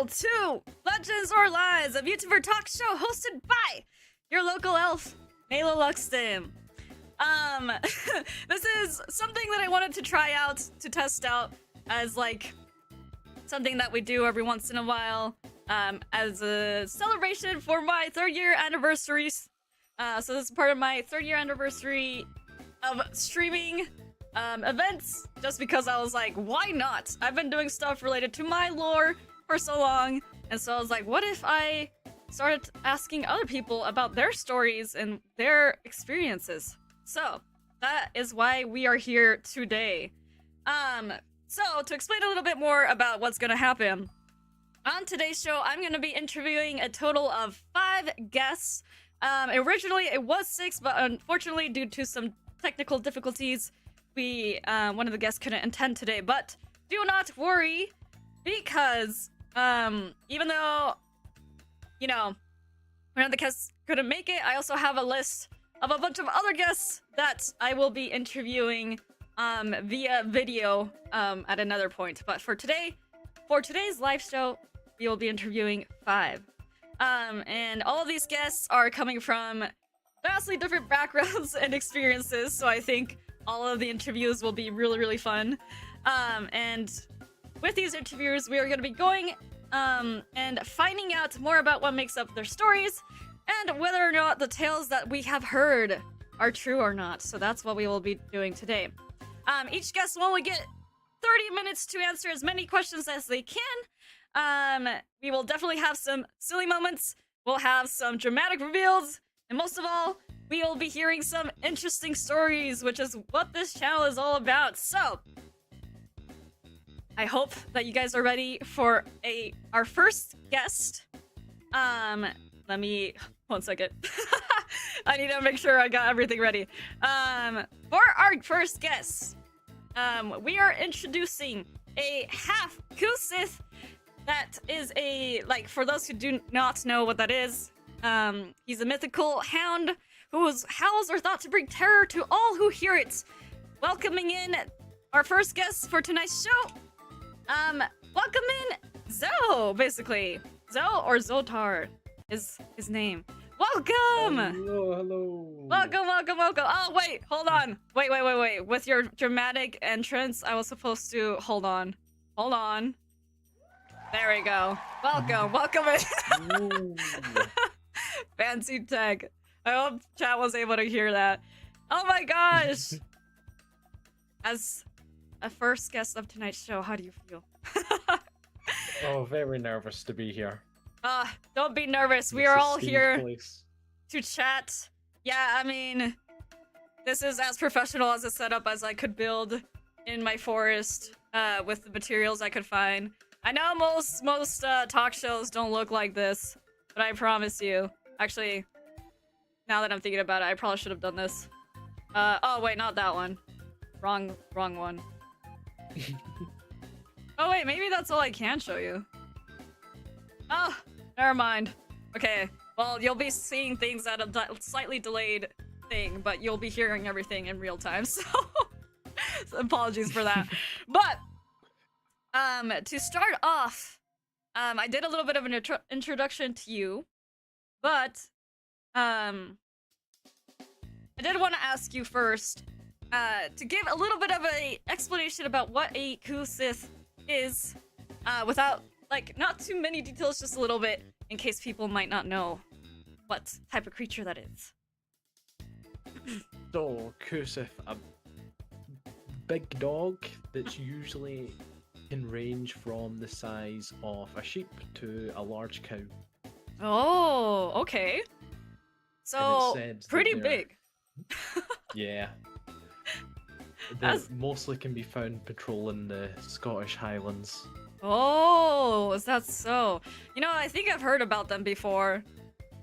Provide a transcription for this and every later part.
to Legends or Lies, a Vtuber talk show hosted by your local elf, Maelobuffer. This is something that I wanted to try out, to test out, as like something that we do every once in a while, as a celebration for my 3rd year anniversary. So this is part of my 3rd year anniversary of streaming events, just because I was like, why not? I've been doing stuff related to my lore for so long, and so I was like, what if I started asking other people about their stories and their experiences? So that is why we are here today. So to explain a little bit more about what's gonna happen on today's show, I'm gonna be interviewing a total of 5 guests. Originally it was 6, but unfortunately due to some technical difficulties, one of the guests couldn't attend today. But do not worry, because even though, you know, one of the guests couldn't make it, I also have a list of a bunch of other guests that I will be interviewing via video at another point. But for today's live show, we will be interviewing 5. And all of these guests are coming from vastly different backgrounds and experiences, so I think all of the interviews will be really, really fun. And with these interviews, we are going to be going and finding out more about what makes up their stories and whether or not the tales that we have heard are true or not. So that's what we will be doing today. Each guest will only get 30 minutes to answer as many questions as they can. We will definitely have some silly moments. We'll have some dramatic reveals. And most of all, we will be hearing some interesting stories, which is what this channel is all about. So I hope that you guys are ready for our first guest. Let me... One second. I need to make sure I got everything ready. For our first guest, we are introducing a half Kusith. That is for those who do not know what that is, he's a mythical hound whose howls are thought to bring terror to all who hear it. Welcoming in our first guest for tonight's show. Welcome in Zo, basically. Zo or Zotar is his name. Welcome! Hello. Welcome. Oh, wait, hold on. Wait. With your dramatic entrance, I was supposed to... Hold on. There we go. Welcome in. Fancy tech. I hope chat was able to hear that. Oh my gosh! As a first guest of tonight's show, how do you feel? Oh, very nervous to be here. Don't be nervous. We are all here to chat. Yeah, I mean, this is as professional as a setup as I could build in my forest with the materials I could find. I know most talk shows don't look like this, but I promise you. Actually, now that I'm thinking about it, I probably should have done this. Oh wait, not that one. Wrong one. Oh wait, maybe that's all I can show you. Oh, never mind. Okay, well, you'll be seeing things at a slightly delayed thing, but you'll be hearing everything in real time, so apologies for that. But to start off, I did a little bit of an introduction to you, but I did want to ask you first to give a little bit of a explanation about what a Kusith is, without not too many details, just a little bit, in case people might not know what type of creature that is. So, Kusith, a big dog that's usually can range from the size of a sheep to a large cow. Oh, okay. So, pretty big. Yeah. They mostly can be found patrolling the Scottish Highlands. Oh, is that so? You know, I think I've heard about them before.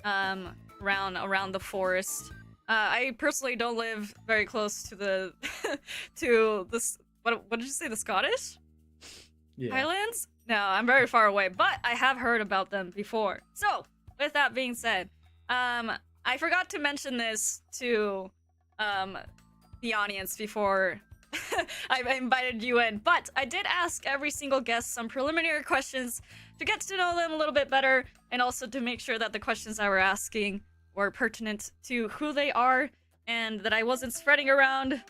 Around the forest. I personally don't live very close to the to this. What did you say? The Scottish Highlands? No, I'm very far away, but I have heard about them before. So, with that being said, I forgot to mention this to the audience before I invited you in. But I did ask every single guest some preliminary questions to get to know them a little bit better, and also to make sure that the questions I were asking were pertinent to who they are, and that I wasn't spreading around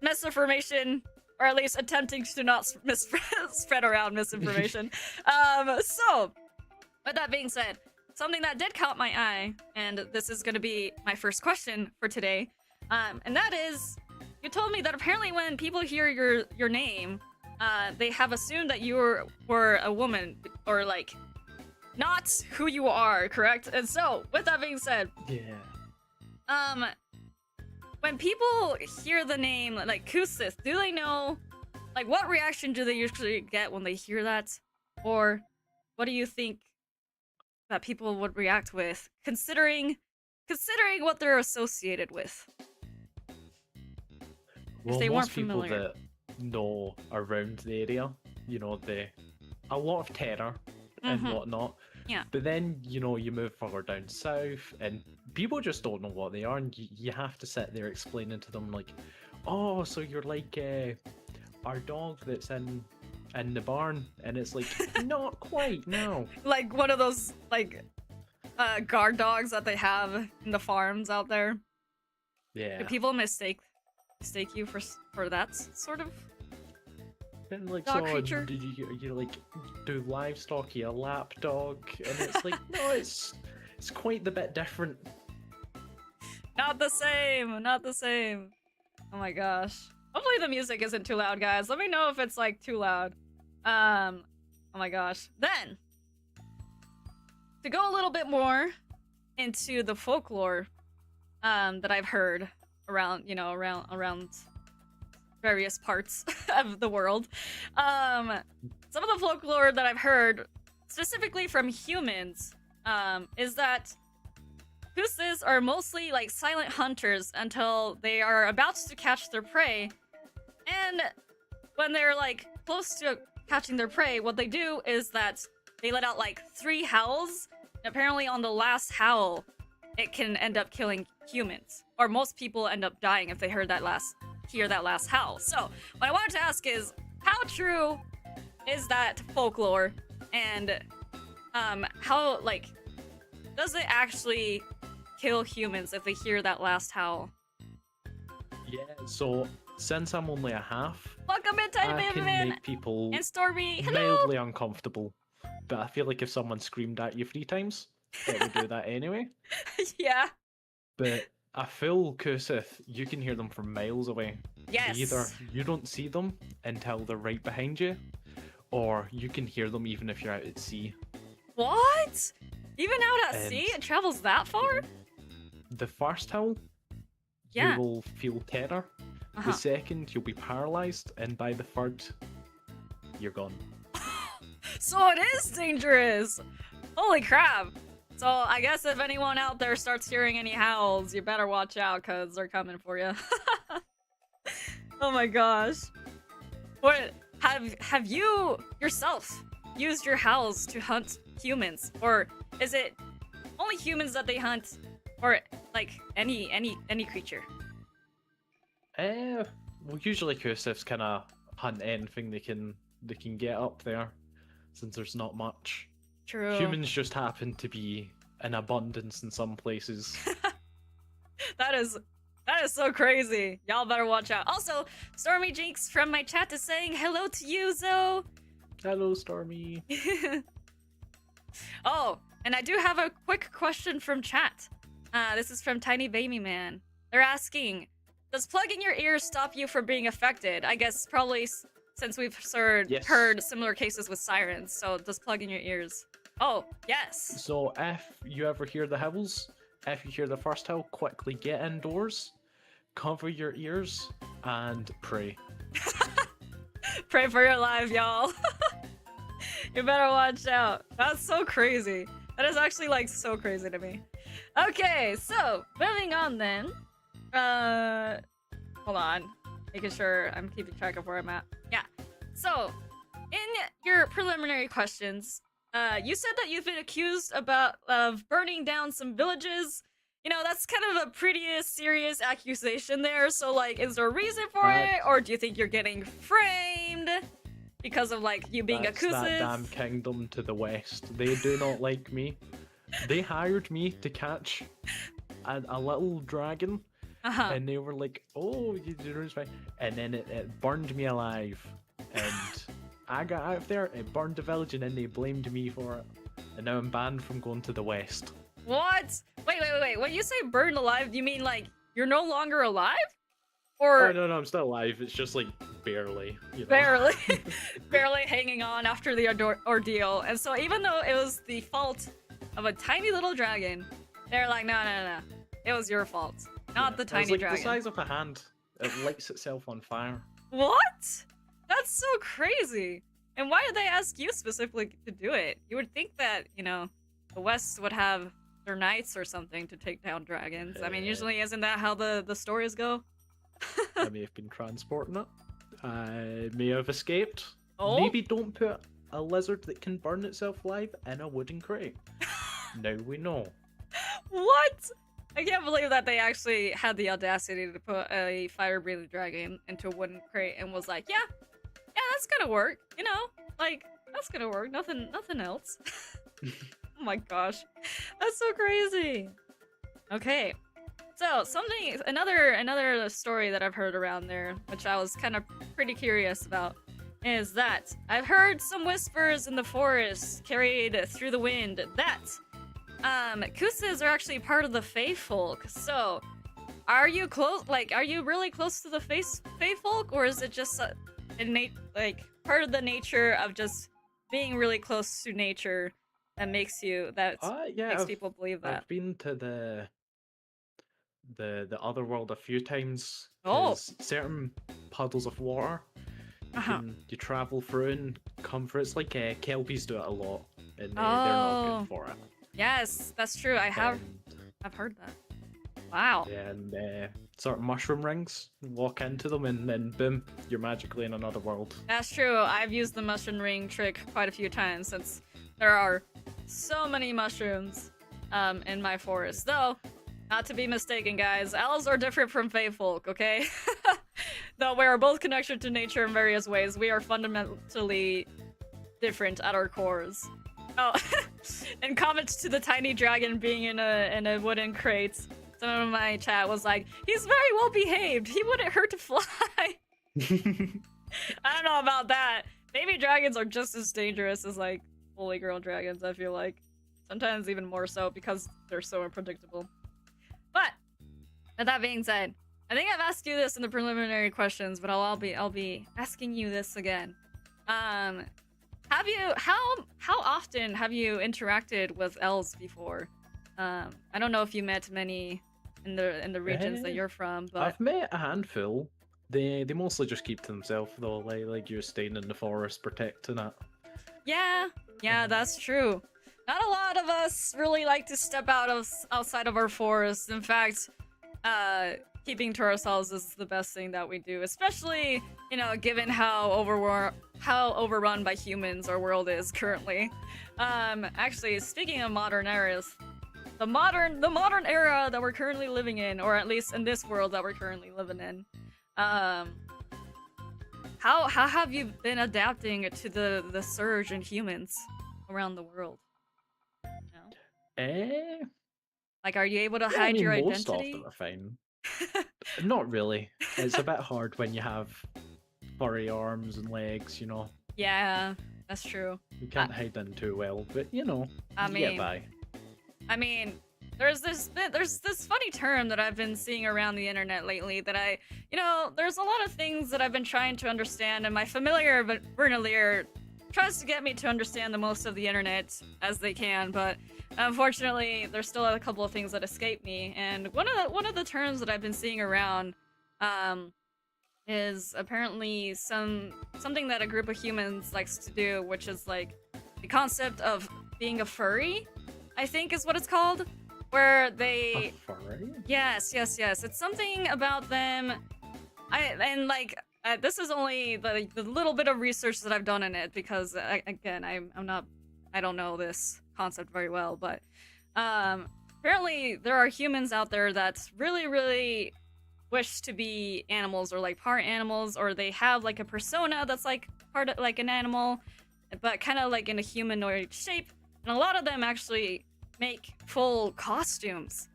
misinformation, or at least attempting to not spread around misinformation. So, with that being said, something that did caught my eye, and this is going to be my first question for today, and that is, you told me that apparently when people hear your name, they have assumed that you were a woman, or like, not who you are, correct? And so, with that being said, yeah. When people hear the name, like, Kusith, do they know, like, what reaction do they usually get when they hear that? Or what do you think that people would react with, considering what they're associated with? Well, If they weren't most people familiar. that know around the area, you know, a lot of terror and whatnot. Yeah. But then, you know, you move further down south, and people just don't know what they are, and you have to sit there explaining to them, like, oh, so you're like our dog that's in the barn, and it's like, not quite, no. Like one of those, like, guard dogs that they have in the farms out there. Yeah. Do people mistake you for that sort of And like, dog so creature? you like do livestock, you a lap dog, and it's like, no, it's quite the bit different. Not the same. Oh my gosh. Hopefully the music isn't too loud, guys. Let me know if it's like too loud. Oh my gosh. Then, to go a little bit more into the folklore that I've heard around, you know, around various parts of the world. Some of the folklore that I've heard, specifically from humans, is that Kusiths are mostly like silent hunters until they are about to catch their prey. And when they're like close to catching their prey, what they do is that they let out like 3 howls. And apparently on the last howl, it can end up killing humans. Or most people end up dying if they hear that last howl. So what I wanted to ask is, how true is that folklore? And how, like, does it actually kill humans if they hear that last howl? Yeah, so since I'm only a half, Welcome in, Tiny I Baby can Man! make people And Stormy, hello! mildly uncomfortable. But I feel like if someone screamed at you 3 times, it would do that anyway. Yeah. But a full Kusith, you can hear them from miles away. Yes. Either you don't see them until they're right behind you, or you can hear them even if you're out at sea. What? Even out at And sea? It travels that far? The first howl, Yeah. you will feel terror. Uh-huh. The second, you'll be paralyzed, and by the third, you're gone. So it is dangerous! Holy crap! So I guess if anyone out there starts hearing any howls, you better watch out, cause they're coming for you. Oh my gosh. What, have you yourself used your howls to hunt humans? Or is it only humans that they hunt? Or like any creature? Well, usually Kusiths kind of hunt anything they can get up there, since there's not much. True. Humans just happen to be in abundance in some places. That is so crazy. Y'all better watch out. Also, Stormy Jinx from my chat is saying hello to you, Zoe. Hello, Stormy. Oh, and I do have a quick question from chat. This is from Tiny Baby Man. They're asking, does plugging your ears stop you from being affected? I guess probably since we've Yes. heard similar cases with sirens, so does plugging your ears? Oh, yes. So if you ever hear the howls, if you hear the first howl, quickly get indoors, cover your ears, and pray. Pray for your life, y'all. You better watch out. That's so crazy. That is actually like so crazy to me. Okay, so moving on then. Hold on. Making sure I'm keeping track of where I'm at. Yeah. So, in your preliminary questions, you said that you've been accused of burning down some villages that's kind of a pretty serious accusation there. So, like, is there a reason for That- it? Or do you think you're getting framed because of, like, you being That's that accused? damn kingdom to the west. They do not like me. They hired me to catch a little dragon, Uh-huh. and they were like, "Oh, you did it fine," and then it burned me alive, and I got out of there. It burned the village, and then they blamed me for it, and now I'm banned from going to the west. What? Wait. When you say burned alive, do you mean, like, you're no longer alive? Oh Or no, I'm still alive. It's just like barely, barely, barely hanging on after the ordeal? And so even though it was the fault of a tiny little dragon, they're like, no. It was your fault, not the It's tiny like dragon. the size of a hand. It lights itself on fire. What? That's so crazy. And why did they ask you specifically to do it? You would think that, the West would have their knights or something to take down dragons. I mean, usually isn't that how the stories go? I may have been transporting it. I may have escaped. Oh? Maybe don't put a lizard that can burn itself alive in a wooden crate. Now we know. What? I can't believe that they actually had the audacity to put a fire-breathing dragon into a wooden crate and was like, yeah, that's gonna work. Like, that's gonna work. Nothing else. Oh my gosh, that's so crazy. Okay, so another story that I've heard around there, which I was kind of pretty curious about, is that I've heard some whispers in the forest carried through the wind that Kusas are actually part of the Fae folk. So, are you close? Like, are you really close to the Fae folk, or is it just innate, like, part of the nature of just being really close to nature that makes people believe that? I've been to the other world a few times. Oh. 'Cause certain puddles of water you travel through and come through. It's like kelpies do it a lot, and they're not good for it. Yes, that's true. I've heard that. Wow. Yeah, and sort of mushroom rings. Walk into them, and then boom, you're magically in another world. That's true. I've used the mushroom ring trick quite a few times since there are so many mushrooms in my forest. Though, not to be mistaken, guys, elves are different from Fae folk, okay? Though we are both connected to nature in various ways, we are fundamentally different at our cores. Oh, and comments to the tiny dragon being in a wooden crate. Someone in my chat was like, "He's very well behaved. He wouldn't hurt to fly." I don't know about that. Maybe dragons are just as dangerous as, like, fully grown dragons. I feel like sometimes even more so because they're so unpredictable. But with that being said, I think I've asked you this in the preliminary questions, but I'll be asking you this again. How often have you interacted with elves before? I don't know if you met many in the regions that you're from, but I've met a handful. They mostly just keep to themselves though, like you're staying in the forest protecting it. Yeah, that's true. Not a lot of us really like to step outside of our forest. In fact, keeping to ourselves is the best thing that we do, especially, given how overrun by humans our world is currently. Actually, speaking of modern eras, the modern era that we're currently living in, or at least in this world that we're currently living in, how have you been adapting to the surge in humans around the world? Like, are you able to hide your most identity? of them are fine. Not really. It's a bit hard when you have furry arms and legs, Yeah, that's true. You can't hide them too well, but you get by. I mean, there's this funny term that I've been seeing around the internet lately that there's a lot of things that I've been trying to understand, and my familiar Vernalier tries to get me to understand the most of the internet as they can, but unfortunately, there's still a couple of things that escape me. And one of the terms that I've been seeing around is apparently something that a group of humans likes to do, which is like the concept of being a furry, I think is what it's called, where they... A furry? Yes. It's something about them. This is only the little bit of research that I've done in it, because I don't know this concept very well, but apparently there are humans out there that really, really wish to be animals or like part animals, or they have like a persona that's like part of like an animal, but kind of like in a humanoid shape. And a lot of them actually make full costumes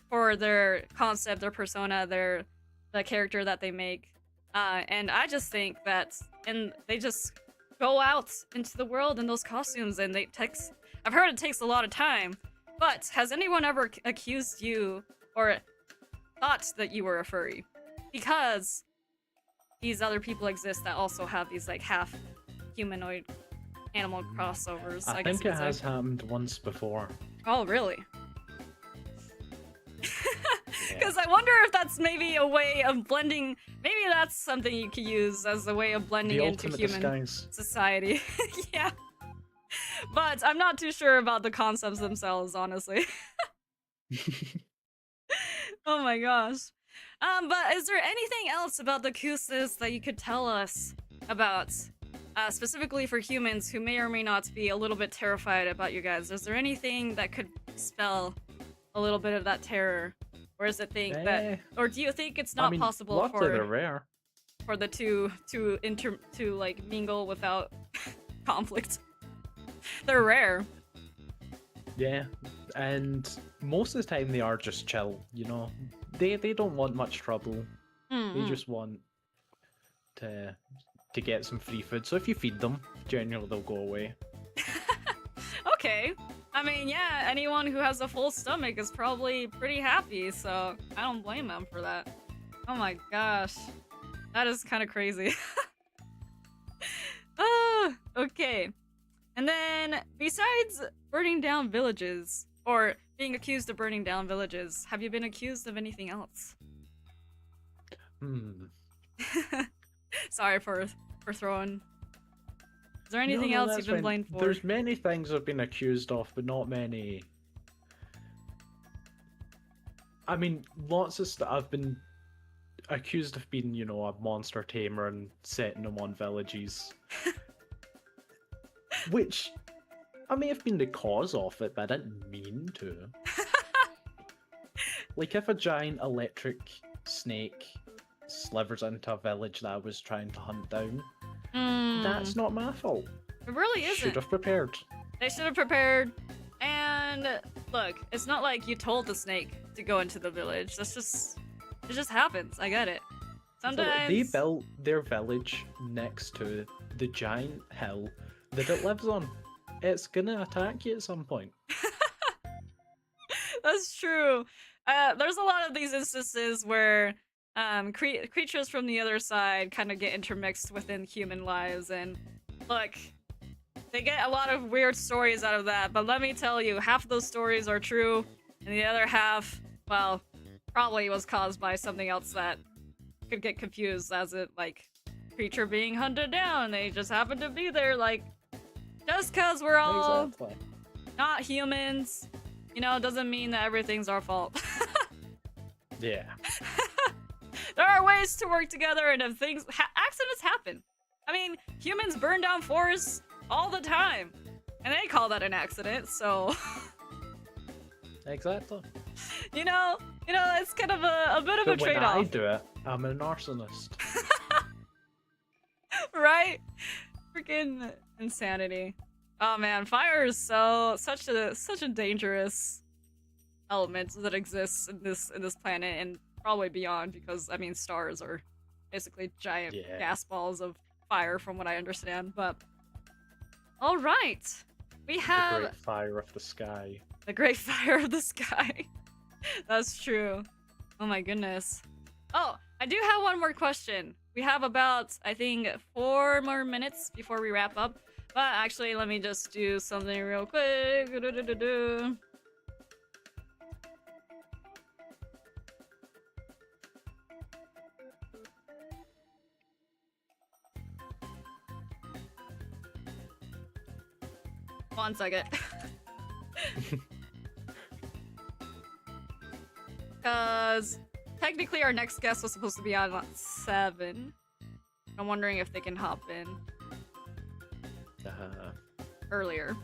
for their concept, their persona, the character that they make. And I just think that, and they just go out into the world in those costumes, and I've heard it takes a lot of time, but has anyone ever accused you or thought that you were a furry? Because these other people exist that also have these like half humanoid animal crossovers. I guess think it has happened once before. Oh, really? Because I wonder if that's maybe a way of blending. Maybe that's something you could use as a way of blending The into ultimate human disguise. society. Yeah. But I'm not too sure about the concepts themselves, honestly. Oh my gosh. But is there anything else about the Kusis that you could tell us about? Specifically for humans who may or may not be a little bit terrified about you guys. Is there anything that could spell a little bit of that terror? Or is it think that, or do you think it's not possible luckily they're rare. for the two to like mingle without conflict? They're rare. Yeah, and most of the time they are just chill, you know. They don't want much trouble. Mm-hmm. They just want to get some free food. So if you feed them, generally they'll go away. Okay. I mean, yeah, anyone who has a full stomach is probably pretty happy, so I don't blame them for that. Oh my gosh. That is kind of crazy. Okay. And then, besides burning down villages, or being accused of burning down villages, have you been accused of anything else? Sorry for throwing. Is there anything else you've been blamed for? There's many things I've been accused of, but not many. I mean, lots of stuff. I've been accused of being, you know, a monster tamer and setting them on villages. Which, I may have been the cause of it, but I didn't mean to. Like, if a giant electric snake slivers into a village that I was trying to hunt down, that's not my fault. It really isn't. Should have prepared. They should have prepared. And look, it's not like you told the snake to go into the village. It just happens. I get it. Sometimes they built their village next to the giant hill that it lives on. It's gonna attack you at some point. That's true. There's a lot of these instances where creatures from the other side kind of get intermixed within human lives, and look, they get a lot of weird stories out of that, but let me tell you, half of those stories are true, and the other half, well, probably was caused by something else that could get confused as it, like, creature being hunted down. They just happen to be there, like, just because we're all not humans, you know, doesn't mean that everything's our fault. Yeah. There are ways to work together, and if accidents happen. I mean, humans burn down forests all the time, and they call that an accident, so... Exactly. You know, it's kind of a bit of a trade-off. When I do it, I'm an arsonist. Right? Freaking insanity. Oh man, fire is such a dangerous element that exists in this planet and probably beyond, because I mean stars are basically giant gas balls of fire from what I understand. But all right, we have the great fire of the sky. The great fire of the sky. That's true. Oh my goodness. Oh, I do have one more question. We have about, I think, 4 more minutes before we wrap up. But actually, let me just do something real quick. One second. Because technically our next guest was supposed to be on at 7. I'm wondering if they can hop in earlier.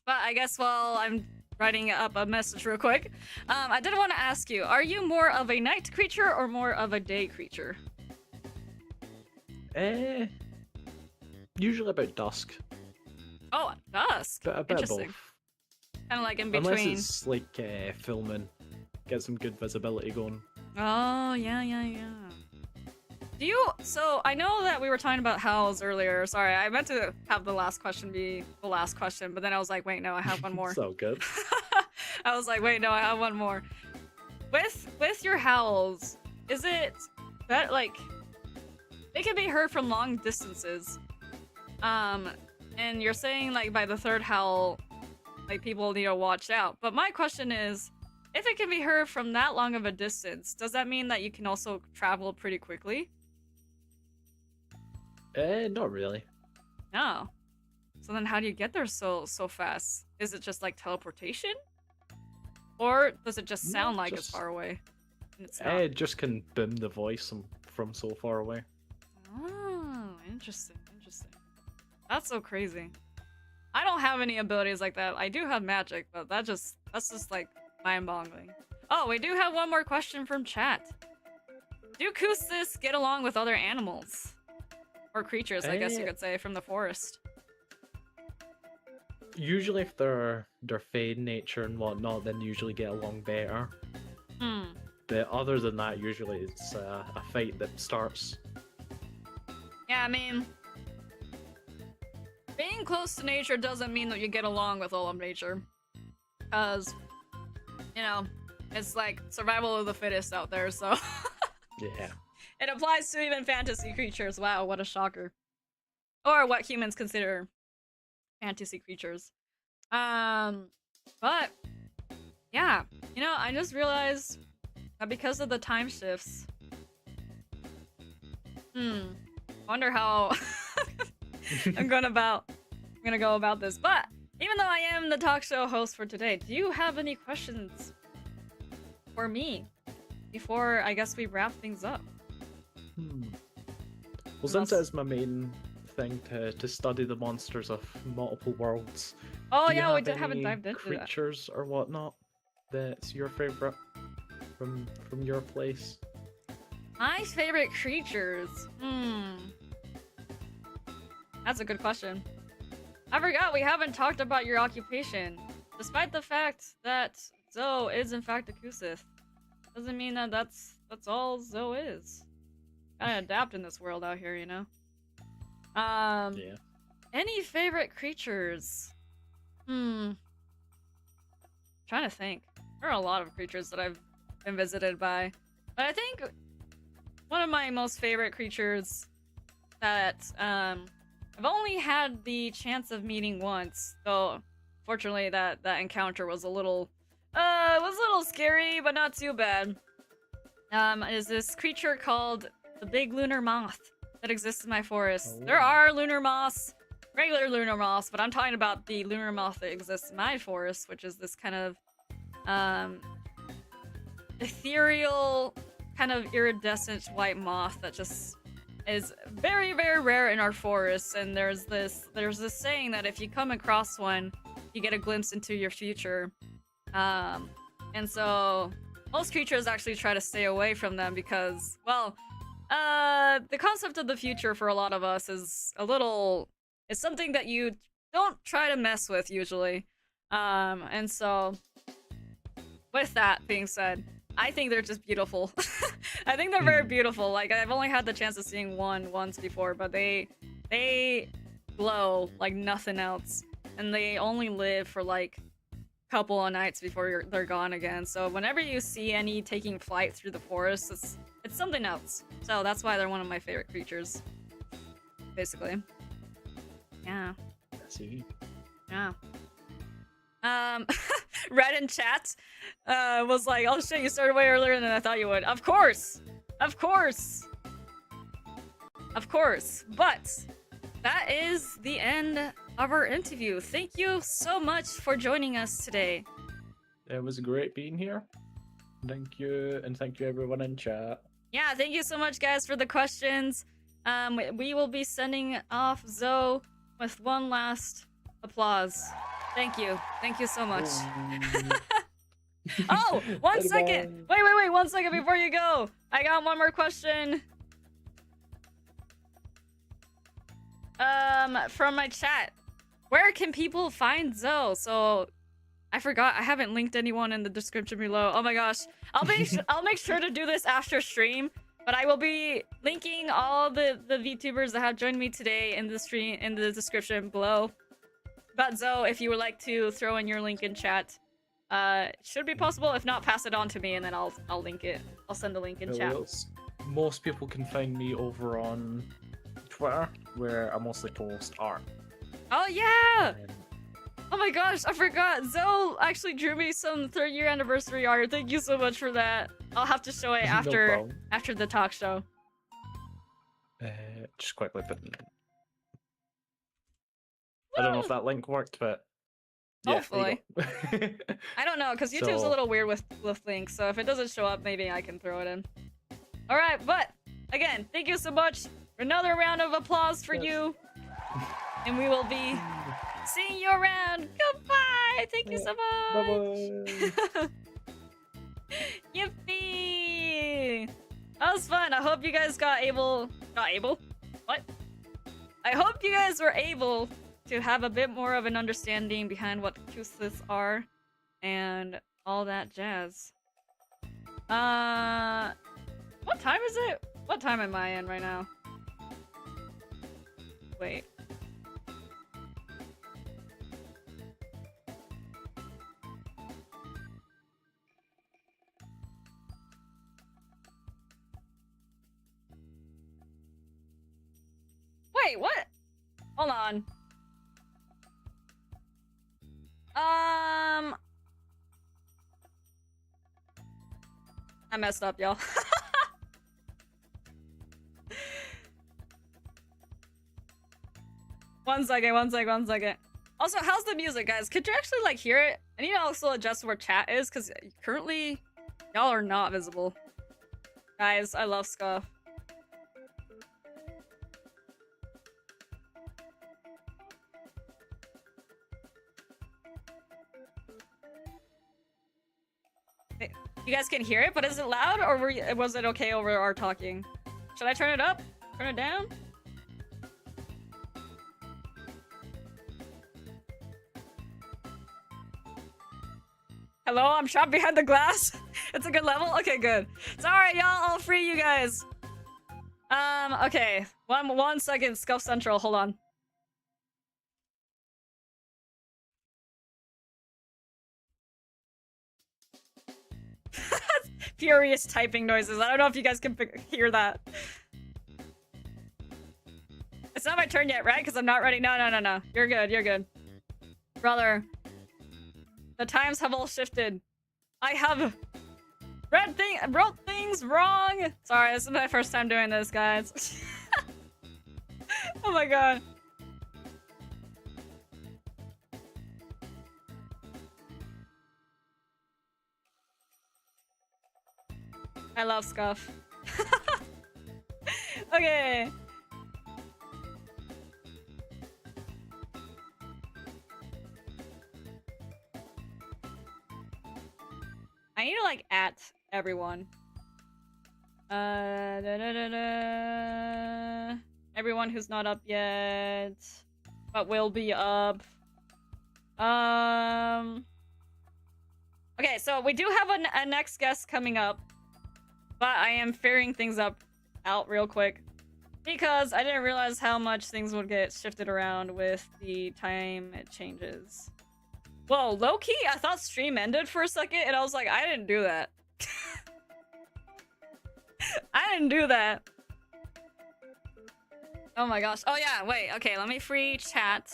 But I guess while I'm writing up a message real quick, I did want to ask you, are you more of a night creature or more of a day creature? Usually about dusk. Oh, dusk. But a bit of Interesting. both. Kind of like in Unless between. it's like filming, get some good visibility going. Oh, yeah. Do you... So, I know that we were talking about howls earlier. Sorry, I meant to have the last question be the last question, but then I was like, wait, no, I have one more. So good. I was like, wait, no, I have one more. With your howls, is it that, like... They can be heard from long distances. And you're saying, like, by the third howl, like, people need to watch out. But my question is, if it can be heard from that long of a distance, does that mean that you can also travel pretty quickly? Not really. No. So then how do you get there so fast? Is it just like teleportation? Or does it just sound like it's far away? And it's not? It just can boom the voice from so far away. Oh, interesting. That's so crazy. I don't have any abilities like that. I do have magic, but that's just like mind-boggling. Oh, we do have one more question from chat. Do Kustis get along with other animals? Or creatures, I guess you could say, from the forest. Usually if they're fey in nature and whatnot, then usually get along better. But other than that, usually it's a fight that starts. Yeah, I mean... Being close to nature doesn't mean that you get along with all of nature. Because, you know, it's like survival of the fittest out there, so... Yeah. It applies to even fantasy creatures. Wow, what a shocker. Or what humans consider fantasy creatures. But, yeah. You know, I just realized that because of the time shifts... wonder how I'm gonna go about this. But, even though I am the talk show host for today, do you have any questions for me before, I guess, we wrap things up? Well, since it's my main thing to study the monsters of multiple worlds. Oh do you yeah, we have haven't any dived into that. creatures or whatnot that's your favorite from your place? My favorite creatures? That's a good question. I forgot we haven't talked about your occupation. Despite the fact that Zoe is in fact a Kusith, doesn't mean that that's all Zoe is. Gotta adapt in this world out here, you know? Yeah. Any favorite creatures? Trying to think. There are a lot of creatures that I've been visited by. But I think one of my most favorite creatures that I've only had the chance of meeting once, though fortunately that encounter was a little scary, but not too bad. Is this creature called the big lunar moth that exists in my forest. Oh. There are lunar moths, regular lunar moths, but I'm talking about the lunar moth that exists in my forest, which is this kind of ethereal, kind of iridescent white moth that just is very, very rare in our forests. And there's this saying that if you come across one, you get a glimpse into your future. And so most creatures actually try to stay away from them because, well, the concept of the future for a lot of us is it's something that you don't try to mess with usually. And so with that being said, I think they're just beautiful. I think they're very beautiful. Like, I've only had the chance of seeing one once before, but they glow like nothing else. And they only live for like a couple of nights before they're gone again. So whenever you see any taking flight through the forest, it's something else. So that's why they're one of my favorite creatures. Basically. Yeah. See. Yeah. Red in chat was like, oh shit, you started way earlier than I thought you would. Of course! Of course! Of course. But that is the end of our interview. Thank you so much for joining us today. It was great being here. Thank you, and thank you everyone in chat. Yeah, thank you so much, guys, for the questions. We will be sending off Zoe with one last applause. Thank you. Thank you so much. Ooh. Oh, one second. Bye-bye. Wait, 1 second before you go. I got one more question. From my chat. Where can people find Zoe? So, I forgot. I haven't linked anyone in the description below. Oh my gosh. I'll make sure to do this after stream. But I will be linking all the VTubers that have joined me today in the stream in the description below. But Zoe, if you would like to throw in your link in chat, should be possible. If not, pass it on to me and then I'll link it. I'll send the link in chat. Most people can find me over on Twitter, where I mostly post art. Oh yeah! Oh my gosh, I forgot. Zoe actually drew me some 3rd year anniversary art. Thank you so much for that. I'll have to show it after the talk show. Just quickly put. I don't know if that link worked, but yeah, hopefully. I don't know, because YouTube's a little weird with links, so if it doesn't show up, maybe I can throw it in. Alright, but again, thank you so much. Another round of applause for you. And we will be seeing you around. Goodbye! Thank you so much! Bye-bye! Yippee! That was fun. I hope you guys not able? What? I hope you guys were able to have a bit more of an understanding behind what Toothless are and all that jazz. What time is it? What time am I in right now? Wait. Wait, what? Hold on. I messed up, y'all. One second. Also, how's the music, guys? Could you actually, like, hear it? I need to also adjust where chat is, because currently, y'all are not visible. Guys, I love Scuff. You guys can hear it, but is it loud, or was it okay over our talking? Should I turn it up? Turn it down? Hello, I'm trapped behind the glass. It's a good level? Okay, good. It's alright, y'all. I'll free you guys. Okay. One second. Scuff Central. Hold on. Furious typing noises. I don't know if you guys can hear that. It's not my turn yet, right? Because I'm not ready. No. You're good. Brother. The times have all shifted. I have wrote things wrong. Sorry, this is my first time doing this, guys. Oh my god. I love Scuff. Okay. I need to like at everyone. Everyone who's not up yet, but will be up. Okay, so we do have a next guest coming up, but I am figuring things out real quick because I didn't realize how much things would get shifted around with the time it changes. Whoa, low-key, I thought stream ended for a second, and I was like, I didn't do that. I didn't do that. Oh my gosh. Oh yeah, wait, okay, let me free chat.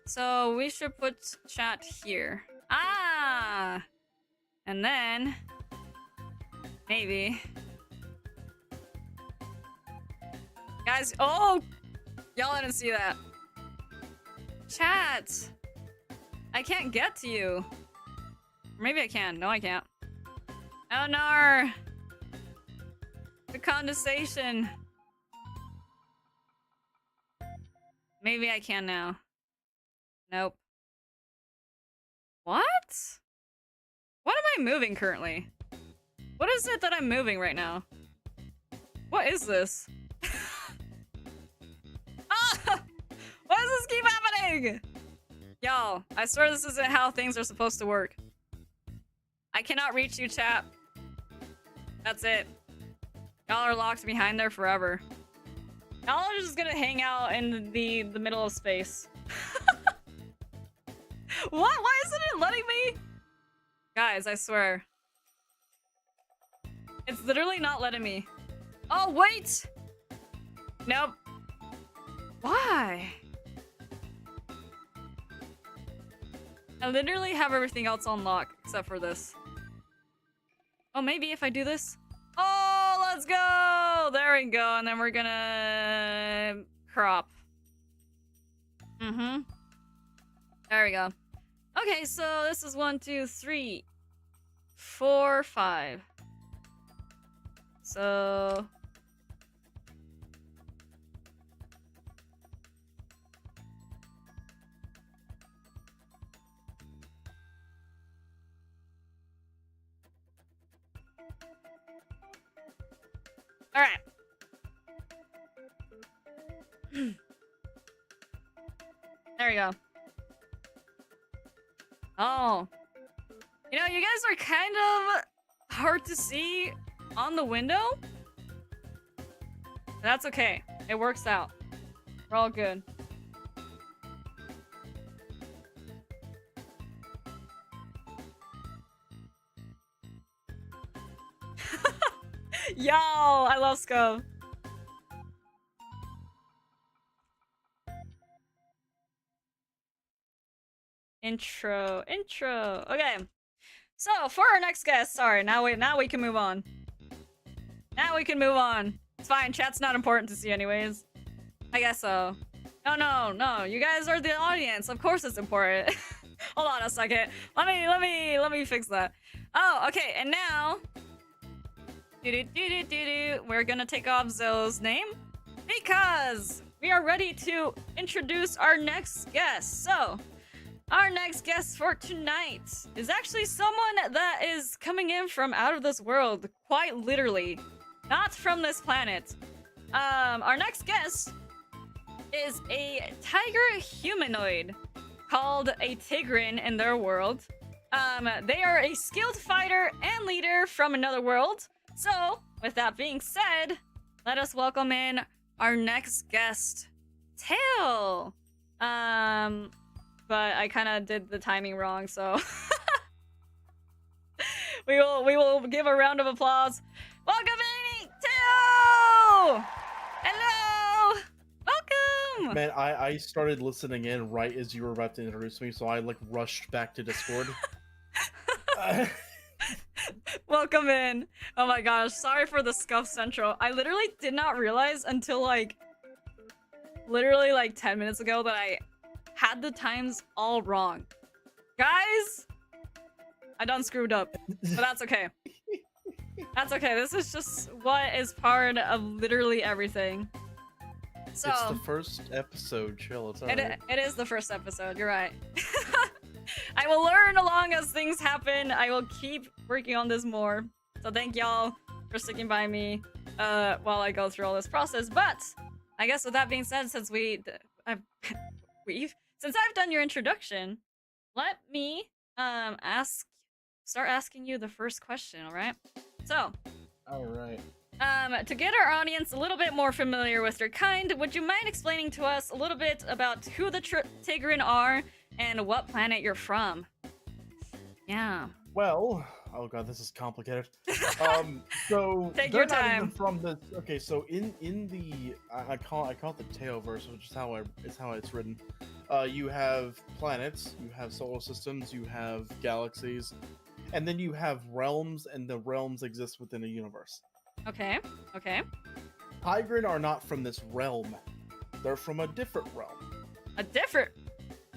So we should put chat here. Ah! And then... maybe... guys, oh! Y'all didn't see that. Chat! I can't get to you. Or maybe I can. No, I can't. Oh no! The condensation. Maybe I can now. Nope. What? What am I moving currently? What is it that I'm moving right now? What is this? Ah! Why does this keep happening? Y'all, I swear this isn't how things are supposed to work. I cannot reach you, chat. That's it. Y'all are locked behind there forever. Y'all are just gonna hang out in the middle of space. What? Why isn't it letting me? Guys, I swear. It's literally not letting me. Oh, wait! Nope. Why? I literally have everything else on lock except for this. Oh, maybe if I do this? Oh, let's go! There we go, and then we're gonna crop. Mm-hmm. There we go. Okay, so this is 1, 2, 3, 4, 5. So... Alright. There we go. Oh. You know, you guys are kind of hard to see on the window. That's okay. It works out. We're all good. Yo, I love Scope. Intro. Okay. So, for our next guest, sorry, now we can move on. Now we can move on. It's fine, chat's not important to see anyways. I guess so. No, you guys are the audience. Of course it's important. Hold on a second. Let me fix that. Oh, okay, and now we're gonna take off Zoe's name because we are ready to introduce our next guest. So, our next guest for tonight is actually someone that is coming in from out of this world, quite literally, not from this planet. Our next guest is a tiger humanoid called a Tigrin in their world. They are a skilled fighter and leader from another world. So, with that being said, let us welcome in our next guest, Tail. But I kind of did the timing wrong, so we will give a round of applause. Welcome in, Tail. Hello. Welcome. Man, I started listening in right as you were about to introduce me, so I like rushed back to Discord. Welcome in. Oh my gosh, sorry for the scuff central. I literally did not realize until literally 10 minutes ago that I had the times all wrong. Guys, I done screwed up, but that's okay. That's okay. This is just what is part of literally everything. So it's the first episode, chill. It's alright. It is the first episode. You're right. I will learn along as things happen. I will keep working on this more. So thank y'all for sticking by me while I go through all this process. But I guess with that being said, since since I've done your introduction, let me start asking you the first question. All right. So. All right. To get our audience a little bit more familiar with your kind, would you mind explaining to us a little bit about who the Tigrin are and what planet you're from? Yeah. Well, oh god, this is complicated. So Take they're your not time. even from the. Okay, so in the I call it the Tailverse, which is how it's written. You have planets, you have solar systems, you have galaxies, and then you have realms, and the realms exist within a universe. Okay. Tigrin are not from this realm. They're from a different realm. A different...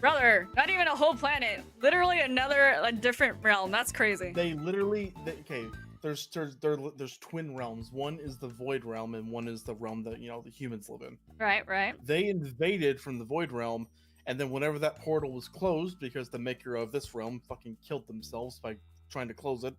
Brother, not even a whole planet. Literally a different realm. That's crazy. They literally... okay, there's twin realms. One is the Void Realm, and one is the realm that, the humans live in. Right. They invaded from the Void Realm, And then whenever that portal was closed, because the maker of this realm fucking killed themselves by trying to close it,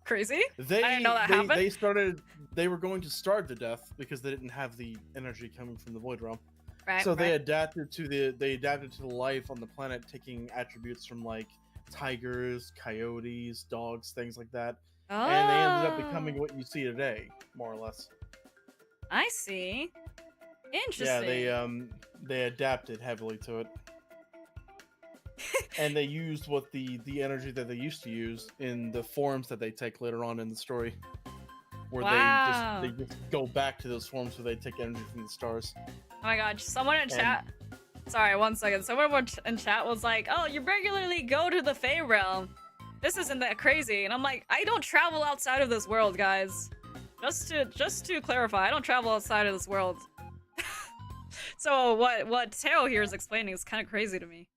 Crazy. they I didn't know that happened. they were going to starve to death because they didn't have the energy coming from the void realm. Right. So right. they adapted to the life on the planet, taking attributes from like tigers, coyotes, dogs, things like that. Oh. And they ended up becoming what you see today, more or less. I see. Interesting. Yeah, they adapted heavily to it. And they used what the energy that they used to use in the forms that they take later on in the story, where Wow. they just go back to those forms where they take energy from the stars. Oh my god, someone in chat. Sorry, 1 second. Someone in chat was like, "Oh, you regularly go to the Fey realm. This isn't that crazy." And I'm like, "I don't travel outside of this world, guys. Just to clarify, I don't travel outside of this world." So what Teo here is explaining is kind of crazy to me.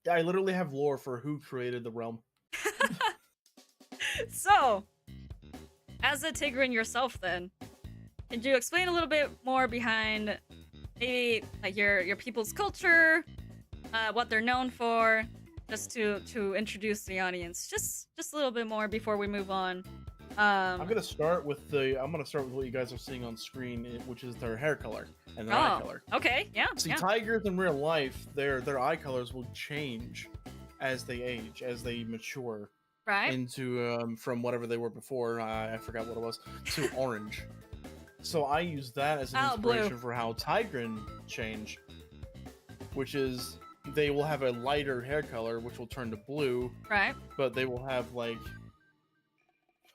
Yeah, I literally have lore for who created the realm. So, as a Tigran yourself, then, could you explain a little bit more behind maybe like your people's culture, what they're known for, just to introduce the audience, just a little bit more before we move on. I'm gonna start with what you guys are seeing on screen, which is their hair color and their eye color. Okay, yeah. See, yeah. tigers in real life, their eye colors will change as they age, as they mature Right. into from whatever they were before. I forgot what it was, to orange. So I use that as an inspiration blue. for how Tigran change, which is they will have a lighter hair color, which will turn to blue, Right. but they will have like.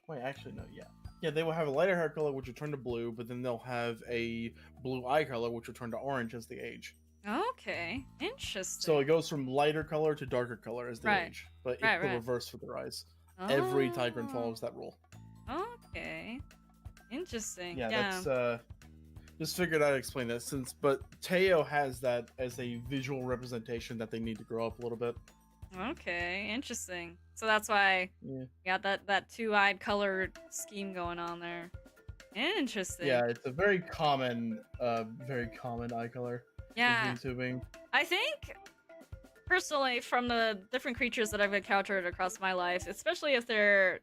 Wait, actually, no, yeah. Yeah, they will have a lighter hair color, which will turn to blue, but then they'll have a blue eye color, which will turn to orange as they age. Okay. Interesting. So it goes from lighter color to darker color as they Right. age, but it's Right, the right. reverse for their eyes. Every Tigran follows that rule. Okay. Interesting. Yeah, Yeah. that's just figured I'd explain that but Teo has that as a visual representation that they need to grow up a little bit. Okay. Interesting. So that's why Yeah. you got that two-eyed colored scheme going on there. Interesting. Yeah, it's a very common eye color Yeah. in VTubing. I think, personally, from the different creatures that I've encountered across my life, especially if they're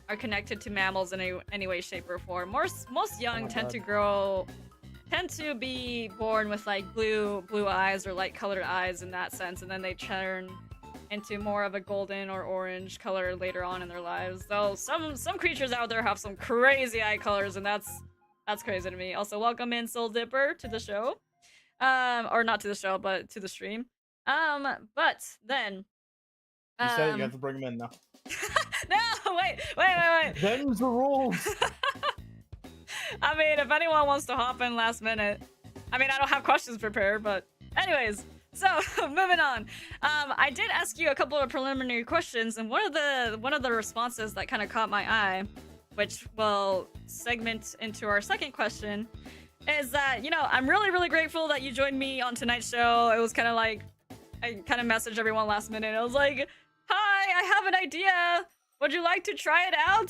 are connected to mammals in any way, shape, or form, most young my tend God. tend to be born with like blue eyes or light colored eyes in that sense, and then they turn into more of a golden or orange color later on in their lives. Though some creatures out there have some crazy eye colors, and that's crazy to me. Also, welcome in Soul Dipper to the show. Or not to the show, but to the stream. But then You said it, you have to bring them in now. no, wait. Them's the rules. I mean, if anyone wants to hop in last minute, I mean, I don't have questions prepared, but anyways, so moving on. I did ask you a couple of preliminary questions, and one of the responses that kind of caught my eye, which will segment into our second question, is that, you know, I'm really, really grateful that you joined me on tonight's show. It was kind of like, I kind of messaged everyone last minute. I was like, hi, I have an idea. Would you like to try it out?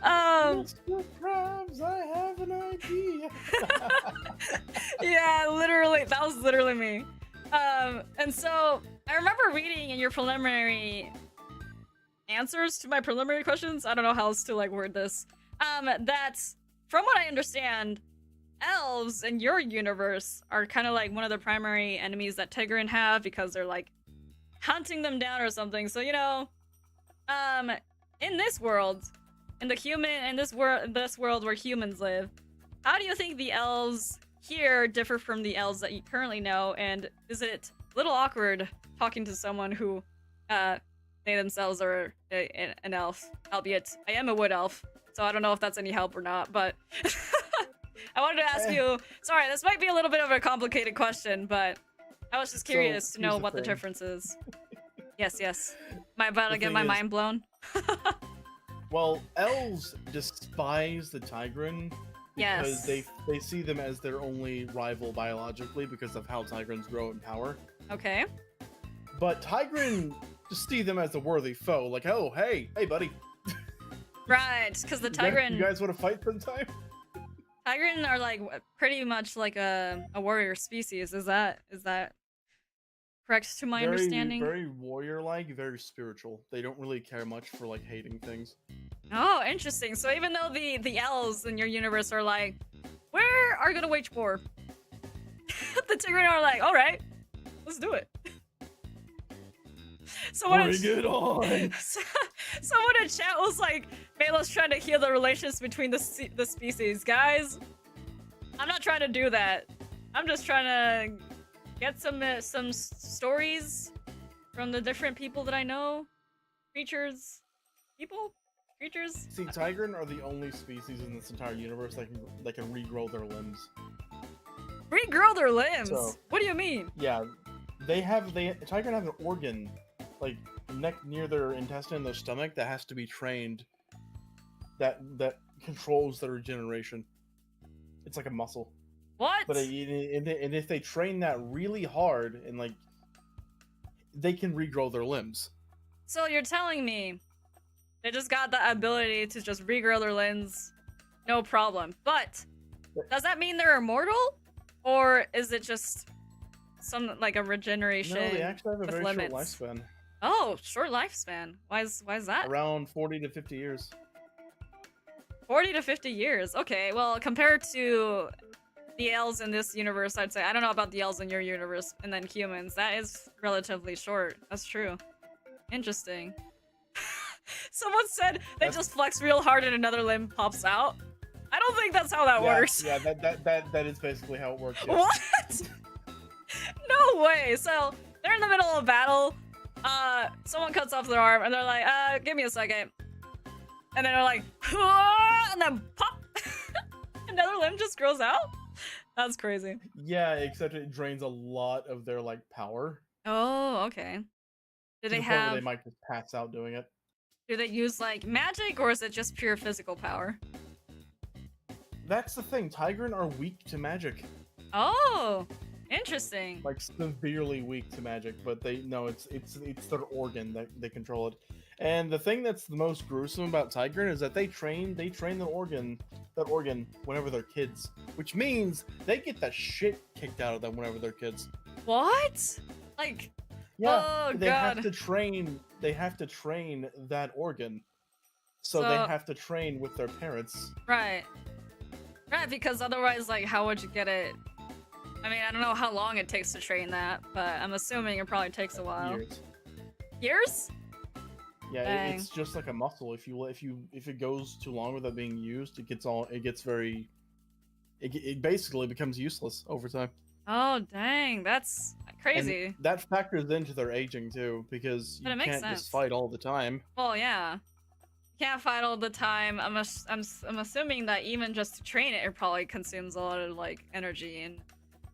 Mr. Krabs, I have an idea. Yeah, literally, that was literally me. And so I remember reading in your preliminary answers to my preliminary questions, I don't know how else to like word this, that from what I understand, elves in your universe are kind of like one of the primary enemies that Tigran have because they're like hunting them down or something. So, you know, in this world, in this world where humans live, how do you think the elves here differ from the elves that you currently know? And is it a little awkward talking to someone who, they themselves are an elf? Albeit, I am a wood elf, so I don't know if that's any help or not, but I wanted to ask you, sorry, this might be a little bit of a complicated question, but I was just curious to know here's the what the thing. difference is. Yes. Am I about to The get thing my is- mind blown? Well, elves despise the Tigran because Yes. they see them as their only rival biologically because of how Tigrans grow in power. Okay. But Tigran just see them as a worthy foe. Like, oh, hey, buddy. Right, because the You Tigran... guys want to fight sometime? Tigran are like pretty much like a warrior species. Is that correct to my Very, understanding? very warrior-like, very spiritual. They don't really care much for like hating things. Oh, interesting. So even though the elves in your universe are like, we are gonna wage war, the Tigran are like, all right, let's do it. Someone Bring it on! someone in chat was like, Maelo's trying to heal the relations between the species. Guys, I'm not trying to do that. I'm just trying to get some stories from the different people that I know. Creatures. People? Creatures? See, Tigran are the only species in this entire universe that can regrow their limbs. Regrow their limbs? So- What do you mean? Yeah, Tigran have an organ, like near their intestine, their stomach, that has to be trained. That controls their regeneration. It's like a muscle. What? But and if they train that really hard and like, they can regrow their limbs. So you're telling me they just got the ability to just regrow their limbs, no problem. But does that mean they're immortal, or is it just some like a regeneration? No, they actually have a with very limits? short lifespan. Oh, short lifespan. Why is that? Around 40 to 50 years. 40 to 50 years. Okay, well, compared to the elves in this universe, I'd say, I don't know about the elves in your universe, and then humans, that is relatively short. That's true. Interesting. Someone said they just flex real hard and another limb pops out. I don't think that's how that works. Yeah, that is basically how it works. Yes. What? No way. So they're in the middle of a battle. Someone cuts off their arm and they're like, give me a second. And then they're like, and then pop. Another limb just grows out. That's crazy. Yeah, except it drains a lot of their like power. Oh, okay. Do To they the point where have? they might just pass out doing it. Do they use like magic, or is it just pure physical power? That's the thing. Tigran are weak to magic. Oh, interesting. Like severely weak to magic, but it's their organ that they control it. And the thing that's the most gruesome about Tigran is that they train that organ whenever they're kids, which means they get the shit kicked out of them whenever they're kids. What? Like, Yeah, oh they god. have to train. They have to train that organ, so they So- have to train with their parents. Right. Right, because otherwise, like, how would you get it? I mean, I don't know how long it takes to train that, but I'm assuming it probably takes a while. Years. Years? Yeah, Dang. it's just like a muscle. If it goes too long without being used, it basically becomes useless over time. Oh, dang, that's crazy. And that factors into their aging too, because But you it makes can't sense. just fight all the time. Well, yeah. Can't fight all the time. I'm assuming that even just to train it, it probably consumes a lot of like energy and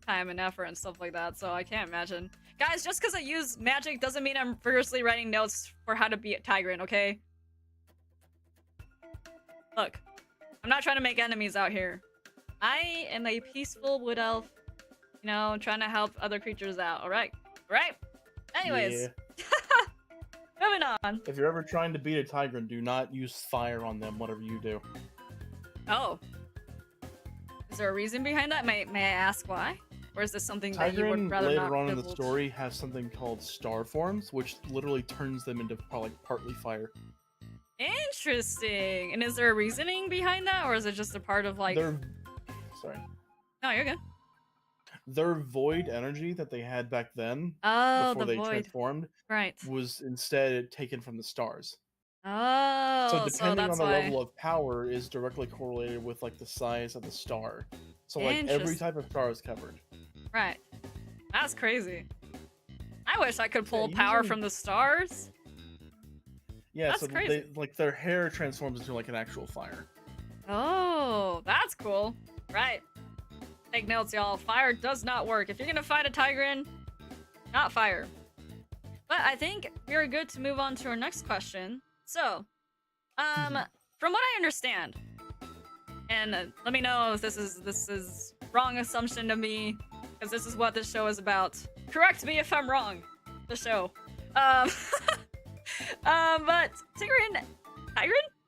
time and effort and stuff like that. So I can't imagine. Guys, just because I use magic doesn't mean I'm furiously writing notes for how to beat Tigran, okay? Look, I'm not trying to make enemies out here. I am a peaceful wood elf, you know, trying to help other creatures out. All right, right. Anyways, Yeah. moving on. If you're ever trying to beat a Tigran, do not use fire on them. Whatever you do. Oh. Is there a reason behind that? May I ask why? Or is this something that you would Tigran rather later not on in the divulge? story has something called star forms, which literally turns them into partly fire. Interesting. And is there a reasoning behind that, or is it just a part of like? Sorry. No, you're good. Their void energy that they had back then, Oh, before the they void. transformed, Right. was instead taken from the stars. Oh, So depending on that's the why. level of power is directly correlated with like the size of the star. So like every Interest- type of star is covered. Right. That's crazy. I wish I could pull Yeah, power using- from the stars. Yeah, That's so crazy. their hair transforms into like an actual fire. Oh, that's cool. Right. Take notes, y'all. Fire does not work. If you're gonna fight a Tigran, not fire. But I think we're good to move on to our next question. So, from what I understand, and let me know if this is wrong assumption of me, because this is what this show is about. Correct me if I'm wrong. The show. But Tigran?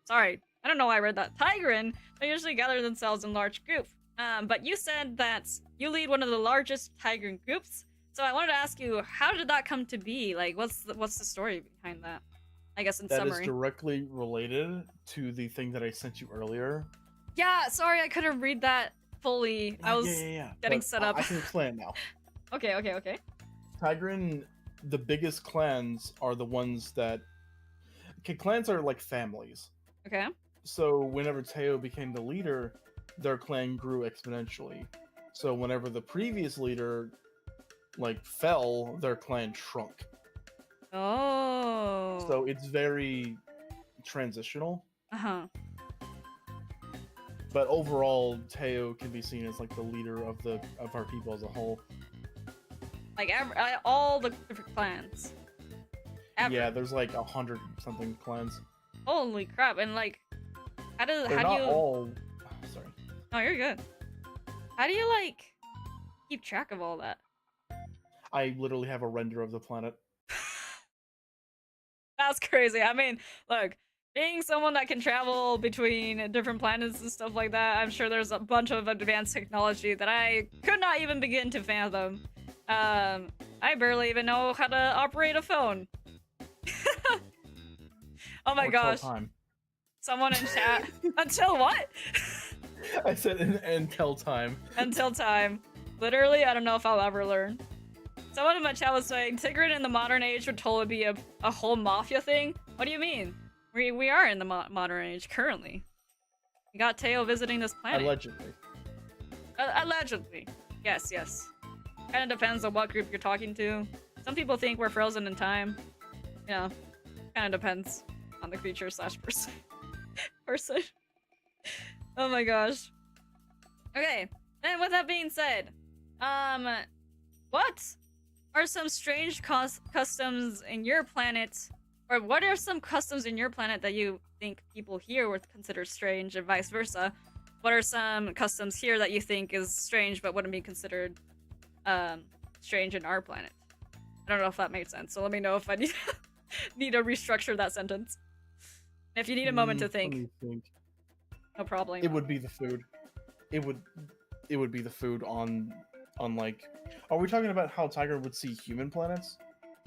Sorry, I don't know why I read that. Tigran, They usually gather themselves in large groups. But you said that you lead one of the largest tiger groups. So I wanted to ask you, how did that come to be? Like, what's the story behind that? I guess in That summary. is directly related to the thing that I sent you earlier. Yeah, sorry, I couldn't read that fully. I was getting but set up. I can explain it now. Okay. Tigran, the biggest clans are the ones that... Okay, clans are like families. Okay. So whenever Teo became the leader, their clan grew exponentially. So whenever the previous leader fell, their clan shrunk. Oh. So it's very transitional. Uh-huh. But overall, Teo can be seen as like the leader of our people as a whole. Like all the different clans. Yeah, there's like 100 something clans. Holy crap! And like, how do They're how not do you? all. Sorry. Oh, you're good. How do you like keep track of all that? I literally have a render of the planet. That's crazy. I mean, look, being someone that can travel between different planets and stuff like that, I'm sure there's a bunch of advanced technology that I could not even begin to fathom. I barely even know how to operate a phone. Oh my gosh. Time. Someone in chat. Until what? I said until time. Until time. Literally, I don't know if I'll ever learn. Someone in my chat was saying, Tigran in the modern age would totally be a whole mafia thing. What do you mean? We are in the modern age, currently. We got Teo visiting this planet. Allegedly. Allegedly. Yes. Kind of depends on what group you're talking to. Some people think we're frozen in time. You know, kind of depends on the creature / person. Oh my gosh. Okay, and with that being said, what are some strange customs in your planet, or what are some customs in your planet that you think people here would consider strange, and vice versa? What are some customs here that you think is strange but wouldn't be considered strange in our planet? I don't know if that made sense, so let me know if I need to restructure that sentence. If you need a moment to Let me think. no problem. It would be the food. It would be the food on like. Are we talking about how Tiger would see human planets?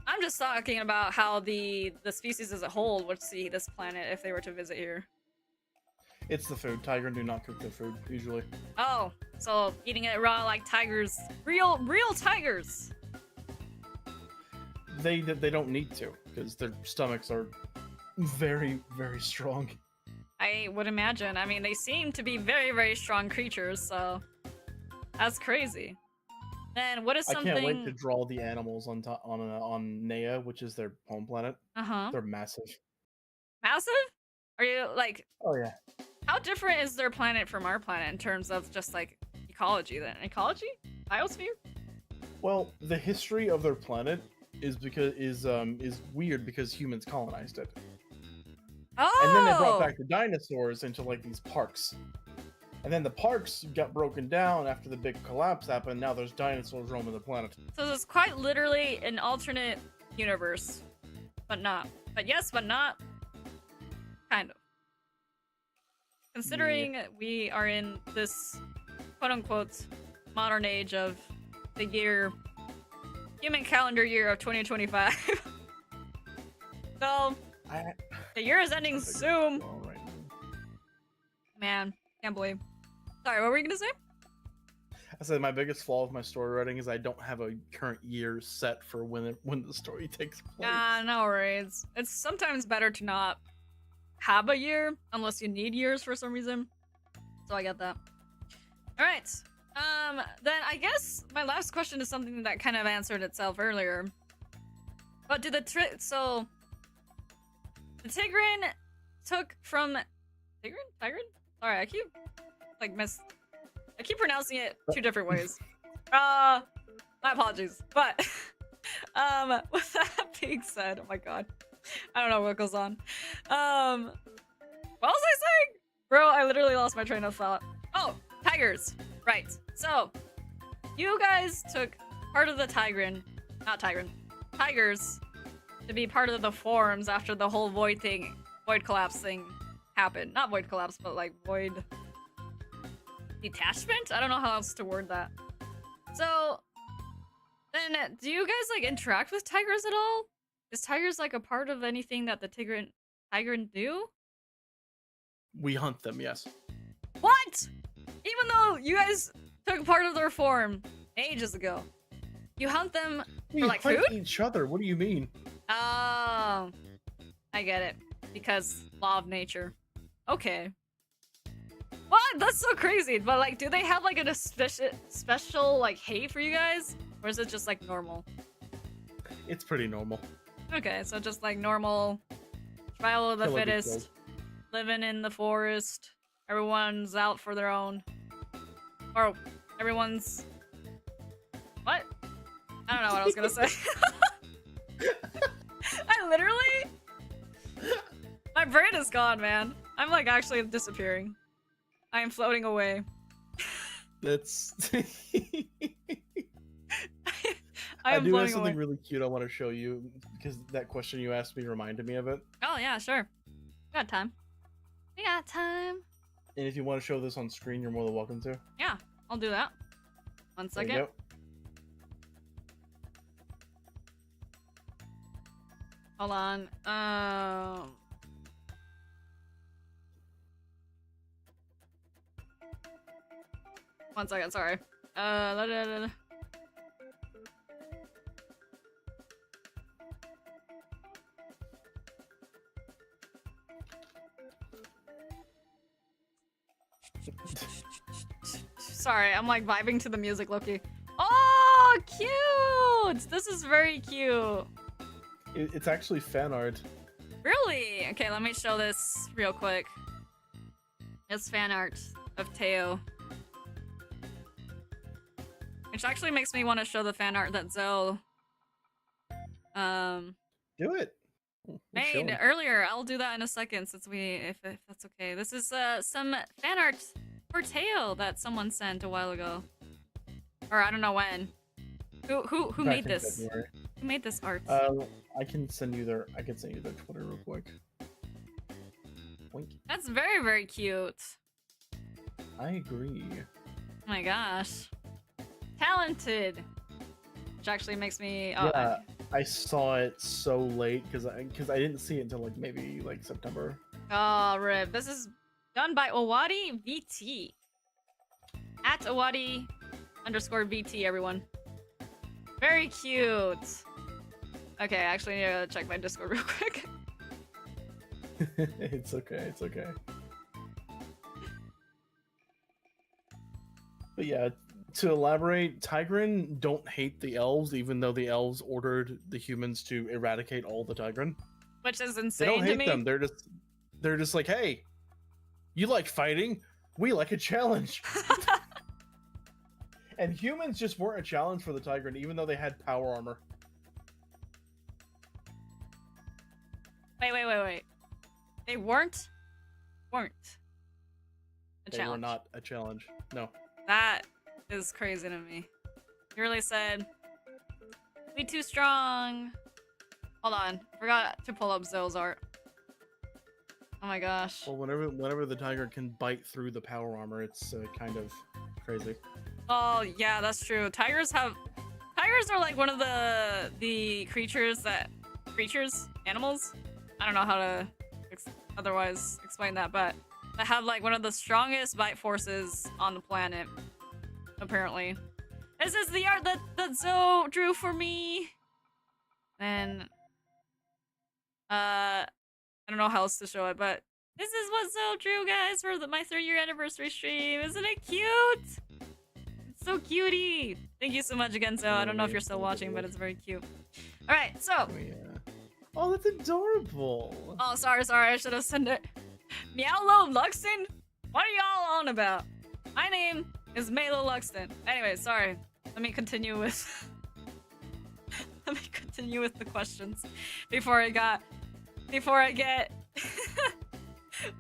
I'm just talking about how the species as a whole would see this planet if they were to visit here. It's the food. Tiger do not cook their food usually. Oh, so eating it raw like tigers, real tigers. They don't need to because their stomachs are very, very strong. I would imagine. I mean, they seem to be very, very strong creatures, so that's crazy. Then what is something? I can't wait to draw the animals on Nea, which is their home planet. They're massive. Massive? Are you like? Oh yeah. How different is their planet from our planet in terms of just like ecology? Then ecology, biosphere. Well, the history of their planet is weird because humans colonized it. Oh. And then they brought back the dinosaurs into like these parks. And then the parks got broken down after the big collapse happened. Now there's dinosaurs roaming the planet. So it's quite literally an alternate universe, but not. But yes, but not. Kind of. Considering we are in this quote-unquote modern age of the human calendar year of 2025. So, the year is ending soon. Right. Man, can't believe. Sorry, what were you gonna say? I said my biggest flaw of my story writing is I don't have a current year set for when the story takes place. No worries. It's sometimes better to not have a year unless you need years for some reason. So I get that. All right. Then I guess my last question is something that kind of answered itself earlier. But do the Tigran took from Tigran? Sorry, I keep pronouncing it two different ways. My apologies. But with that being said, oh my god. I don't know what goes on. What was I saying? Bro, I literally lost my train of thought. Oh, tigers. Right. So, you guys took part of the tigers to be part of the forums after the whole void collapse thing happened. Not void collapse, but like void detachment? I don't know how else to word that. So, then do you guys like interact with tigers at all? Is tigers like a part of anything that the tiger do? We hunt them, yes. What? Even though you guys took part of their form ages ago, you hunt them We for like hunt food? each other. What do you mean? Oh, I get it. Because law of nature. Okay. What? That's so crazy. But like, do they have like a special like hate for you guys, or is it just like normal? It's pretty normal. Okay, so just like normal, survival of the Kill or be fittest, killed. living in the forest. Everyone's out for their own, or everyone's. What? I don't know what I was gonna say. I literally. My brain is gone, man. I'm like actually disappearing. I am floating away. That's. I am do have floating something away. really cute I want to show you because that question you asked me reminded me of it. Oh yeah, sure. We got time. We got time. And if you want to show this on screen, you're more than welcome to. Yeah, I'll do that. One There you second. go. Hold on. One second, sorry. La, da, da, da. Sorry, I'm like vibing to the music, Loki. Oh, cute! This is very cute. It's actually fan art. Really? Okay, let me show this real quick. It's fan art of Teo. Which actually makes me want to show the fan art that Zoe Do it. We'll show made 'em. earlier. I'll do that in a second since if that's okay. This is some fan art for Teo that someone sent a while ago. Or I don't know when. Who Back made in this? February. Who made this art? I can send you their Twitter real quick. Wink. That's very, very cute. I agree. Oh my gosh. Talented. Which actually makes me Yeah, I saw it so late because I didn't see it until like maybe like September. Oh, rip. This is done by Owadi VT. At Owadi_VT, everyone. Very cute. Okay, I actually need to check my Discord real quick. It's okay. It's okay. But yeah, to elaborate, Tigran don't hate the elves, even though the elves ordered the humans to eradicate all the Tigran. Which is They insane don't to hate me. them. They're just like, hey, you like fighting? We like a challenge. And humans just weren't a challenge for the Tigran, even though they had power armor. Wait. They weren't a They challenge. were not a challenge. No. That is crazy to me. You really said, "We too strong." Hold on, forgot to pull up Zoe's art. Oh my gosh. Well, whenever the tiger can bite through the power armor, it's kind of crazy. Oh yeah, that's true. Tigers are like one of the animals. I don't know how to otherwise explain that, but that have like one of the strongest bite forces on the planet. Apparently, this is the art that Zoe drew for me. And I don't know how else to show it, but this is what Zoe drew, guys, for my 3-year anniversary stream. Isn't it cute? It's so cutie. Thank you so much again, Zoe. I don't know if you're still watching, but it's very cute. All right, so. Oh yeah. Oh, that's adorable. Oh, sorry. I should have sent it. Maelobuffer? What are y'all on about? My name is Maelobuffer. Anyway, sorry. Let me continue with. Let me continue with the questions before I get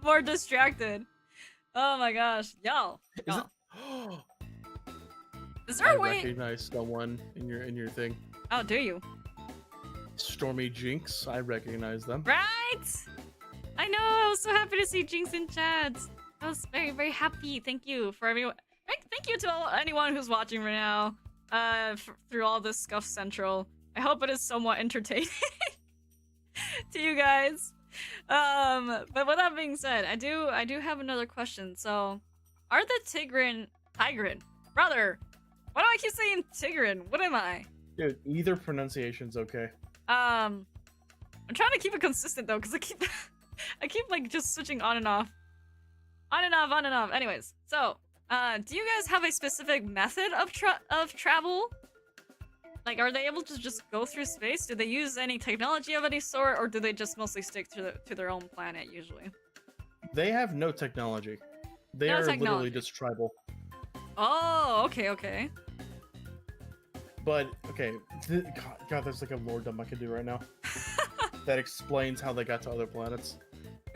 more distracted. Oh my gosh, y'all. Is there I a way? recognize someone in your thing. Oh, do you? Stormy Jinx, I recognize them. Right? I know. I was so happy to see Jinx in chat. I was very, very happy. Thank you for everyone. Thank you to anyone who's watching right now. Through all this Scuff Central. I hope it is somewhat entertaining to you guys. But with that being said, I do have another question. So, are the Tigrin, brother? Why do I keep saying Tigrin? What am I? Dude, either pronunciation's okay. I'm trying to keep it consistent though, because I keep like just switching on and off. On and off, on and off. Anyways, so, do you guys have a specific method of travel? Like, are they able to just go through space? Do they use any technology of any sort, or do they just mostly stick to their own planet usually? They have no technology. They are literally just tribal. Oh, okay. But, okay, God, there's like a lore dump I could do right now. That explains how they got to other planets.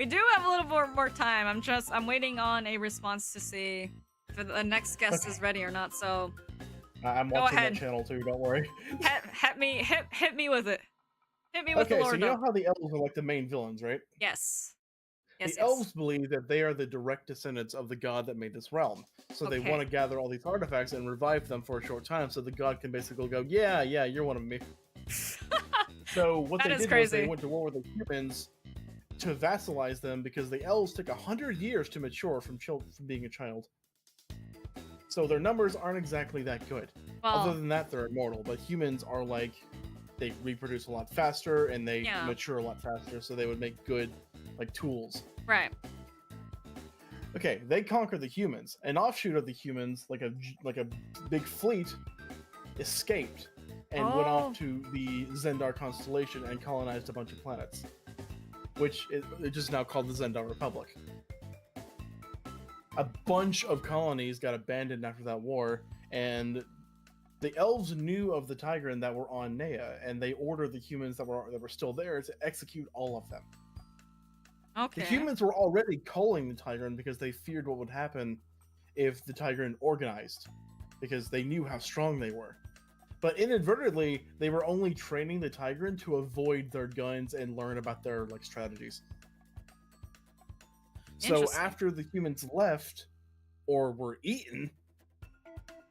We do have a little more time. I'm waiting on a response to see if the next guest is ready or not, so... I'm watching that channel too, don't worry. Hit me with it. Hit me with the lore so you know dump. how the elves are like the main villains, right? Yes. The elves believe that they are the direct descendants of the god that made this realm. So they want to gather all these artifacts and revive them for a short time so the god can basically go, yeah, you're one of me. So what they did was they went to war with the humans to vassalize them because the elves took 100 years to mature from being a child. So their numbers aren't exactly that good. Well, other than that, they're immortal. But humans are like, they reproduce a lot faster and they mature a lot faster, so they would make good, like, tools. Right. Okay, they conquer the humans. An offshoot of the humans, like a big fleet, escaped and went off to the Zendar constellation and colonized a bunch of planets, which is just now called the Zendar Republic. A bunch of colonies got abandoned after that war, and the elves knew of the Tigrin that were on Nea, and they ordered the humans that were still there to execute all of them. Okay. The humans were already culling the Tigrin because they feared what would happen if the Tigrin organized, because they knew how strong they were. But inadvertently, they were only training the Tigrin to avoid their guns and learn about their strategies. So after the humans left, or were eaten,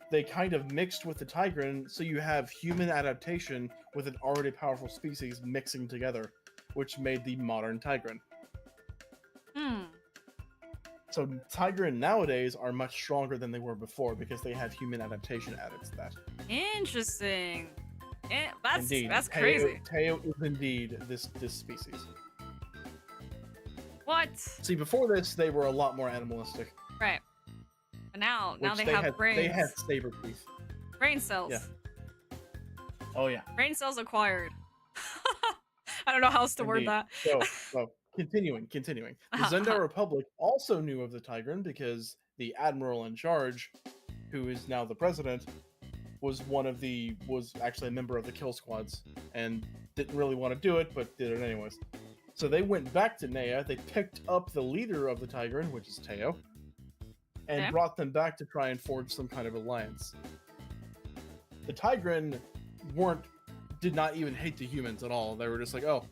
they kind of mixed with the Tigrin, so you have human adaptation with an already powerful species mixing together, which made the modern Tigrin. So Tigrin nowadays are much stronger than they were before because they have human adaptation added to that. Interesting. That's Teo, crazy. Teo is indeed this species. What? See, before this, they were a lot more animalistic. Right. But now they have brains. They have saber teeth. Brain cells. Yeah. Oh yeah. Brain cells acquired. I don't know how else to word that. So continuing. The Zendar Republic also knew of the Tigrin because the admiral in charge, who is now the president, was actually a member of the kill squads and didn't really want to do it, but did it anyways. So they went back to Nea, they picked up the leader of the Tigrin, which is Teo, and brought them back to try and forge some kind of alliance. The Tigrin did not even hate the humans at all. They were just like, oh,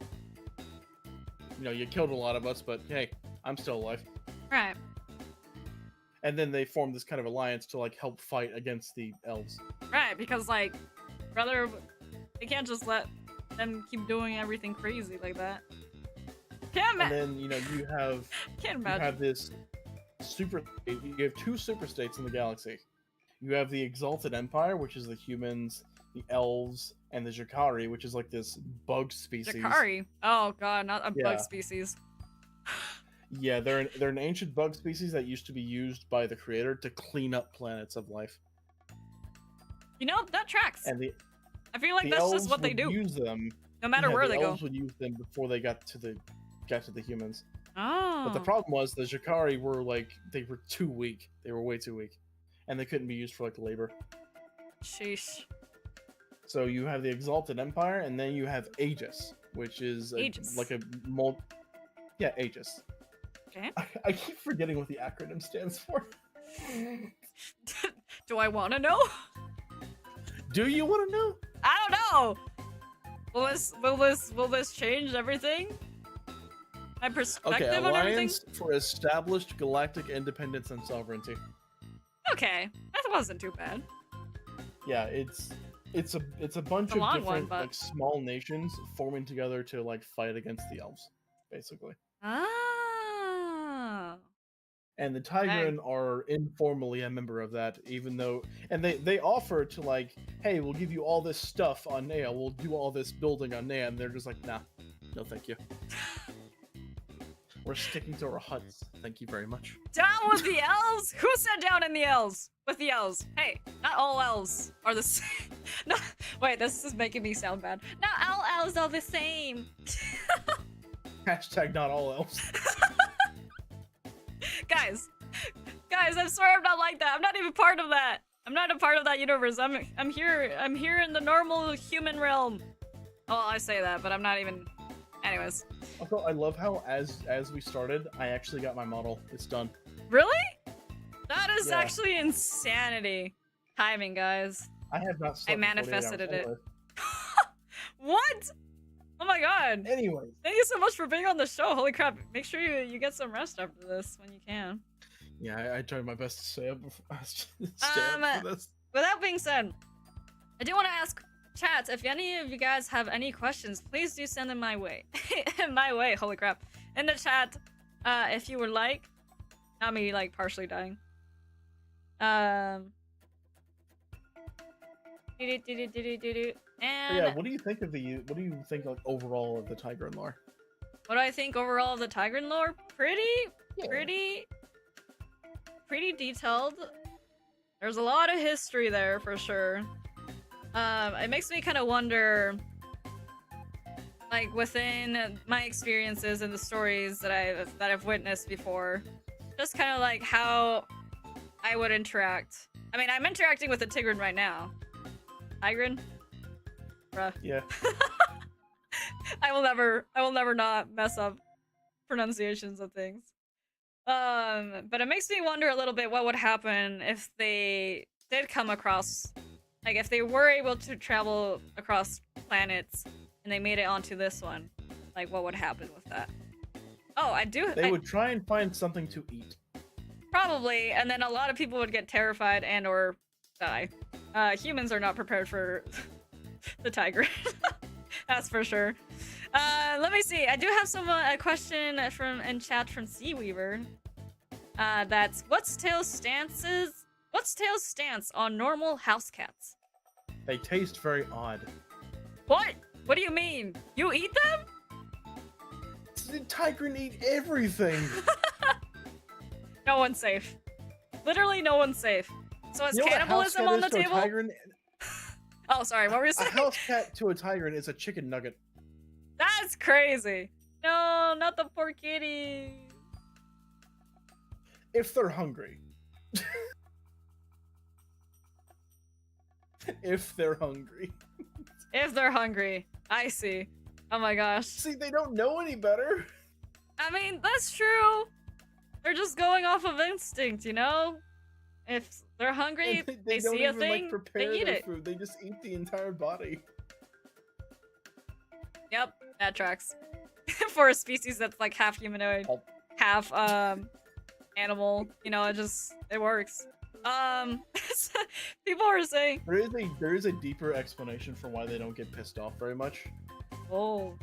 you killed a lot of us, but hey, I'm still alive. Right. And then they formed this kind of alliance to help fight against the elves. Right, because brother, they can't just let them keep doing everything crazy like that. And then you have this you have two super states in the galaxy. You have the Exalted Empire, which is the humans, the elves, and the Jakari, which is like this bug species. Jakari? Oh god, not a bug species. Yeah, they're an ancient bug species that used to be used by the creator to clean up planets of life. That tracks. And I feel like that's just what they do. Use them. No matter where they go. The elves would use them before they got to the humans. Oh. But the problem was the Jakari were they were too weak. They were way too weak, and they couldn't be used for labor. Sheesh. So you have the Exalted Empire, and then you have Aegis, which is Aegis. Aegis. Okay. I keep forgetting what the acronym stands for. Do I want to know? Do you want to know? I don't know. Will this change everything? my perspective Okay, on everything. Alliance for established galactic independence and sovereignty. Okay, that wasn't too bad. Yeah, it's a bunch A of long different one, but- like small nations forming together to like fight against the elves, basically. Ah. And the Tigran are informally a member of that, even though, and they offer to like, hey, we'll give you all this stuff on Nea, we'll do all this building on Nea, and they're just like, nah, no, thank you. We're sticking to our huts. Thank you very much. Down with the elves? Who said down in the elves? With the elves. Hey, not all elves are the same. No, wait, this is making me sound bad. Not all elves are the same. Hashtag not all elves. Guys, I'm sorry I'm not like that. I'm not even part of that. I'm not a part of that universe. I'm here in the normal human realm. Oh, I say that, but I'm not even. Anyways. Also, I love how as we started, I actually got my model. It's done. Really? That is Yeah. actually insanity. Timing, guys. I have not. I slept in 48 manifested hours. it. Anyway. What? Oh my god. Anyways, Thank you so much for being on the show. Holy crap. Make sure you get some rest after this when you can. yeah, I tried my best to stay up. Stay up for this. With that being said, I do want to ask chat, if any of you guys have any questions, please do send them my way. My way, holy crap. In the chat, if you would like. Not me, like, partially dying. And Yeah, what do you think of like overall of the Tigran lore? what do I think overall of the Tigran lore? Pretty detailed. There's a lot of history there for sure. It makes me kind of wonder, like within my experiences and the stories that I've witnessed before, just kind of like how I would interact. I mean, I'm interacting with a Tigran right now. Tigran? Bruh. Yeah. I will never not mess up pronunciations of things. But it makes me wonder a little bit what would happen if they did come across, like if they were able to travel across planets and they made it onto this one. Like what would happen with that? Oh, They would try and find something to eat. Probably, and then a lot of people would get terrified and or die. Humans are not prepared for the tiger. That's for sure. Let me see. I do have a question in chat from Seaweaver. That's what's Tails' stance on normal house cats? They taste very odd. What? What do you mean? You eat them? The Tigran eat everything. No one's safe. Literally, no one's safe. So is You know what a house cannibalism cat on the is to a table? Tigran? Oh, sorry. What were you A saying? house cat to a Tigran is a chicken nugget. That's crazy. No, not the poor kitty. If they're hungry. If they're hungry. If they're hungry. I see. Oh my gosh. See, they don't know any better. I mean, that's true. They're just going off of instinct, you know? If they're hungry, And they don't see a even, thing, like, prepare they eat their it. food. They just eat the entire body. Yep, that tracks. For a species that's like half humanoid, Oh. half animal, you know, it works. People are saying, There is a deeper explanation for why they don't get pissed off very much. oh,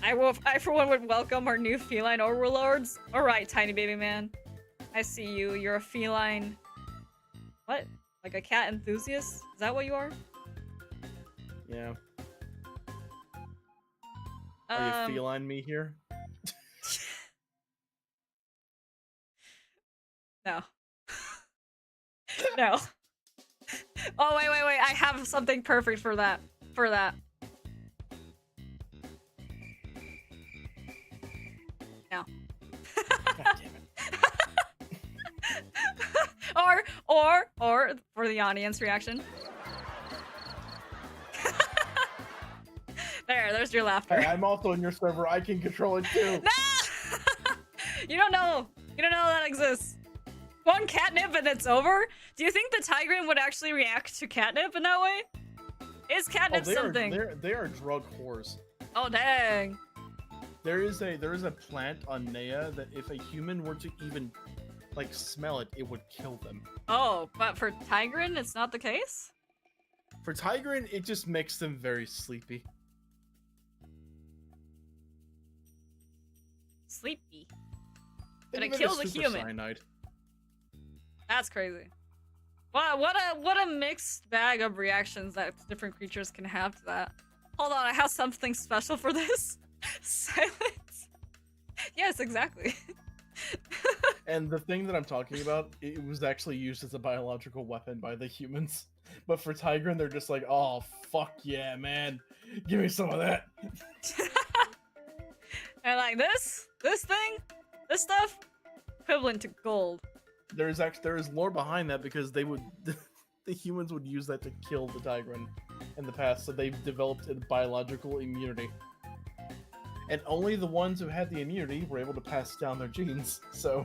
I for one would welcome our new feline overlords. All right, tiny baby man, I see you. You're a feline. What? Like a cat enthusiast? Is that what you are? Yeah. Are you feline me here? No. No. Oh, wait. I have something perfect for that. No. God damn it. or for the audience reaction. There's your laughter. Hey, I'm also in your server. I can control it too. No! You don't know that exists. One catnip and it's over? Do you think the Tigran would actually react to catnip in that way? Is catnip something? They are drug whores. Oh, dang. There is a plant on Nea that if a human were to even like smell it, it would kill them. Oh, but for Tigran, it's not the case? For Tigran, it just makes them very sleepy. Sleepy. But Think it of kills a super human. Cyanide. That's crazy. Wow, what a mixed bag of reactions that different creatures can have to that. Hold on, I have something special for this. Silence. Yes, exactly. And the thing that I'm talking about, it was actually used as a biological weapon by the humans. But for Tigran, they're just like, oh, fuck yeah, man. Give me some of that. And like this thing, this stuff, equivalent to gold. There is lore behind that because they would, the humans would use that to kill the Tigran in the past. So they've developed a biological immunity. And only the ones who had the immunity were able to pass down their genes, so...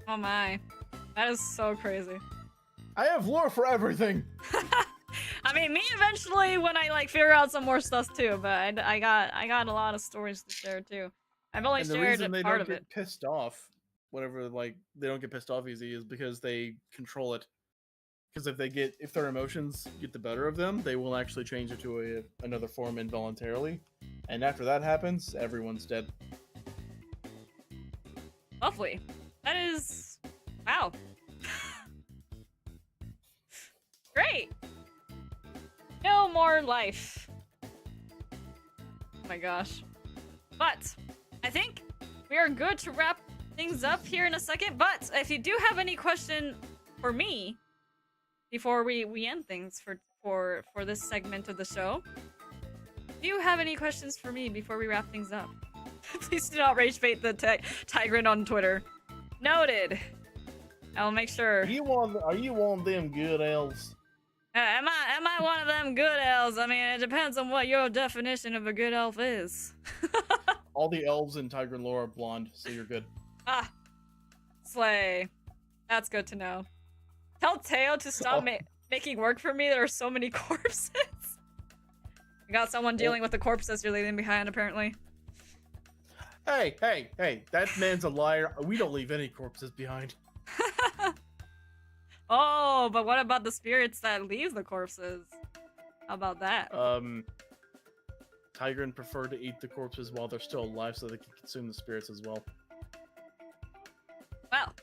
Oh my. That is so crazy. I have lore for everything! I mean, me eventually when I like figure out some more stuff too, but I got a lot of stories to share too. I've only And the shared reason they part don't of get it. pissed off, whenever, like, they don't get pissed off easy is because they control it. Because if their emotions get the better of them, they will actually change it to another form involuntarily. And after that happens, everyone's dead. Lovely. That is... Wow. Great! No more life. Oh my gosh. But, I think we are good to wrap things up here in a second, but if you do have any question for me, before we end things for this segment of the show, do you have any questions for me before we wrap things up? Please do not rage bait the Tigran on Twitter. Noted. I'll make sure. Are you one of them good elves? Am I one of them good elves? I mean, it depends on what your definition of a good elf is. All the elves in Tigran lore are blonde, so you're good. Ah, slay. That's good to know. Tell Teo to stop making work for me. There are so many corpses. We got someone dealing with the corpses you're leaving behind, apparently. Hey, that man's a liar. We don't leave any corpses behind. Oh, but what about the spirits that leave the corpses? How about that? Tigran prefer to eat the corpses while they're still alive so they can consume the spirits as well. Well.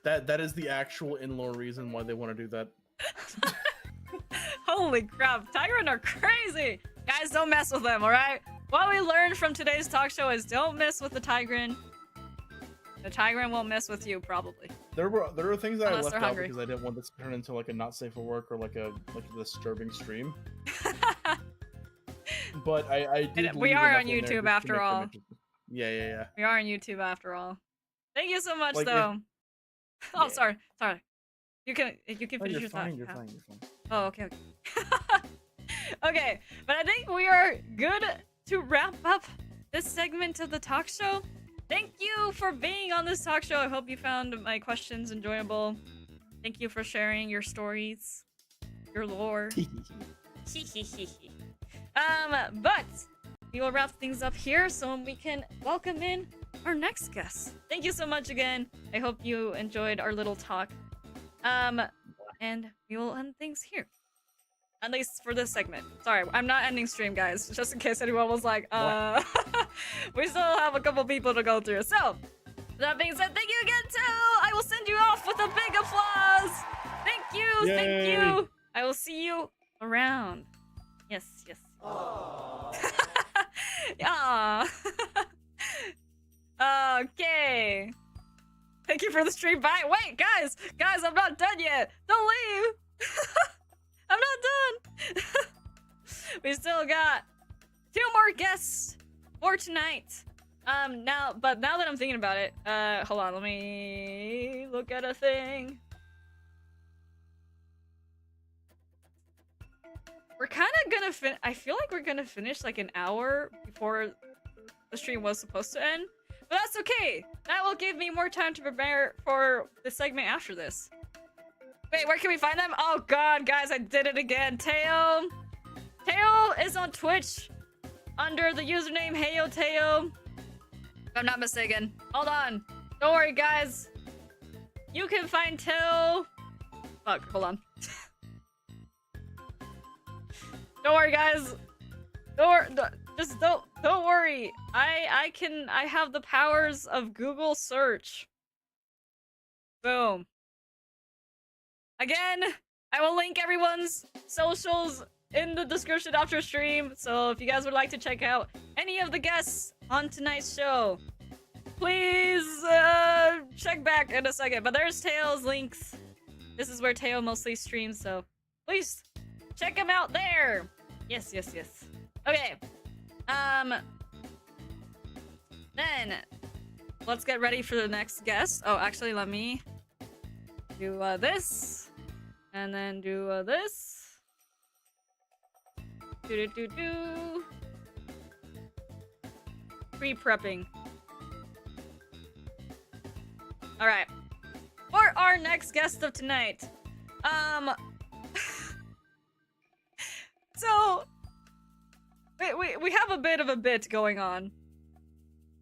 That is the actual in-lore reason why they want to do that. Holy crap, Tigran are crazy! Guys, don't mess with them, alright? What we learned from today's talk show is don't mess with the Tigran. The Tigran won't mess with you, probably. There were things that Unless I they're left out hungry. because I didn't want this to turn into like a not safe for work or like a disturbing stream. But I did. We leave are enough on in there YouTube just to after make them all. interesting. Yeah. We are on YouTube after all. Thank you so much, Like, though. Oh, Yeah. sorry. You can finish your thought. You're Yeah. fine. Oh, okay. Okay, but I think we are good to wrap up this segment of the talk show. Thank you for being on this talk show. I hope you found my questions enjoyable. Thank you for sharing your stories, your lore. But we will wrap things up here so we can welcome in our next guest. Thank you so much again. I hope you enjoyed our little talk. And we will end things here. At least for this segment. Sorry, I'm not ending stream, guys. Just in case anyone was like, we still have a couple people to go through. So, that being said, thank you again, too! I will send you off with a big applause! Thank you! Yay. Thank you! I will see you around. Yes. Yeah. Okay. Thank you for the stream. Bye. Wait, guys, I'm not done yet. Don't leave. I'm not done. We still got 2 more guests for tonight. Now that I'm thinking about it, hold on, let me look at a thing. We're kind of gonna I feel like we're gonna finish like an hour before the stream was supposed to end. But that's okay. That will give me more time to prepare for the segment after this. Wait, where can we find them? Oh god, guys, I did it again. Teo is on Twitch. under the username HeyoTeo. If I'm not mistaken. Hold on. Don't worry, guys. You can find Teo. Fuck, hold on. Don't worry, guys. Don't worry. I have the powers of Google search. Boom. Again, I will link everyone's socials in the description after stream. So if you guys would like to check out any of the guests on tonight's show, please check back in a second. But there's Teo's links. This is where Teo mostly streams, so please check him out there. Yes. Okay. Then let's get ready for the next guest. Oh, actually, let me do this, and then do this. Do. Pre-prepping. All right. For our next guest of tonight, so we have a bit of a bit going on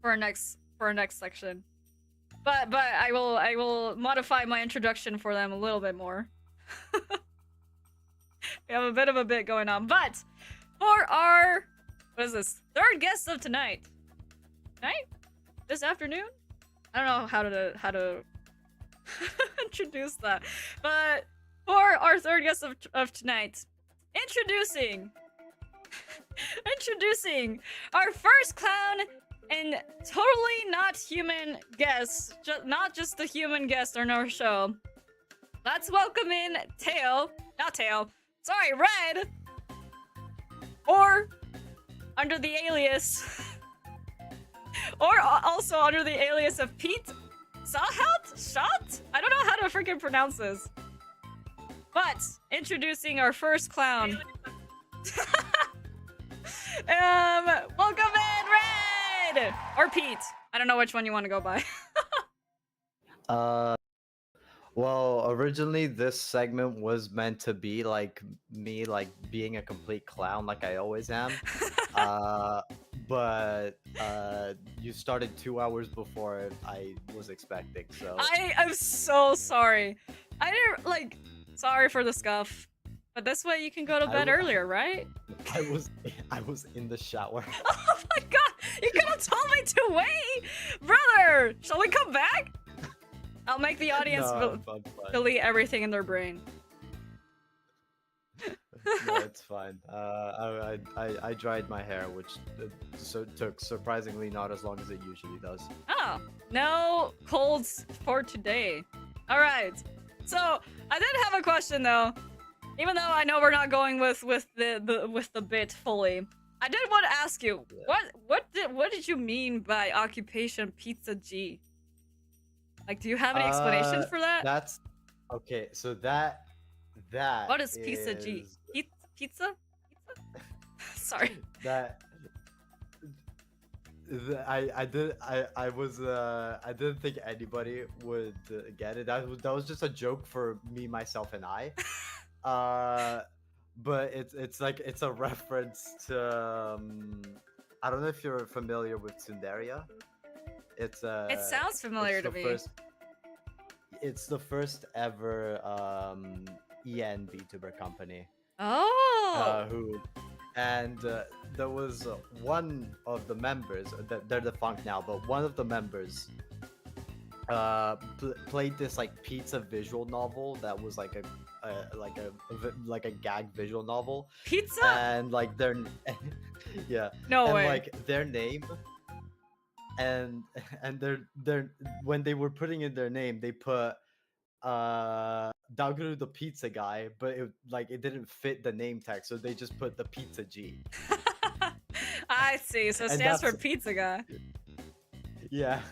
for our next section, but I will modify my introduction for them a little bit more. We have a bit of a bit going on, but for our third guest of tonight, this afternoon, I don't know how to introduce that, but for our third guest of tonight, introducing our first clown and totally not human guest, not just the human guest on our show. Let's welcome in Red, or under the alias, or also under the alias of Pete Shot? I don't know how to freaking pronounce this. But introducing our first clown. Welcome in, Red! Or Pete. I don't know which one you want to go by. Well, originally this segment was meant to be like me, like being a complete clown, like I always am. But you started 2 hours before I was expecting, so I am so sorry. I didn't sorry for the scuff. But this way you can go to bed earlier, right? I was in the shower. Oh my god! You could have told me to wait! Brother! Shall we come back? I'll make the audience delete everything in their brain. No, it's fine. I dried my hair, which took surprisingly not as long as it usually does. Oh, no colds for today. All right. So I did have a question though, even though I know we're not going with the bit fully. I did want to ask you, what did you mean by occupation Pizza G? Like, do you have any explanation for that? That's okay. So that what is Pizza G? Pizza? Sorry. I didn't think anybody would get it. That was just a joke for me, myself, and I. But it's a reference to I don't know if you're familiar with Tsunderia. It sounds familiar to me. It's the first ever EN Vtuber company. Oh. There was one of the members. They're defunct now, but one of the members played this like pizza visual novel that was like a gag visual novel. Pizza? And like their yeah. No and way. Like their name. And their when they were putting in their name, they put Daguru the pizza guy, but it didn't fit the name tag, so they just put the Pizza G. I see. So it stands for pizza guy. Yeah.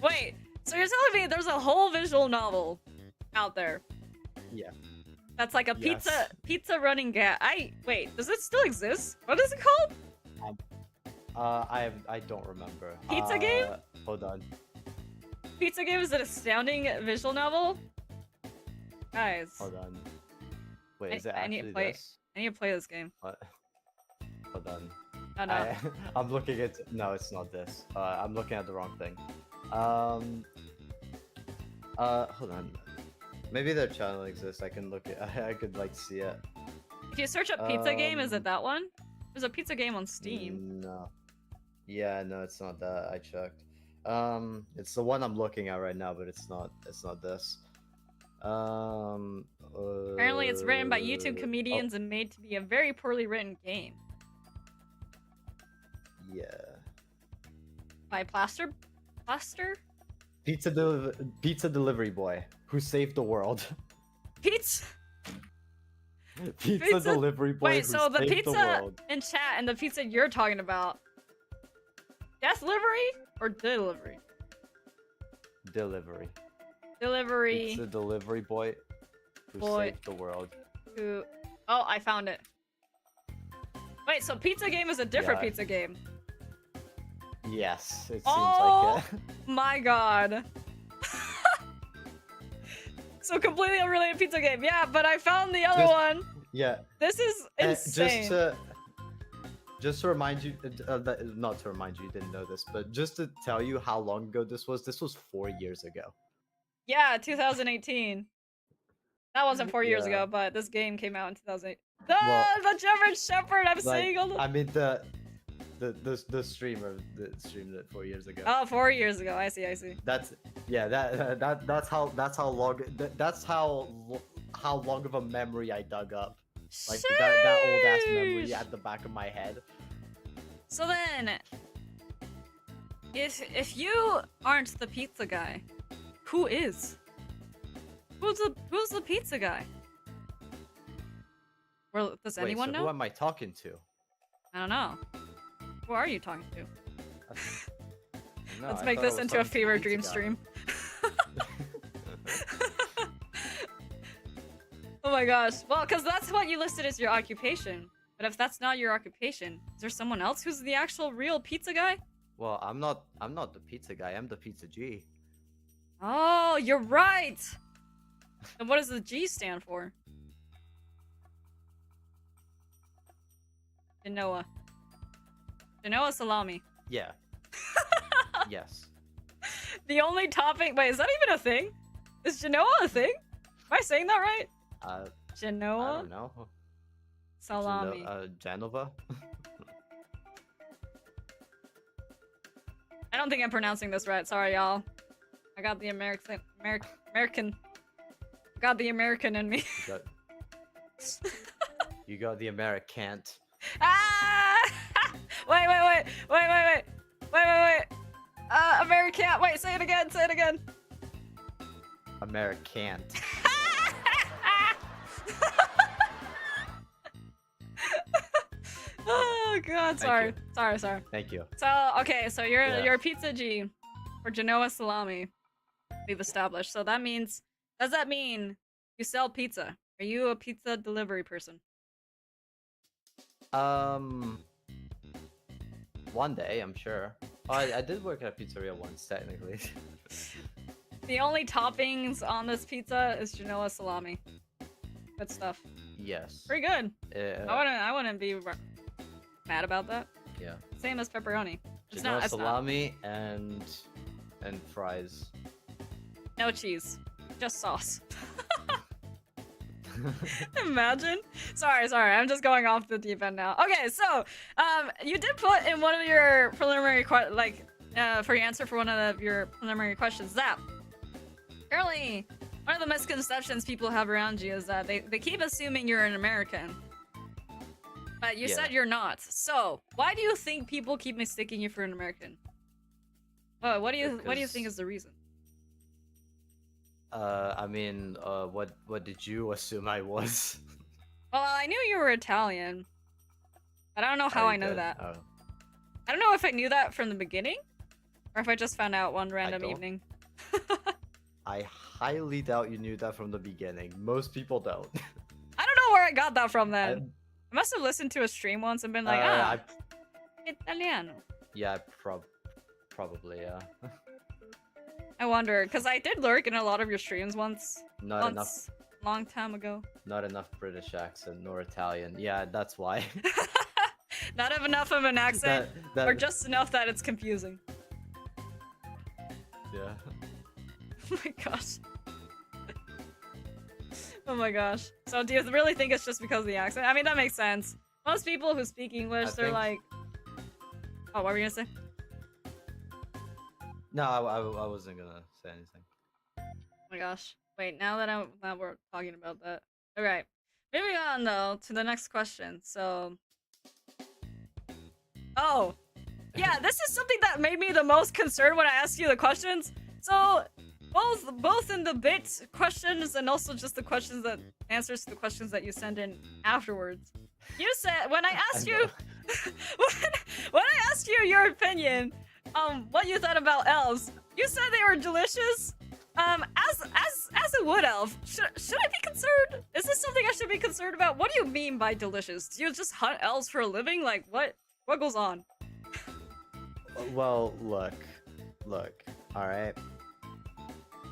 Wait. So you're telling me there's a whole visual novel out there? Yeah. That's like a pizza running gag. Wait. Does it still exist? What is it called? I don't remember. Pizza Game? Hold on. Pizza Game is an astounding visual novel. Guys. Hold on. Wait, is it actually this? I need to play this game. What? Hold on. Oh no. I'm looking at. No, it's not this. I'm looking at the wrong thing. Hold on. Maybe their channel exists. I can look at. I could like see it. If you search up pizza game, is it that one? There's a pizza game on Steam. No. Yeah, no, it's not that. I checked. It's the one I'm looking at right now, but it's not. It's not this. Apparently, it's written by YouTube comedians and made to be a very poorly written game. Yeah. By Plaster? Pizza delivery boy who saved the world. Pizza? Pizza delivery boy. Wait, who so the saved pizza world. in chat and the pizza you're talking about, death delivery or delivery? Delivery. Delivery. Pizza delivery boy who saved the world. Who? Oh, I found it. Wait, so pizza game is a different Yeah. pizza game. Yes, it seems Oh like it. my god. So completely unrelated pizza game. Yeah, but I found the other one. Yeah. This is insane. Just to remind you, not to remind you, you didn't know this, but just to tell you how long ago this was 4 years ago. Yeah, 2018. That wasn't 4 years Yeah. ago, but this game came out in 2008. Well, The German Shepherd. I'm Like, saying all the. I mean the streamer that streamed it 4 years ago. Oh, 4 years ago. I see. That's that's how long how long of a memory I dug up. Like that old ass memory Sheesh. at the back of my head. So then, if you aren't the pizza guy, who is? Who's the pizza guy? Well, does Wait, anyone so know? who am I talking to? I don't know. Who are you talking to? No, Let's I make thought I this was into a talking to the fever pizza dream guy. stream. Oh my gosh. Well, because that's what you listed as your occupation. But if that's not your occupation, is there someone else who's the actual real pizza guy? Well, I'm not the pizza guy. I'm the pizza G. Oh, you're right. And what does the G stand for? Genoa. Genoa salami. Yeah. Yes. The only topping. Wait, is that even a thing? Is Genoa a thing? Am I saying that right? I Genoa don't know. salami. Genova. I don't think I'm pronouncing this right. Sorry, y'all. I got the American. Got the American in me. You got the American. Ah! Wait. American. Wait, say it again. American. Oh god, sorry. Thank Sorry. Thank you. So, okay, so you're Yeah. you're a pizza G for Genoa salami. We've established. So does that mean you sell pizza? Are you a pizza delivery person? One day, I'm sure. Oh, I did work at a pizzeria once, technically. The only toppings on this pizza is Genoa salami. Good stuff. Yes. Pretty good. Yeah. I wouldn't be mad about that. Yeah. Same as pepperoni. It's Genoa not. It's not. salami and fries. No cheese, just sauce. Imagine. Sorry. I'm just going off the deep end now. Okay, so you did put in one of your preliminary for your answer for one of your preliminary questions that apparently one of the misconceptions people have around you is that they keep assuming you're an American, but you said you're not. So why do you think people keep mistaking you for an American? What do you think is the reason? I mean, what did you assume I was? Well, I knew you were Italian, but I don't know how I know did. that. Oh. I don't know if I knew that from the beginning, or if I just found out one random don't. evening. I highly doubt you knew that from the beginning. Most people don't. I don't know where I got that from then. I- I must have listened to a stream once and been like, Italiano. Yeah, probably, yeah. I wonder, because I did lurk in a lot of your streams once. Not enough Long time ago. Not enough British accent nor Italian. Yeah, that's why. Not have enough of an accent, That- or just enough that it's confusing. Yeah. Oh my gosh. Oh my gosh. So do you really think it's just because of the accent? I mean, that makes sense. Most people who speak English, they're think- like... Oh, what were you gonna say? No, I wasn't gonna say anything. Oh my gosh. Wait, now that we're talking about that. Alright. Moving on though to the next question. So oh. Yeah, this is something that made me the most concerned when I asked you the questions. So both in the bit questions and also just the questions that answers to the questions that you send in afterwards. You said when I asked you when I asked you your opinion, what you thought about elves, you said they were delicious. As a wood elf, should I be concerned? Is this something I should be concerned about? What do you mean by delicious? Do you just hunt elves for a living? Like what goes on? Well, look, all right.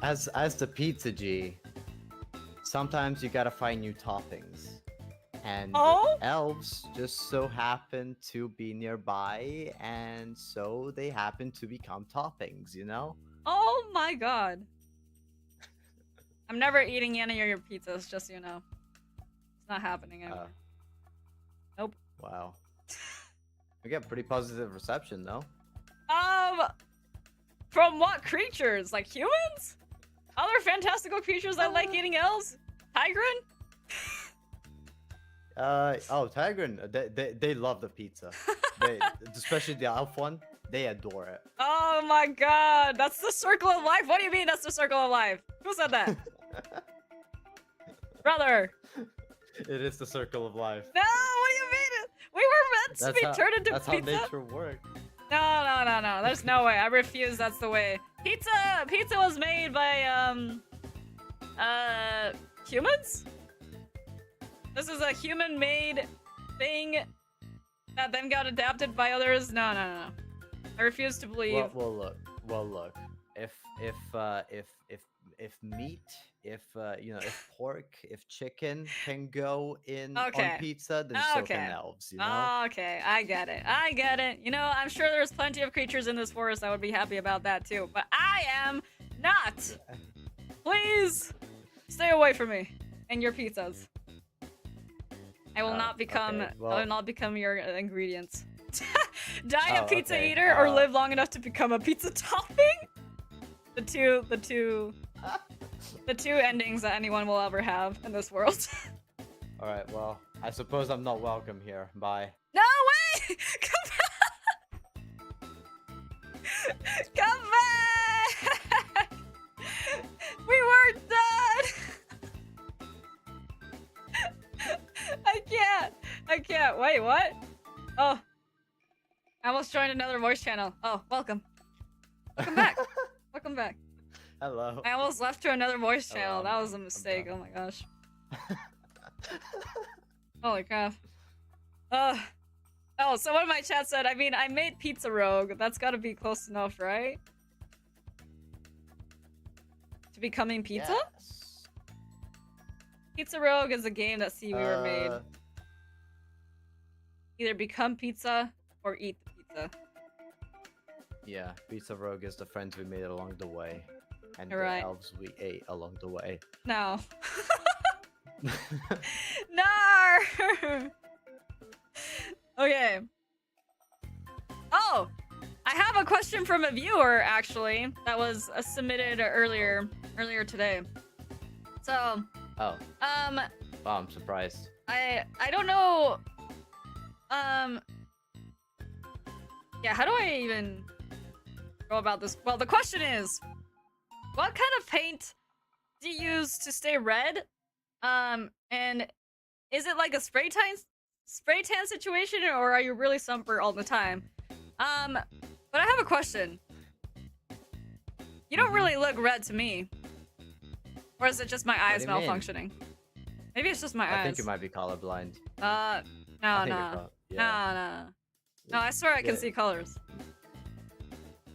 As the pizza G, sometimes you gotta find new toppings, and Oh? elves just so happen to be nearby, and so they happen to become toppings. You know? Oh my god. I'm never eating any of your pizzas, just so you know. It's not happening anymore. Nope. Wow. We get pretty positive reception, though. From what creatures? Like humans? Other fantastical creatures that like eating elves? Tigrin? Oh, Tigrin, they love the pizza. Especially the elf one, they adore it. Oh my god, that's the circle of life? What do you mean that's the circle of life? Who said that? Brother! It is the circle of life. No, what do you mean? We were meant to be turned into that's pizza? how nature works. No, there's no way. I refuse that's the way. Pizza was made by, humans? This is a human-made thing that then got adapted by others? No. I refuse to believe. Well, look. If meat, if pork, if chicken can go in Okay. on pizza, then so can elves, you know? Okay, I get it. You know, I'm sure there's plenty of creatures in this forest that would be happy about that too, but I am not! Please, stay away from me and your pizzas. I will not become, okay, well- I will not become your ingredients. Die a pizza okay, eater or live long enough to become a pizza topping? The two endings that anyone will ever have in this world. Alright, well, I suppose I'm not welcome here. Bye. No way! Come back! Come back! We weren't done! I can't. Wait, what? Oh. I almost joined another voice channel. Oh, welcome. Welcome back. Welcome back. Hello. I almost left to another voice channel. Hello, That was a I'm mistake. back. Oh my gosh. Holy crap. Oh, someone in my chat said, I mean, I made Pizza Rogue. That's gotta be close enough, right? To becoming pizza? Yes. Pizza Rogue is a game that Seaweaver made. Either become pizza or eat the pizza. Yeah, Pizza Rogue is the friends we made along the way. And You're right. the elves we ate along the way. No. No! Okay. Oh! I have a question from a viewer, actually, that was submitted earlier today. So, Oh, I'm surprised. I don't know. Yeah, how do I even go about this? Well, the question is, what kind of paint do you use to stay red? And is it like a spray tan situation, or are you really sunburned all the time? But I have a question. You don't really look red to me. Or is it just my eyes do you mean? malfunctioning? Maybe it's just my I eyes. think you might be colorblind. No, I no. think you're yeah. No, I swear I can Yeah. see colors.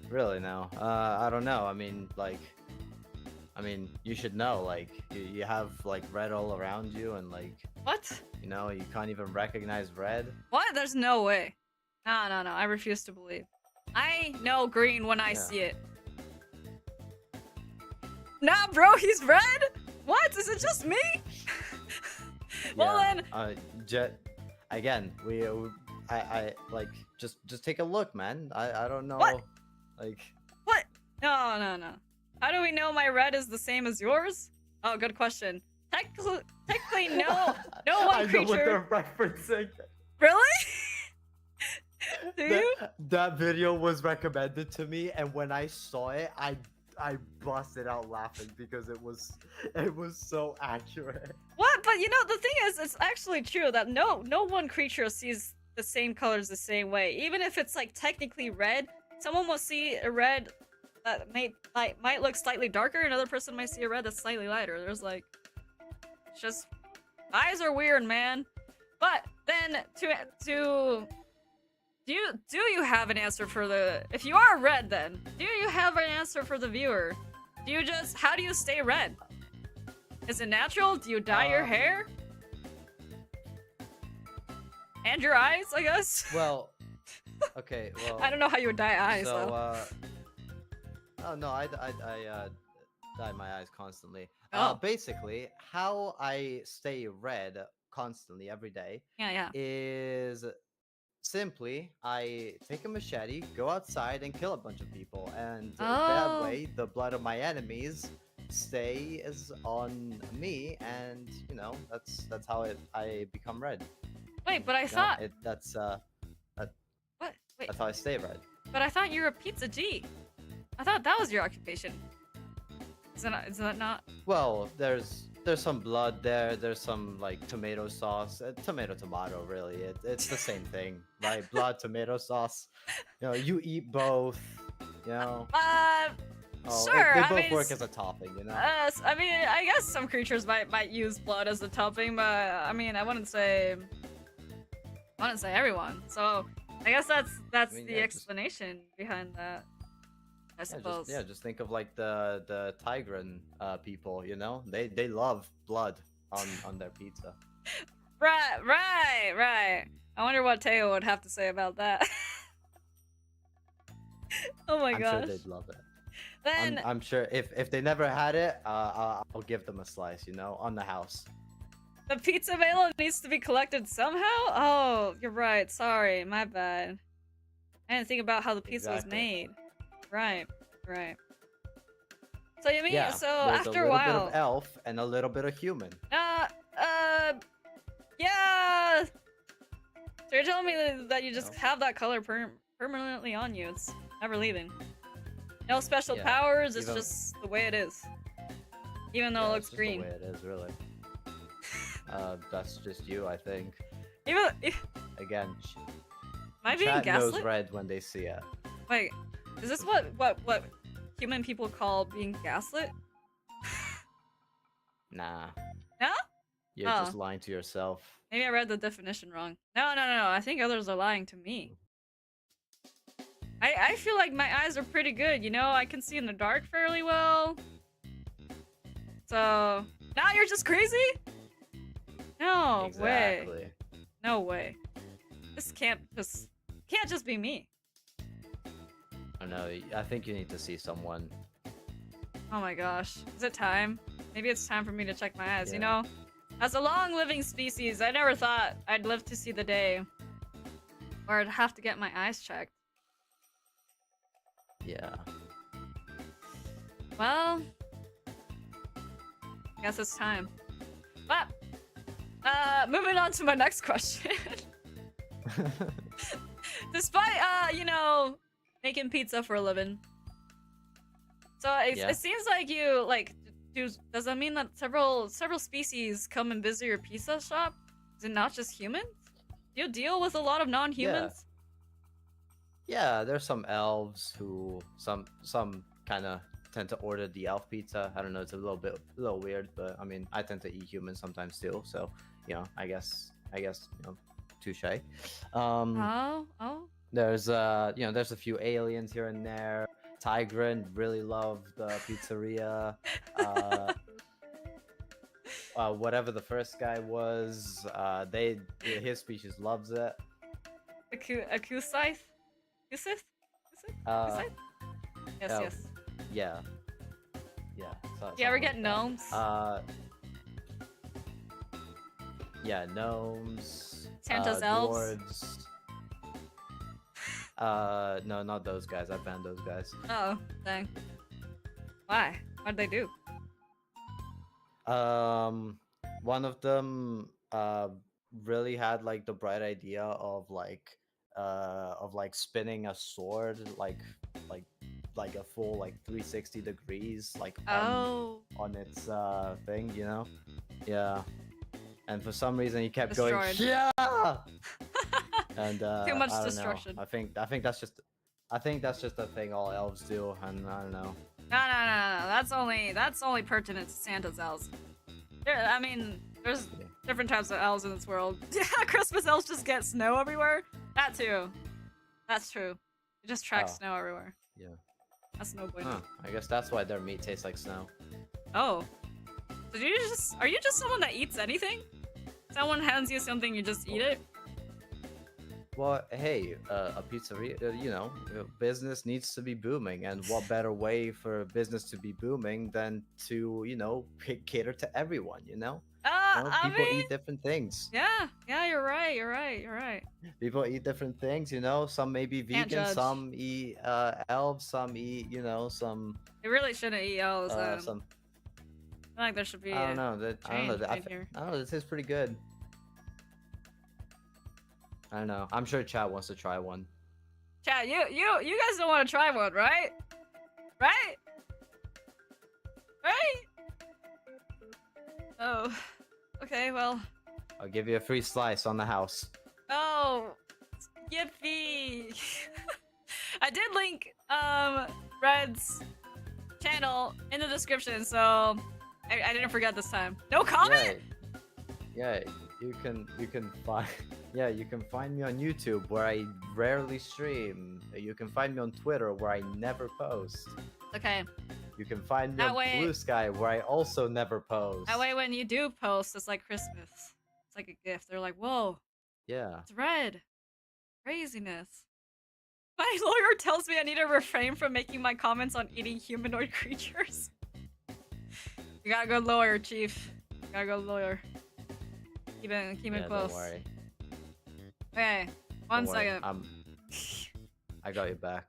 Really now? I don't know. I mean, like, I mean, you should know. Like, you have like red all around you, and like, What? you know, you can't even recognize red. What? There's no way. No, no, no. I refuse to believe. I know green when I Yeah. see it. Nah, bro, he's red? What? Is it just me? Well then, Jet. Again, I like just take a look, man. I don't know. What? Like, what? No, no, no. How do we know my red is the same as yours? Oh, good question. Technically, no. No I one know what creature. they're referencing. Really? Do you? That video was recommended to me, and when I saw it, I busted out laughing because it was so accurate. What? But you know, the thing is, it's actually true that no one creature sees the same colors the same way. Even if it's like technically red, someone will see a red that might look slightly darker. Another person might see a red that's slightly lighter. There's like, it's just eyes are weird, man. But then do you have an answer for the, if you are red then, do you have an answer for the viewer? Do you just, how do you stay red? Is it natural? Do you dye your hair? And your eyes, I guess? Well, okay, well. I don't know how you would dye eyes So, though. oh no, I dye my eyes constantly. Oh. Basically, how I stay red constantly every day Yeah. is simply I take a machete, go outside, and kill a bunch of people, and Oh. that way the blood of my enemies stays on me, and you know that's how I become red. Wait, but I You know, thought, that's what? Wait, that's how I stay red. but I thought you were a pizza G. I thought that was your occupation. Is that not? Well, there's some blood there. There's some like tomato sauce, tomato, really. It's the same thing, right? Blood, tomato sauce. You know, you eat both. You know. Sure. They I both mean, work as a topping, you know. I mean, I guess some creatures might use blood as a topping, but I mean, I wouldn't say everyone. So I guess that's mean, the yeah, just- explanation behind that. I suppose. Just think of like the Tigran people. You know, they love blood on their pizza. Right. I wonder what Teo would have to say about that. Oh my I'm gosh. sure they'd love it. Then I'm sure if they never had it, I'll give them a slice. You know, on the house. the pizza Maelo needs to be collected somehow? Oh, you're right. Sorry, my bad. I didn't think about how the pizza was Exactly. made. Right. So you mean Yeah. so there's after a a little bit while, of elf and a little bit of human. yeah. So you're telling me that you just No. have that color permanently on you? It's never leaving. No special Yeah, powers. It's even- just the way it is. Even though Yeah, it it's looks just green. The way it is, really. That's just you, I think. Even Again, am I being chat knows gaslit? red when they see it. Wait, is this what human people call being gaslit? Nah. No? You're Oh. just lying to yourself. Maybe I read the definition wrong. No. I think others are lying to me. I feel like my eyes are pretty good, you know? I can see in the dark fairly well. So now you're just crazy? No way. Exactly. No way. This can't just be me. I know. I think you need to see someone. Oh my gosh. Is it time? Maybe it's time for me to check my eyes, you Yeah. know? As a long-living species, I never thought I'd live to see the day where I'd have to get my eyes checked. Yeah. Well, I guess it's time. But, moving on to my next question. Despite, making pizza for a living. So Yeah. it seems like you, like, does that mean that several species come and visit your pizza shop? Is it not just humans? Do you deal with a lot of non-humans? Yeah, there's some elves who some kind of tend to order the elf pizza. I don't know, it's a little weird, but I mean, I tend to eat humans sometimes too. So, I guess, touche. Oh. There's a few aliens here and there. Tigran really loved the pizzeria. Whatever the first guy was, his species loves it. Akusith? Kusith? Uh, Yes, oh, yes. yeah, yeah. You ever something get like gnomes? that. Yeah, gnomes. Santa's elves? Dwarves. No, not those guys. I banned those guys. Oh, dang. Why? What'd they do? One of them really had like the bright idea of like spinning a sword like a full like 360 degrees like Oh. on its thing, you know? Yeah. And for some reason he kept Destroyed. going, yeah. And Too much I don't destruction. know. I think that's just a thing all elves do, and I don't know. No. That's only pertinent to Santa's elves. I mean, there's different types of elves in this world. Yeah, Christmas elves just get snow everywhere. That too. That's true. You just track Oh. snow everywhere. Yeah. That's no bueno. Huh. I guess that's why their meat tastes like snow. Oh. Are you just someone that eats anything? Someone hands you something, you just eat it? Well, hey, a pizzeria, business needs to be booming, and what better way for a business to be booming than to, cater to everyone, People I mean, eat different things. yeah, you're right. People eat different things, Some may be Can't vegan, judge. some eat elves, some eat, some You really shouldn't eat elves. some. I feel like there should be I don't know. I don't know. change made here. I don't know. This is pretty good. I don't know. I'm sure chat wants to try one. Chat, you guys don't want to try one, right? Right? Oh. Okay, well. I'll give you a free slice on the house. Oh. Yippee. I did link Red's channel in the description, so I didn't forget this time. No comment? Yeah, you can find you can find me on YouTube where I rarely stream. You can find me on Twitter where I never post. Okay. You can find me That on way- Blue Sky where I also never post. That way when you do post, it's like Christmas. It's like a gift. They're like, whoa, Yeah. it's red. Craziness. My lawyer tells me I need to refrain from making my comments on eating humanoid creatures. You gotta go lawyer, chief. You gotta go lawyer. Keep it Yeah, close. don't worry. Okay, one Don't worry. second. I got your back.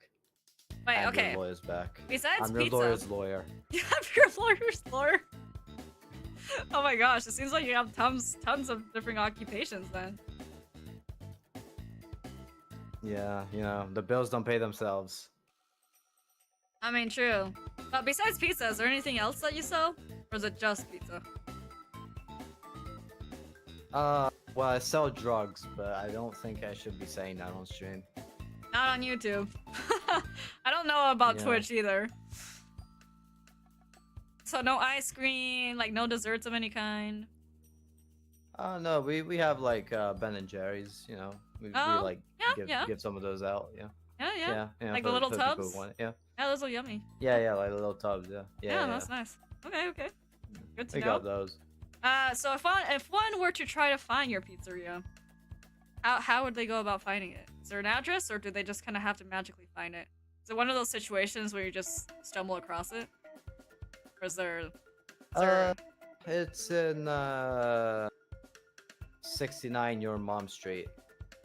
Wait, I'm okay. your lawyer's back. Besides I'm your pizza, lawyer's lawyer. you have your lawyer's lawyer. Oh my gosh, it seems like you have tons of different occupations then. Yeah, the bills don't pay themselves. I mean, true. But besides pizza, is there anything else that you sell? Or is it just pizza? Well, I sell drugs, but I don't think I should be saying that on stream. Not on YouTube. I don't know about Yeah. Twitch either. So no ice cream, like no desserts of any kind. No, we have like Ben and Jerry's, we Oh, like yeah. give some of those out, yeah. Yeah. Like the for- little for people who tubs? want it, Yeah, Yeah, those are yummy. yeah, like the little tubs, yeah. Yeah, that's nice. Okay. Good to We know. got those. So if one were to try to find your pizzeria, how would they go about finding it? Is there an address, or do they just kind of have to magically find it? Is it one of those situations where you just stumble across it, or is there? It's in 69 Your Mom Street.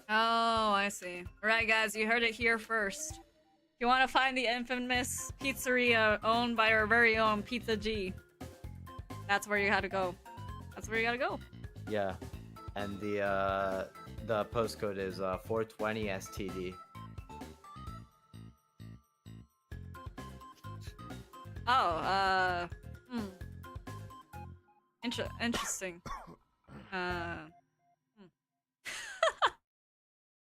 Oh, I see. All right, guys, you heard it here first. If you want to find the infamous pizzeria owned by our very own Pizza G, that's where you had to go. That's where you gotta go. Yeah, and the postcode is 420 STD. Oh, interesting.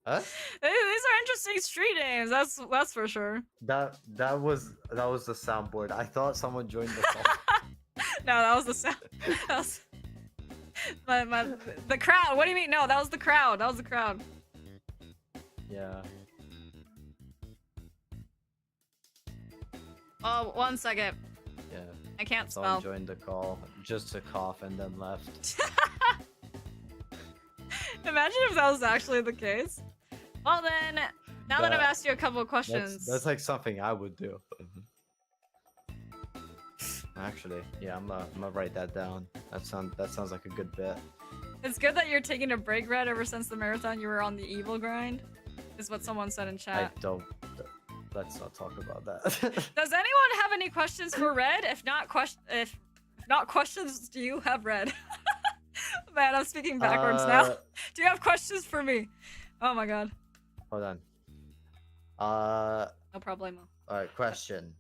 Huh? These are interesting street names. That's for sure. That was the soundboard. I thought someone joined the call. No, that was the sound. That was the crowd. What do you mean? No, that was the crowd. That was the crowd. Yeah. Oh, 1 second. Yeah. I can't Someone spell. joined the call just to cough and then left. Imagine if that was actually the case. Well then, now that I've asked you a couple of questions. That's like something I would do. Actually, yeah, I'm gonna write that down. That sounds like a good bit. It's good that you're taking a break, Red. Ever since the marathon, you were on the evil grind. Is what someone said in chat. I don't. Let's not talk about that. Does anyone have any questions for Red? If not questions, do you have Red? Man, I'm speaking backwards now. Do you have questions for me? Oh my god. Hold on. No problemo. All right. Question.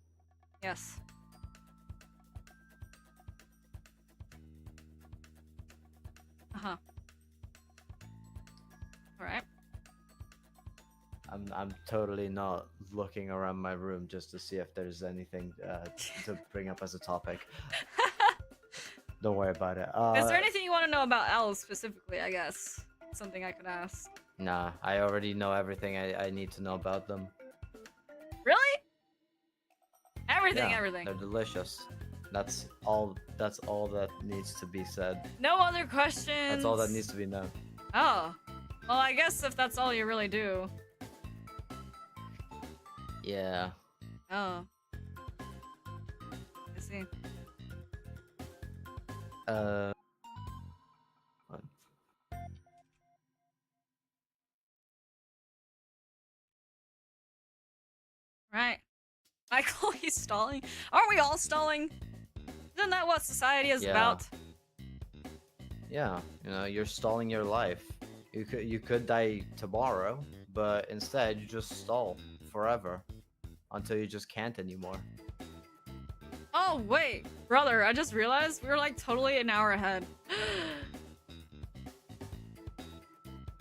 Yes. Uh-huh. Alright. I'm totally not looking around my room just to see if there's anything to bring up as a topic. Don't worry about it. Is there anything you want to know about elves specifically, I guess? Something I could ask. Nah, I already know everything I need to know about them. Really? Everything, Yeah, everything. They're delicious. That's all that needs to be said. No other questions? That's all that needs to be known. Oh. Well, I guess if that's all you really do. Yeah. Oh. I see. What? Right. Michael, he's stalling. Aren't we all stalling? Isn't that what society is Yeah. about? Yeah, you know, you're stalling your life. You could die tomorrow, but instead you just stall forever until you just can't anymore. Oh, wait. Brother, I just realized we were like totally an hour ahead.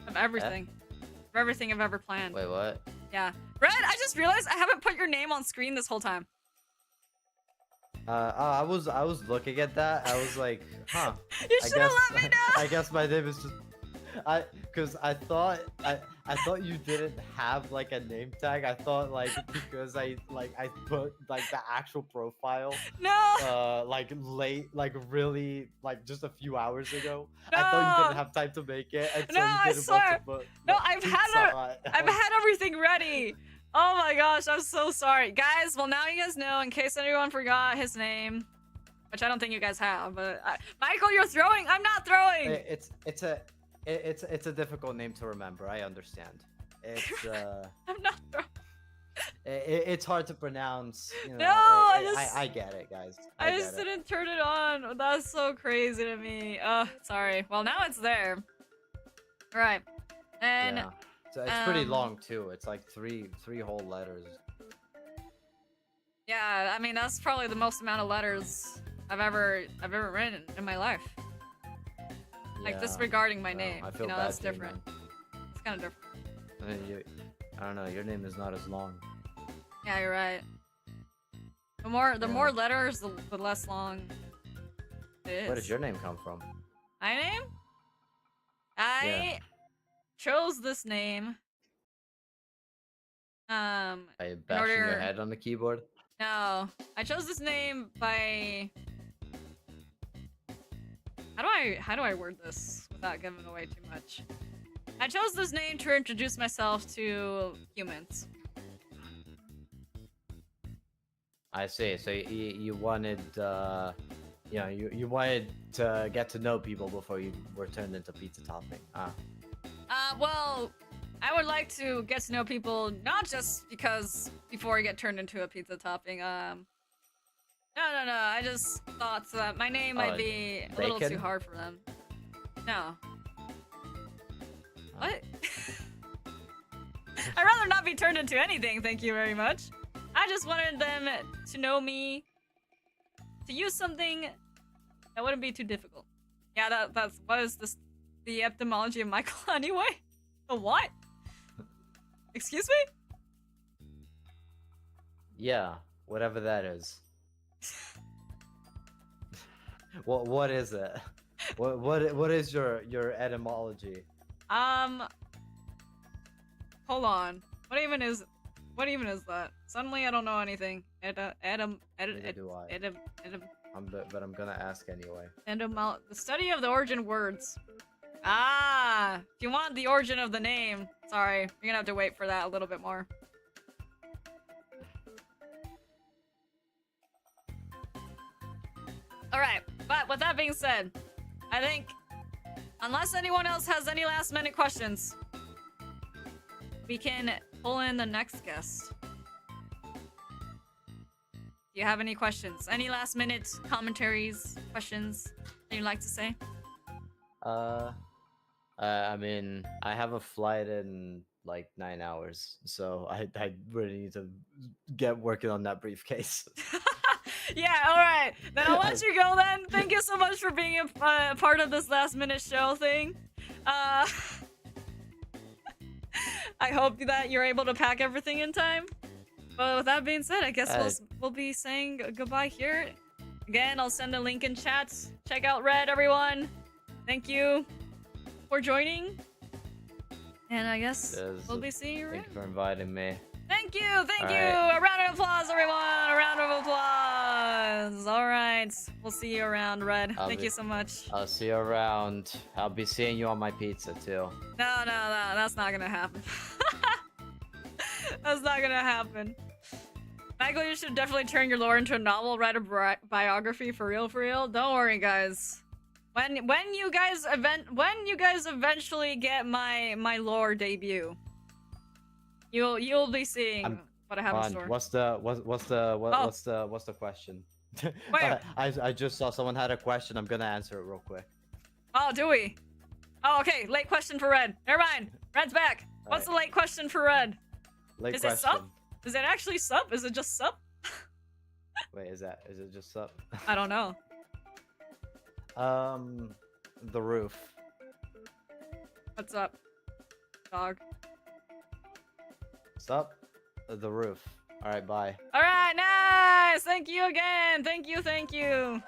Of everything. Of everything I've ever planned. Wait, what? Yeah. Red, I just realized I haven't put your name on screen this whole time. I was looking at that. I was like, huh. You should have let me know. I guess my name is just because I thought you didn't have like a name tag. I thought like because I put like the actual profile No. like late, like really like just a few hours ago. No. I thought you didn't have time to make it, and so No, you I didn't swear. want to put. No, like, I've pizza had on it. I've had everything ready. Oh my gosh, I'm so sorry. Guys, well now you guys know, in case anyone forgot his name. Which I don't think you guys have, but Michael, you're throwing! I'm not throwing! It's a difficult name to remember. I understand. It's I'm not throwing. it's hard to pronounce. You know, No, I get it, guys. I get just it. didn't turn it on. That's so crazy to me. Sorry. Well, now it's there. Right. And Yeah. So it's pretty long too. It's like three whole letters. yeah, I mean that's probably the most amount of letters I've ever written in my life. Like Yeah. disregarding my So, name. I feel You know, bad that's for you, different. man. It's kind of different. I mean, I don't know. Your name is not as long. Yeah, you're right. The more letters, the less long it is. Where does your name come from? My name? I chose this name. Are you bashing order- your head on the keyboard? No, I chose this name by. How do I word this without giving away too much? I chose this name to introduce myself to humans. I see. So you wanted, you wanted to get to know people before you were turned into pizza topping. Well, I would like to get to know people not just because before I get turned into a pizza topping. No. I just thought that my name might be a little too bacon? hard for them. No. What? I'd rather not be turned into anything, thank you very much. I just wanted them to know me, to use something that wouldn't be too difficult. Yeah, that's what is this? The etymology of Michael anyway? The what? Excuse me? Yeah, whatever that is. What is it? What is your etymology? Hold on. What even is that? Suddenly I don't know anything Neither do I. But I'm gonna ask anyway. The study of the origin words. Ah, if you want the origin of the name, sorry, you're gonna have to wait for that a little bit more. Alright, but with that being said, I think, unless anyone else has any last minute questions, we can pull in the next guest. Do you have any questions? Any last minute commentaries, questions that you'd like to say? I mean, I have a flight in like 9 hours, so I really need to get working on that briefcase. Yeah, alright. Then I'll let you go then. Thank you so much for being a part of this last minute show thing. I hope that you're able to pack everything in time. But with that being said, I guess we'll be saying goodbye here. Again, I'll send a link in chat. Check out Red, everyone. Thank you for joining. And I guess we'll be seeing you around. Thank you for inviting me. Thank you. A round of applause, everyone. A round of applause. All right. We'll see you around, Red. Thank you so much. I'll see you around. I'll be seeing you on my pizza, too. No. That's not gonna happen. That's not gonna happen. Michael, you should definitely turn your lore into a novel, write a biography for real. Don't worry, guys. When you guys eventually get my lore debut, you'll be seeing what I have in store. What's the question? Wait. I just saw someone had a question. I'm gonna answer it real quick. Oh, do we? Oh, okay. Late question for Red. Never mind. Red's back. What's the late question for Red? Late Is question. it sup? Is it actually sup? Is it just sup? Wait, is it just sup? I don't know. The roof. What's up, dog? Sup? The roof. All right, bye. All right, nice. Thank you again. Thank you.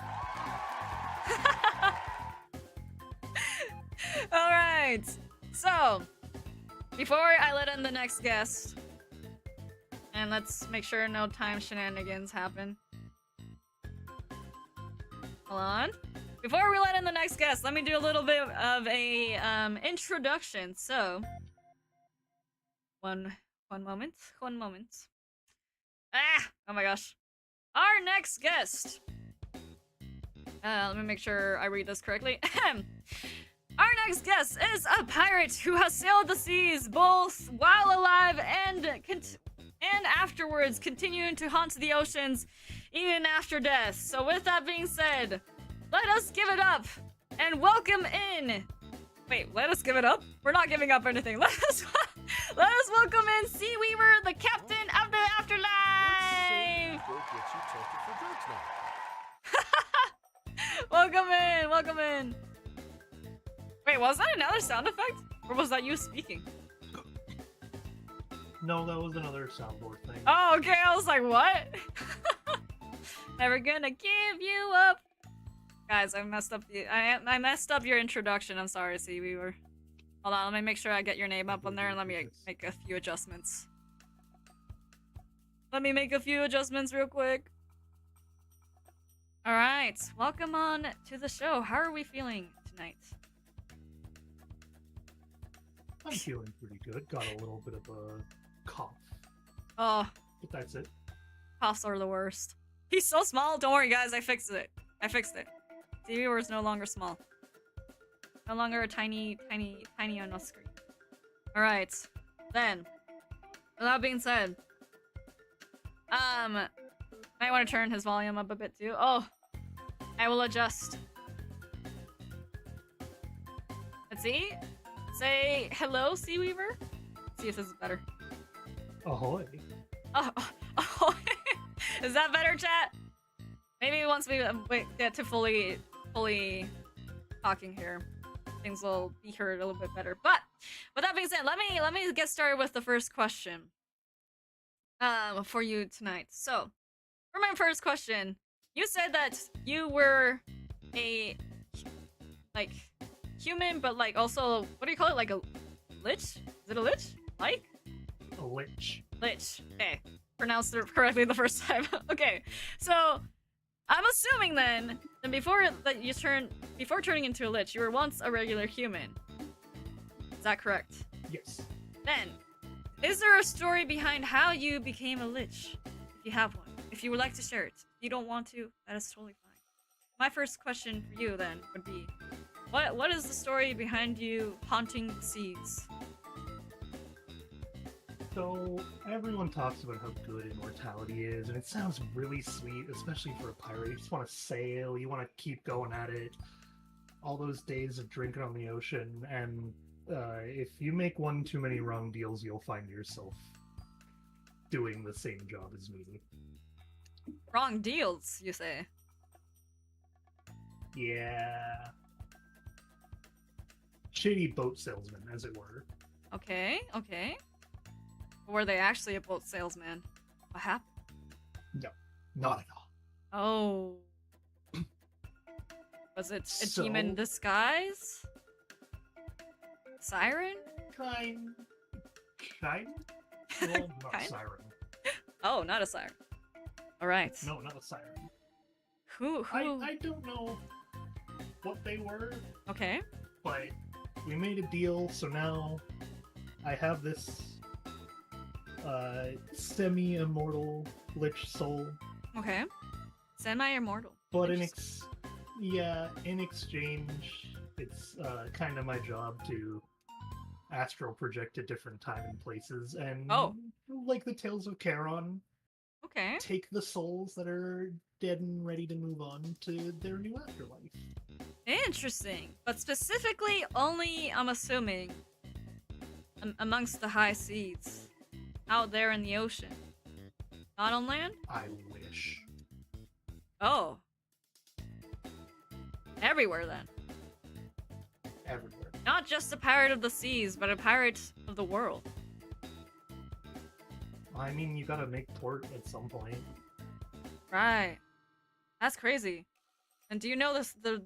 All right. So, before I let in the next guest, and let's make sure no time shenanigans happen. Hold on. Before we let in the next guest, let me do a little bit of a introduction. So, one moment. Oh my gosh. Our next guest. Let me make sure I read this correctly. Our next guest is a pirate who has sailed the seas both while alive and afterwards, continuing to haunt the oceans even after death. So with that being said, let us give it up and welcome in. Wait, let us give it up? We're not giving up anything. Let us welcome in Sea Weaver, the captain of the afterlife. Welcome in. Wait, was that another sound effect? Or was that you speaking? No, that was another soundboard thing. Oh, okay, I was like, what? Never gonna give you up. Guys, I messed up your introduction. I'm sorry, Sea Weaver. Hold on, let me make sure I get your name up on there and let me make a few adjustments. Let me make a few adjustments real quick. Alright, welcome on to the show. How are we feeling tonight? I'm feeling pretty good. Got a little bit of a cough. Oh. But that's it. Coughs are the worst. He's so small. Don't worry, guys. I fixed it. Sea Weaver is no longer small. No longer a tiny on the screen. Alright. Then, with that being said, might want to turn his volume up a bit too. Oh, I will adjust. Let's see. Say hello, Sea Weaver. Let's see if this is better. Ahoy. Oh. Is that better, chat? Maybe once we get to fully talking here, things will be heard a little bit better. But with that being said, let me get started with the first question. For you tonight. So, for my first question, you said that you were a human, but also, what do you call it? Like a lich? Is it a lich? Like? A lich. Lich. Okay. pronounced it correctly the first time. Okay, so I'm assuming then that before turning into a lich, you were once a regular human. Is that correct? Yes. Then, is there a story behind how you became a lich? If you have one. If you would like to share it. If you don't want to, that is totally fine. My first question for you then would be, what is the story behind you haunting the seas? So everyone talks about how good immortality is, and it sounds really sweet, especially for a pirate. You just want to sail, you want to keep going at it. All those days of drinking on the ocean, and if you make one too many wrong deals, you'll find yourself doing the same job as me. Wrong deals, you say? Yeah. Shady boat salesman, as it were. Okay, okay. Were they actually a boat salesman? What happened? No, not at all. Oh. Was it a demon disguise? Siren? Kind. Well, not Kind? siren. Oh, not a siren. Alright. No, not a siren. Who? I don't know what they were, Okay. but we made a deal, so now I have this semi-immortal lich soul, Okay. Semi-immortal. but in Interesting. exchange, it's kind of my job to astral project to different time and places, and like the Tales of Charon, Okay. take the souls that are dead and ready to move on to their new afterlife. Interesting. But specifically only, I'm assuming, amongst the high seas. Out there in the ocean. Not on land? I wish. Oh. Everywhere then. Everywhere. Not just a pirate of the seas, but a pirate of the world. I mean, you gotta make port at some point. Right. That's crazy. And do you know this the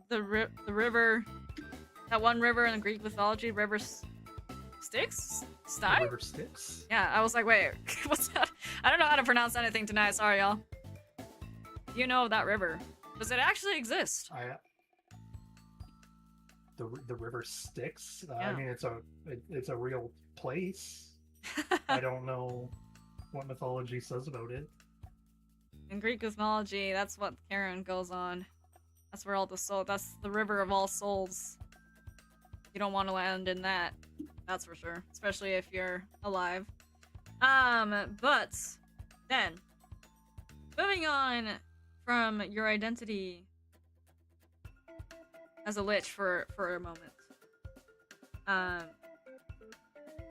river, that one river in the Greek mythology, River Styx? The Styx? river Styx? Yeah, I was like, wait, what's that? I don't know how to pronounce anything tonight. Sorry, y'all. You know that river. Does it actually exist? The river Styx. Yeah. I mean, it's a real place. I don't know what mythology says about it. In Greek mythology, that's what Charon goes on. That's where all the soul. That's the river of all souls. You don't want to land in that. That's for sure. Especially if you're alive. But then moving on from your identity as a lich for a moment.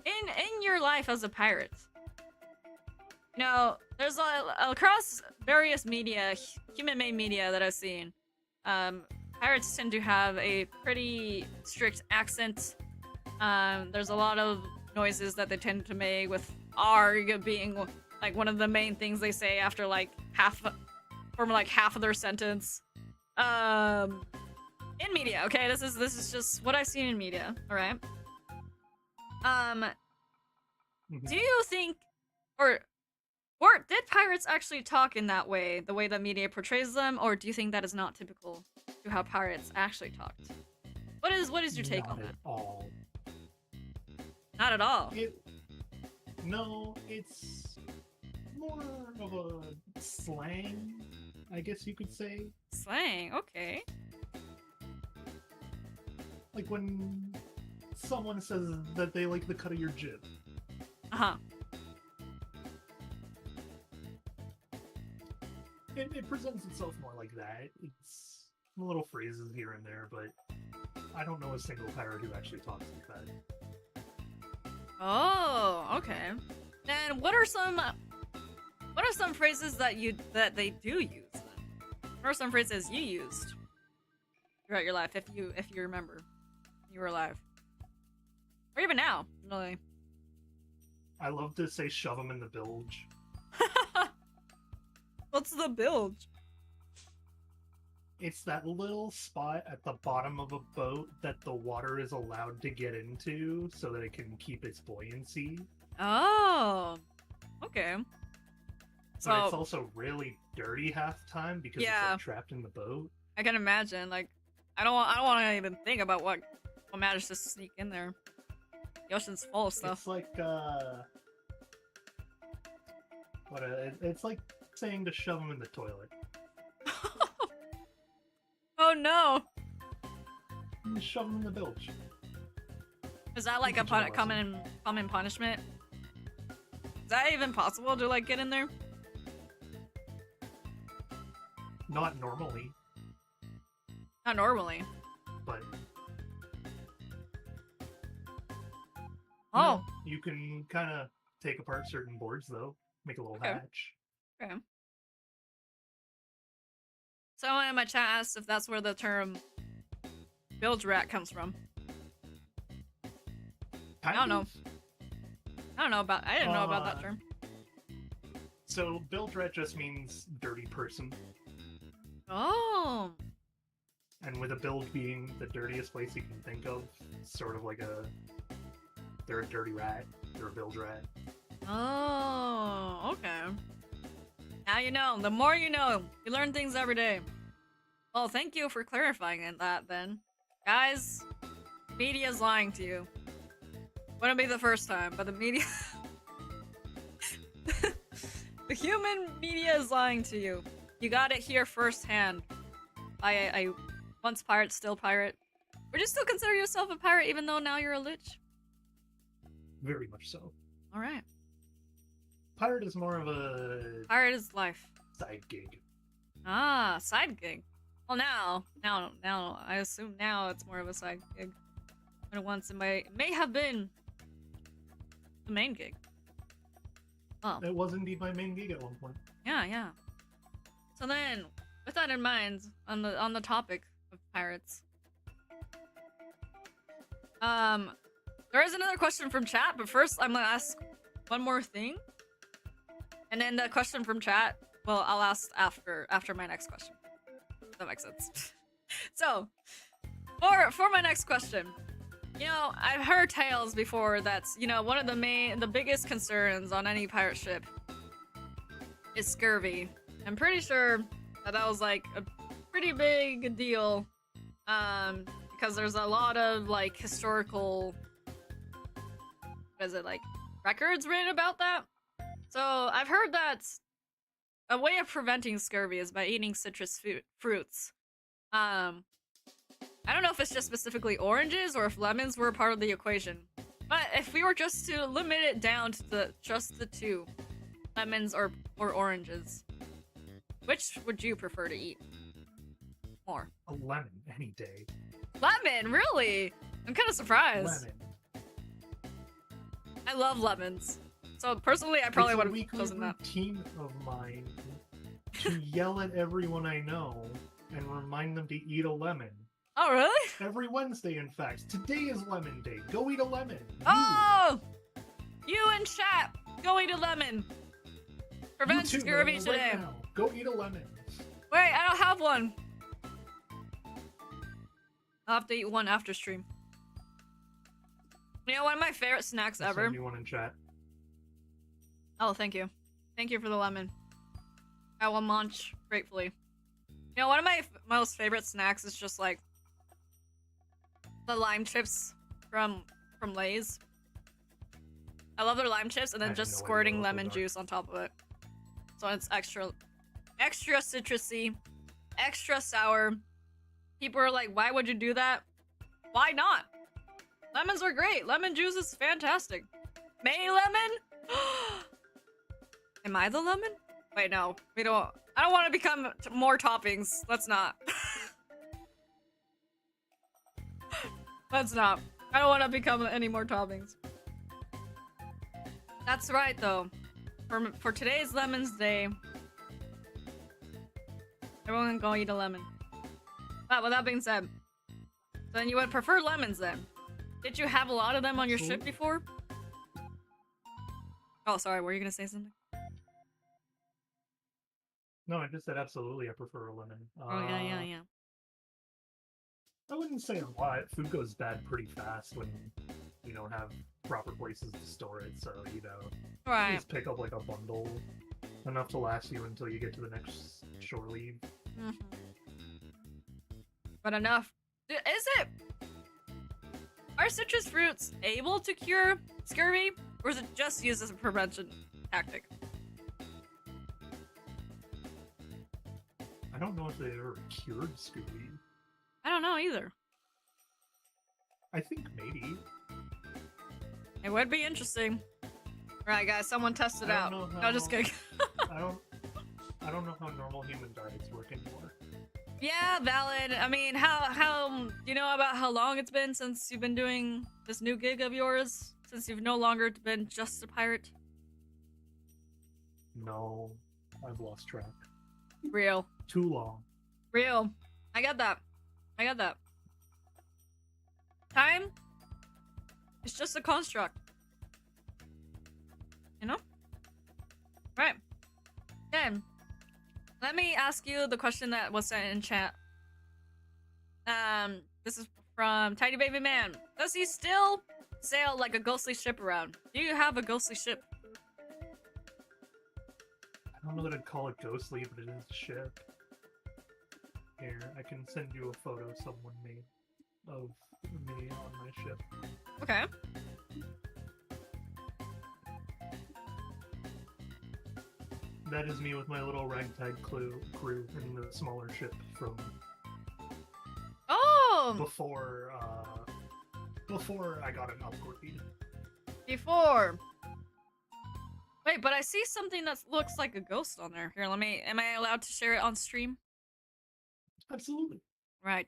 In your life as a pirate, you know, there's across various media, human-made media that I've seen, pirates tend to have a pretty strict accent. There's a lot of noises that they tend to make, with "arg" being like one of the main things they say after like half of their sentence. In media, okay, this is just what I've seen in media. All right. Do you think, or did pirates actually talk in that way, the way that media portrays them, or do you think that is not typical to how pirates actually talked? What is your take on that? Not at all. Not at all. No, it's more of a slang, I guess you could say. Slang, okay. Like when someone says that they like the cut of your jib. Uh-huh. It presents itself more like that. It's little phrases here and there, but I don't know a single pirate who actually talks like that. Oh, okay. Then what are some phrases that they do use then? What are some phrases you used throughout your life, if you remember you were alive? Or even now, really. I love to say shove them in the bilge. What's the bilge? It's that little spot at the bottom of a boat that the water is allowed to get into so that it can keep its buoyancy. Oh, okay. So But it's also really dirty half the time because it's Yeah. like trapped in the boat. I can imagine. Like, I don't want to even think about what managed to sneak in there. The ocean's full of stuff. It's like it's like saying to shove them in the toilet. Oh no! Just shove them in the bilge. Is that like a Teach 'em a lesson. common punishment? Is that even possible to like get in there? Not normally, Not normally. but Oh, you can kind of take apart certain boards though, make a little Okay. hatch. okay. Someone in my chat asked if that's where the term bilge rat comes from. I don't know. I didn't know about that Uh, term. So bilge rat just means dirty person, Oh, and with a bilge being the dirtiest place you can think of, it's sort of like they're a dirty rat, they're a bilge rat. oh, okay. Now you know. The more you know. You learn things every day. Well, thank you for clarifying that then. Guys, media's lying to you. Wouldn't be the first time, but the media... the human media is lying to you. You got it here firsthand. I once pirate, still pirate. Would you still consider yourself a pirate even though now you're a lich? Very much so. Alright. Pirate is more of a Pirate is life. side gig. Ah, side gig. Well, now, I assume now it's more of a side gig. But once it may have been the main gig. Oh, It was indeed my main gig at one point. yeah. So then, with that in mind, on the topic of pirates, there is another question from chat, but first I'm gonna ask one more thing, and then the question from chat, well, I'll ask after my next question. If that makes sense. So, for my next question, you know, I've heard tales before that's, you know, one of the biggest concerns on any pirate ship is scurvy. I'm pretty sure that was like a pretty big deal, because there's a lot of like historical, what is it, like records written about that. So I've heard that a way of preventing scurvy is by eating citrus fruits. I don't know if it's just specifically oranges or if lemons were a part of the equation. But if we were just to limit it down to just the two, lemons or oranges, which would you prefer to eat more? A lemon any day. Lemon, really? I'm kind of surprised. Lemon. I love lemons. So personally, I probably It's would a have weekly chosen that. routine of mine to yell at everyone I know and remind them to eat a lemon. Oh, really? Every Wednesday, in fact. Today is lemon day. Go eat a lemon. You. Oh! You in chat, go eat a lemon. Prevent You too, scurvy man, today. Right now. Go eat a lemon. Wait, I don't have one. I'll have to eat one after stream. You know, one of my favorite snacks I'll ever. send you one in chat. Oh, thank you. Thank you for the lemon. I will munch gratefully. You know, one of my most favorite snacks is just like the lime chips from Lay's. I love their lime chips and I then have just no idea squirting what lemon those are. juice on top of it. So it's extra citrusy, extra sour. People are like, why would you do that? Why not? Lemons are great. Lemon juice is fantastic. May lemon? Am I the lemon? Wait, no. We don't. I don't want to become more toppings. Let's not. Let's not. I don't want to become any more toppings. That's right, though. For today's Lemons Day, everyone can go eat a lemon. But with that being said, then you would prefer lemons then. Did you have a lot of them on your ship Absolutely. before? Oh, sorry. Were you gonna say something? No, I just said absolutely. I prefer a lemon. Oh yeah. I wouldn't say a lot. Food goes bad pretty fast when you don't have proper places to store it. So you know, Right. just pick up like a bundle. Enough to last you until you get to the next shore leave. Mhm. But enough. Is it? Are citrus fruits able to cure scurvy, or is it just used as a prevention tactic? I don't know if they ever cured scurvy. I don't know either. I think maybe. It would be interesting. Right, guys, someone test it I out. don't know No, just how- kidding. I don't know how normal human diets work anymore. Yeah, valid. I mean, how do you know about how long it's been since you've been doing this new gig of yours? Since you've no longer been just a pirate? No, I've lost track. Real. Too long. Real. I got that. I got that. Time? It's just a construct. You know? Right. Then, let me ask you the question that was sent in chat. This is from Tiny Baby Man. Does he still sail like a ghostly ship around? Do you have a ghostly ship? I don't know that I'd call it ghostly, but it is a ship. Here, I can send you a photo someone made of me on my ship. Okay. That is me with my little ragtag crew in the smaller ship from Oh! before I got an upgrade. Before. Wait, but I see something that looks like a ghost on there. Here, am I allowed to share it on stream? Absolutely. Right.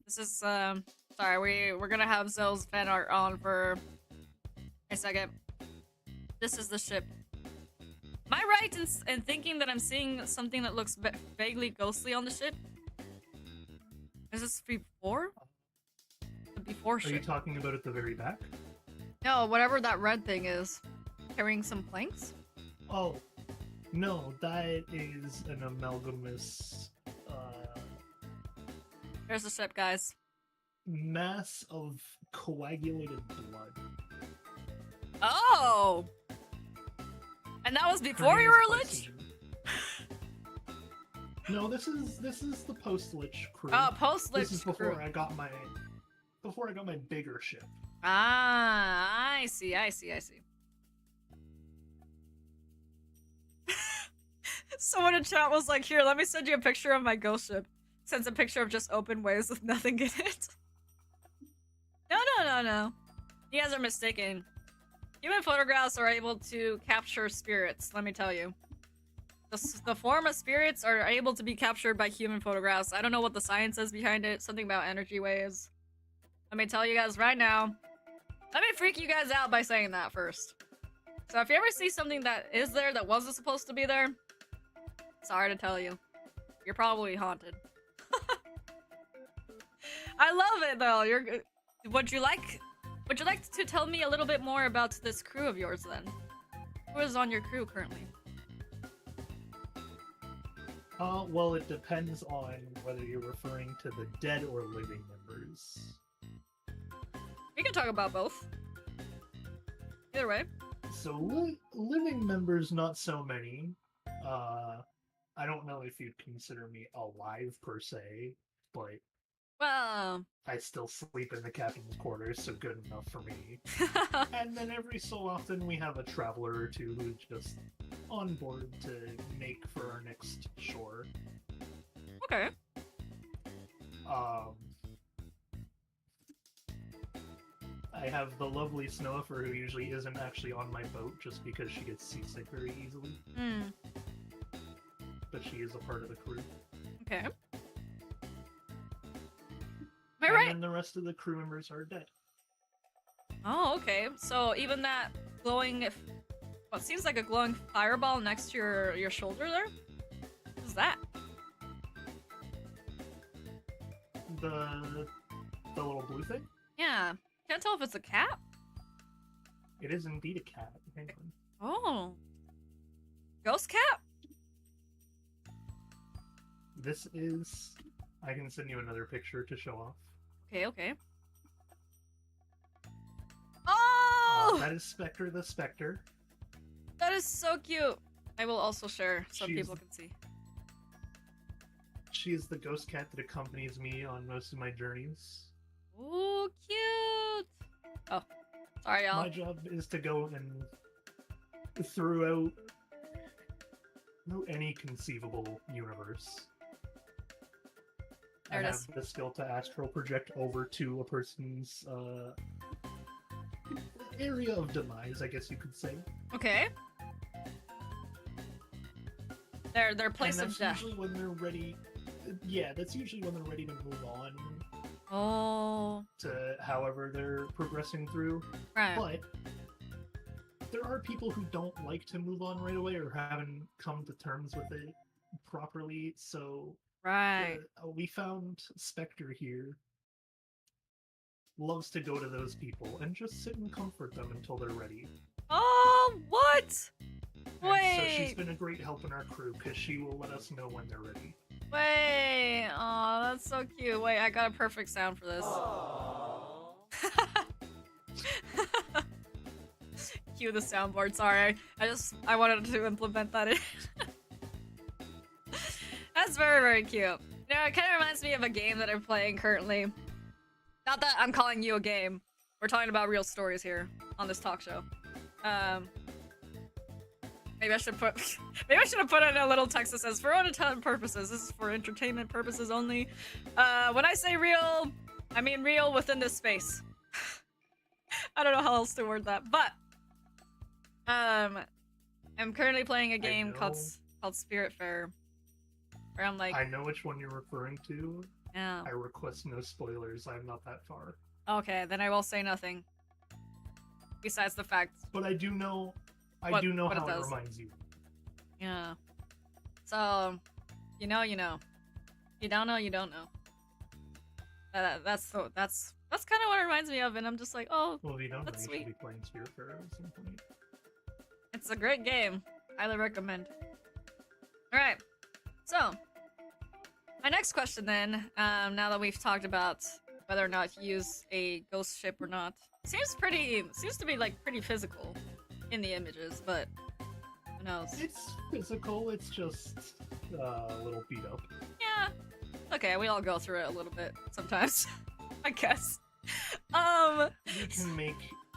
This is, sorry, we're gonna have Zell's fan art on for a second. This is the ship. Am I right in thinking that I'm seeing something that looks vaguely ghostly on the ship? Is this before? The before Are you ship. talking about at the very back? No, whatever that red thing is. Carrying some planks? Oh, no, that is an amalgamous There's the ship, guys. mass of coagulated blood. Oh! And that was Her before name you is were a lich? Poison. No, this is the post-lich crew. Oh, post-lich This is before crew. I got my bigger ship. Ah, I see. Someone in chat was like, here, let me send you a picture of my ghost ship. Sends a picture of just open waves with nothing in it. No. You guys are mistaken. Human photographs are able to capture spirits, let me tell you. The form of spirits are able to be captured by human photographs. I don't know what the science is behind it. Something about energy waves. Let me tell you guys right now. Let me freak you guys out by saying that first. So if you ever see something that is there that wasn't supposed to be there, sorry to tell you. You're probably haunted. I love it though. Would you like to tell me a little bit more about this crew of yours then? Who is on your crew currently? Well, it depends on whether you're referring to the dead or living members. We can talk about both. Either way. So, living members, not so many. I don't know if you'd consider me alive per se, but Well, I still sleep in the captain's quarters, so good enough for me. And then every so often we have a traveler or two who's just on board to make for our next shore. okay. I have the lovely Snowfer who usually isn't actually on my boat just because she gets seasick very easily, Hmm. but she is a part of the crew. Okay. Am I And right? then the rest of the crew members are dead. Oh, okay. So even that glowing, what seems like a glowing fireball next to your shoulder there? What's that? The little blue thing? Yeah. Can't tell if it's a cat. It is indeed a cat. Hang on. Oh. Ghost cat? This is... I can send you another picture to show off. Okay. Oh! That is Spectre the Spectre. That is so cute. I will also share so She's- people can see. She is the ghost cat that accompanies me on most of my journeys. Ooh, cute. Oh, sorry, y'all. My job is to go and throughout any conceivable universe. There I it have is. the skill to astral project over to a person's area of demise, I guess you could say. Okay. Their place and of that's death. usually when they're ready. Yeah, that's usually when they're ready to move on Oh, to however they're progressing through. right. But there are people who don't like to move on right away or haven't come to terms with it properly. So Right. we found Spectre here loves to go to those people and just sit and comfort them until they're ready. Oh, what? And so she's Wait. been a great help in our crew because she will let us know when they're ready. Wait. Oh, that's so cute. Wait, I got a perfect sound for this. Cue the soundboard. Sorry, I wanted to implement that in. That's very, very cute. You know, it kind of reminds me of a game that I'm playing currently. Not that I'm calling you a game. We're talking about real stories here on this talk show. Maybe I should put maybe I should have put in a little text that says for entertainment purposes. This is for entertainment purposes only. When I say real, I mean real within this space. I don't know how else to word that, but I'm currently playing a game called Spiritfarer, where I'm like, I know which one you're referring to. yeah. I request no spoilers. I'm not that far. Okay, then I will say nothing. Besides the fact, But I do know What- what it how it does. reminds you. yeah. So, you know, you know. You don't know, you don't know. That's kind of what it reminds me of, and I'm just like, oh, Well, if you don't know, That's you sweet. should be playing Spiritfarer at some point. it's a great game. Highly recommend. Alright, so, my next question then, now that we've talked about whether or not you use a ghost ship or not, seems to be like pretty physical in the images, but who knows? It's physical, it's just a little beat up. Yeah. Okay, we all go through it a little bit sometimes, I guess.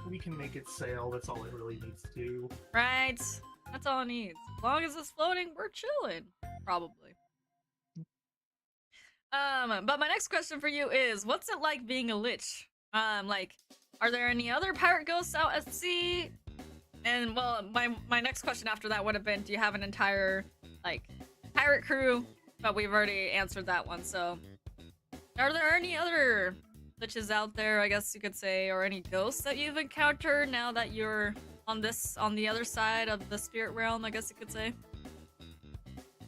We can make it sail, that's all it really needs to do. Right. That's all it needs. As long as it's floating, we're chilling. Probably. But my next question for you is, what's it like being a lich? Like, are there any other pirate ghosts out at sea? And well, my next question after that would have been, do you have an entire like pirate crew? But we've already answered that one. So, are there any other liches out there, I guess you could say, or any ghosts that you've encountered now that you're on the other side of the spirit realm, I guess you could say?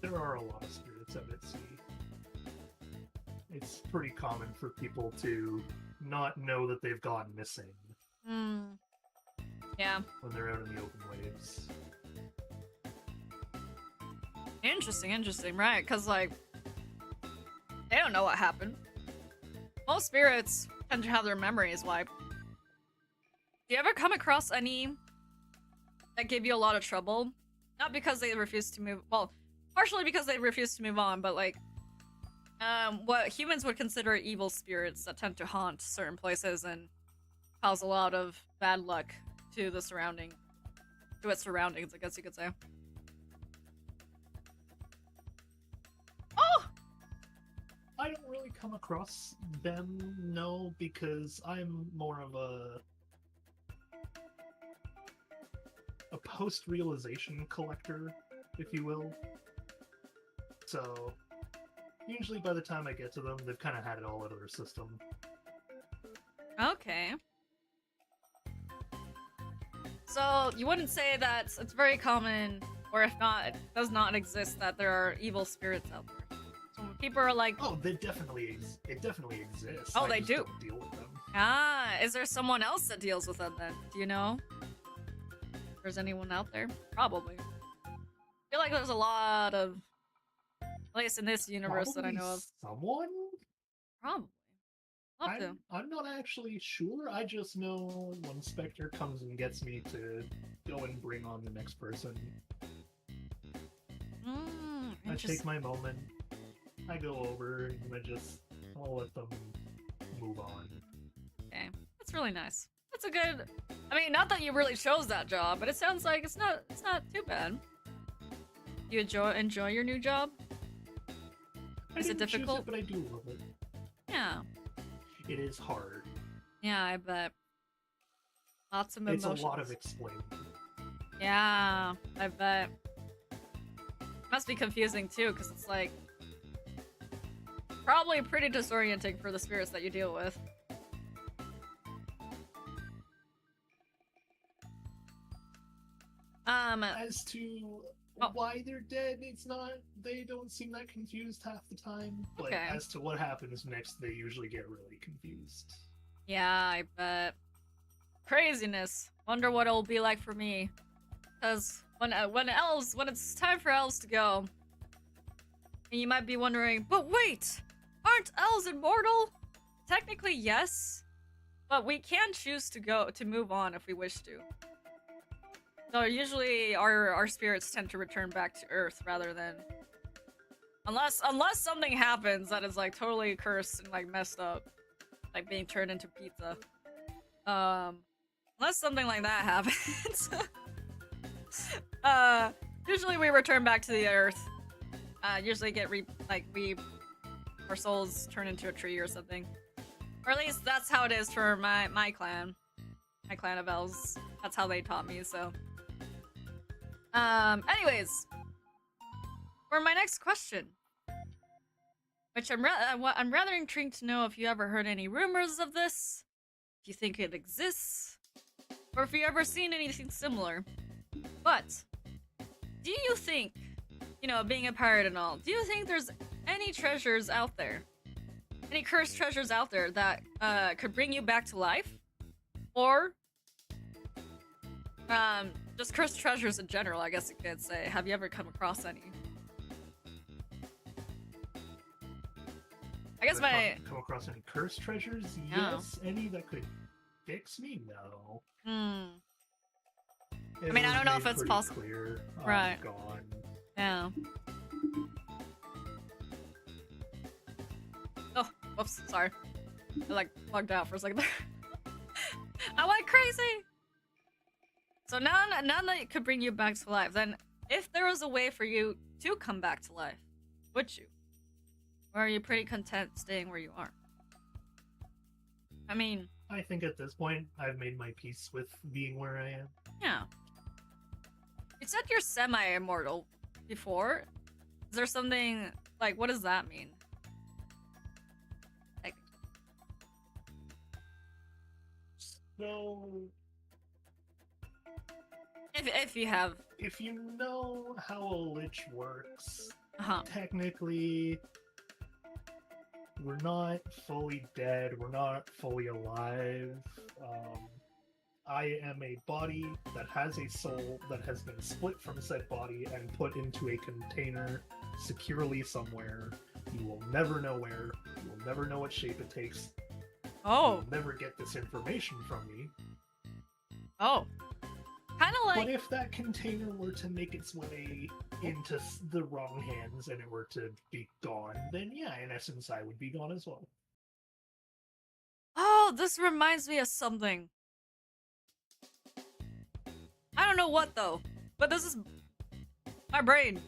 There are a lot of spirits out at sea. It's pretty common for people to not know that they've gone missing Hmm. Yeah. when they're out in the open waves. Interesting, right? Because, like, they don't know what happened. Most spirits tend to have their memories wiped. Do you ever come across any that give you a lot of trouble? Not because they refuse to move, well, partially because they refuse to move on, but, like, what humans would consider evil spirits that tend to haunt certain places and cause a lot of bad luck to its surroundings, I guess you could say. Oh! I don't really come across them, no, because I'm more of a post-realization collector, if you will. So, usually by the time I get to them, they've kind of had it all out of their system. Okay. So, you wouldn't say that it's very common, or if not, it does not exist, that there are evil spirits out there. So when people are like, Oh, it definitely exists. Oh, I they just do. don't deal with them. is there someone else that deals with them then? Do you know? If there's anyone out there? Probably. I feel like there's a lot of, at least in this universe that I know of. Someone? Probably. Love to. I'm not actually sure. I just know when Spectre comes and gets me to go and bring on the next person. I Interesting. take my moment. I go over and I'll let them move on. Okay, that's really nice. That's a good. I mean, not that you really chose that job, but it sounds like it's not too bad. You enjoy your new job? I Is it didn't choose difficult? but I do love it. Yeah. It is hard. Yeah, I bet. Lots of It's emotions. a lot of explaining. Yeah, I bet. Must be confusing too, because it's like probably pretty disorienting for the spirits that you deal with. As to Oh. why they're dead, they don't seem that confused half the time. But Okay. as to what happens next, they usually get really confused. Yeah, I bet. Craziness. Wonder what it'll be like for me. Because when it's time for elves to go, and you might be wondering, but wait, aren't elves immortal? Technically, yes, but we can choose to move on if we wish to. So usually, our spirits tend to return back to Earth rather than, unless something happens that is like totally cursed and like messed up, like being turned into pizza. Unless something like that happens. Usually we return back to the Earth. Usually get our souls turn into a tree or something. Or at least that's how it is for my clan. My clan of elves. That's how they taught me, so. Anyways. For my next question. Which I'm rather intrigued to know if you ever heard any rumors of this. If you think it exists. Or if you ever seen anything similar. But, do you think, being a pirate and all, do you think there's any treasures out there? Any cursed treasures out there that could bring you back to life? Or, just cursed treasures in general, I guess you could say. Have you ever come across any? I guess Come across any cursed treasures? No. Yes. Any that could fix me? No. I mean, I don't know if it's possible. Clear. Right. Gone. Yeah. Oh, whoops, sorry. I like plugged out for a second there. I went crazy! So none that could bring you back to life. Then, if there was a way for you to come back to life, would you? Or are you pretty content staying where you are? I mean... I think at this point, I've made my peace with being where I am. Yeah. You said you're semi-immortal before. Is there something... like, what does that mean? Like... So... If you have... If you know how a lich works, Uh-huh. technically... we're not fully dead, we're not fully alive. I am a body that has a soul that has been split from said body and put into a container securely somewhere. You will never know where, you will never know what shape it takes. Oh. You'll never get this information from me. Oh. Kind of like... But if that container were to make its way into the wrong hands and it were to be gone, then yeah, in essence, I would be gone as well. Oh, this reminds me of something. I don't know what though, but this is my brain.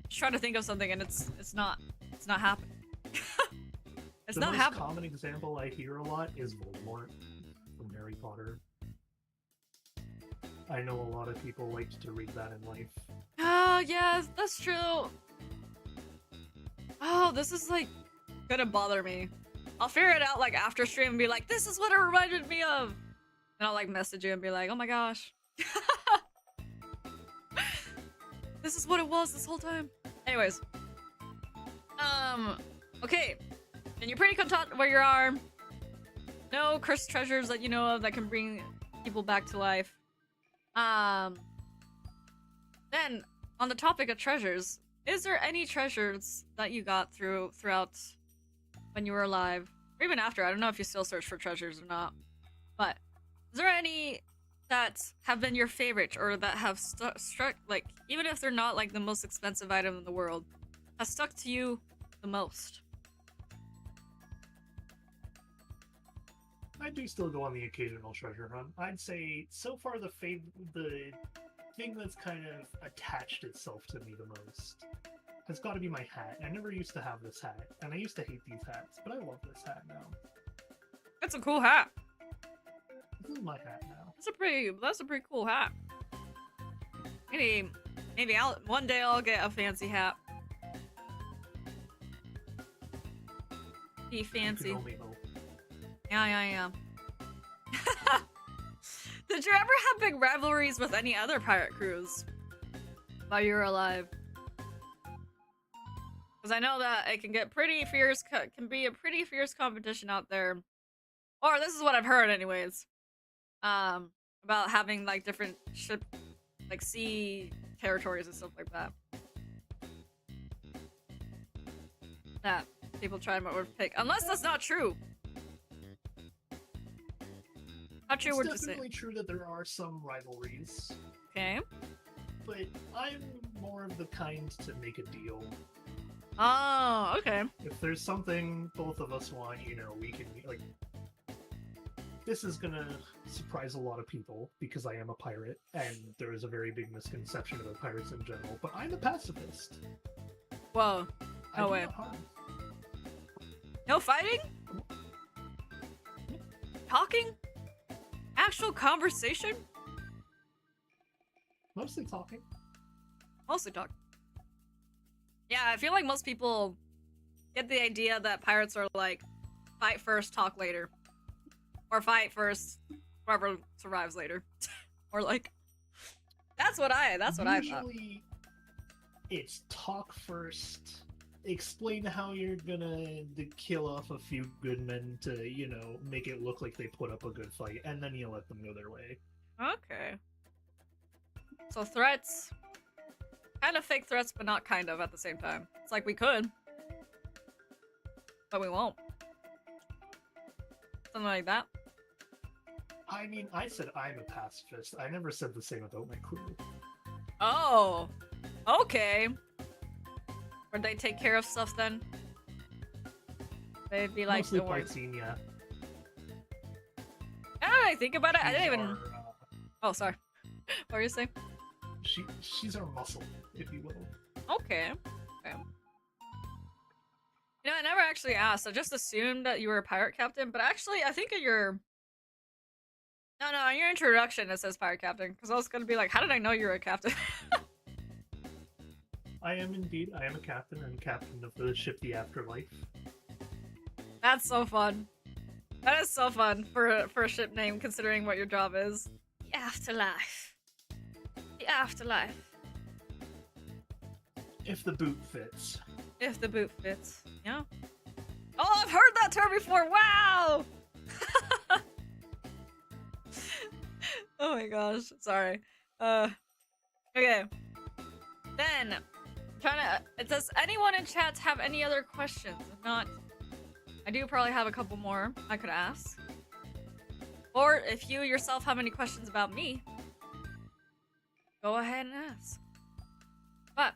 Just trying to think of something and it's not happening. It's The not most happening. common example I hear a lot is Voldemort from Harry Potter. I know a lot of people liked to read that in life. Oh, yeah, that's true. Oh, this is like gonna bother me. I'll figure it out like after stream and be like, this is what it reminded me of. And I'll like message you and be like, oh my gosh. This is what it was this whole time. Anyways. Okay. And you're pretty content where you are. No cursed treasures that you know of that can bring people back to life. Then, on the topic of treasures, is there any treasures that you got throughout when you were alive? Or even after, I don't know if you still search for treasures or not. But, is there any that have been your favorite, or that have struck, like, even if they're not like the most expensive item in the world, has stuck to you the most? I do still go on the occasional treasure hunt. I'd say so far the thing that's kind of attached itself to me the most has got to be my hat. I never used to have this hat, and I used to hate these hats, but I love this hat now. That's a cool hat. This is my hat now. That's a pretty cool hat. Maybe one day I'll get a fancy hat. Be fancy. You can only hope. Yeah. Did you ever have big rivalries with any other pirate crews while you were alive? Because I know that it can get pretty fierce, can be a pretty fierce competition out there. Or this is what I've heard anyways. About having like different ship, like sea territories and stuff like that. That people try and overtake. Unless that's not true. How true would you say? It's definitely true that there are some rivalries. Okay. But I'm more of the kind to make a deal. Oh, okay. If there's something both of us want, we can, like... This is gonna surprise a lot of people, because I am a pirate, and there is a very big misconception about pirates in general, but I'm a pacifist. Whoa. No way. No fighting? Talking? Actual conversation? Mostly talking. Mostly talk. Yeah, I feel like most people get the idea that pirates are like, fight first, talk later. Or fight first, whoever survives later. Or like, that's what I thought. Usually, it's talk first, explain how you're gonna kill off a few good men to, make it look like they put up a good fight, and then you let them go their way. Okay. So threats. Kind of fake threats, but not kind of at the same time. It's like we could. But we won't. Something like that. I mean, I said I'm a pacifist. I never said the same about my crew. Oh. Okay. Would they take care of stuff then? They'd be like, Mostly don't worry. Python, yeah. Now that I think about it, I didn't even... Our, Oh, sorry. What were you saying? she's our muscle, if you will. Okay. I never actually asked. I just assumed that you were a pirate captain, but actually, I think in your... No, in your introduction it says pirate captain, because I was gonna be like, how did I know you were a captain? I am indeed. I am a captain. I'm captain of the ship The Afterlife. That's so fun. That is so fun for a ship name, considering what your job is. The Afterlife. The Afterlife. If the boot fits. If the boot fits. Yeah. Oh, I've heard that term before! Wow! Oh my gosh. Sorry. Okay. Then, does anyone in chat have any other questions? If not, I do probably have a couple more I could ask. Or if you yourself have any questions about me, go ahead and ask. But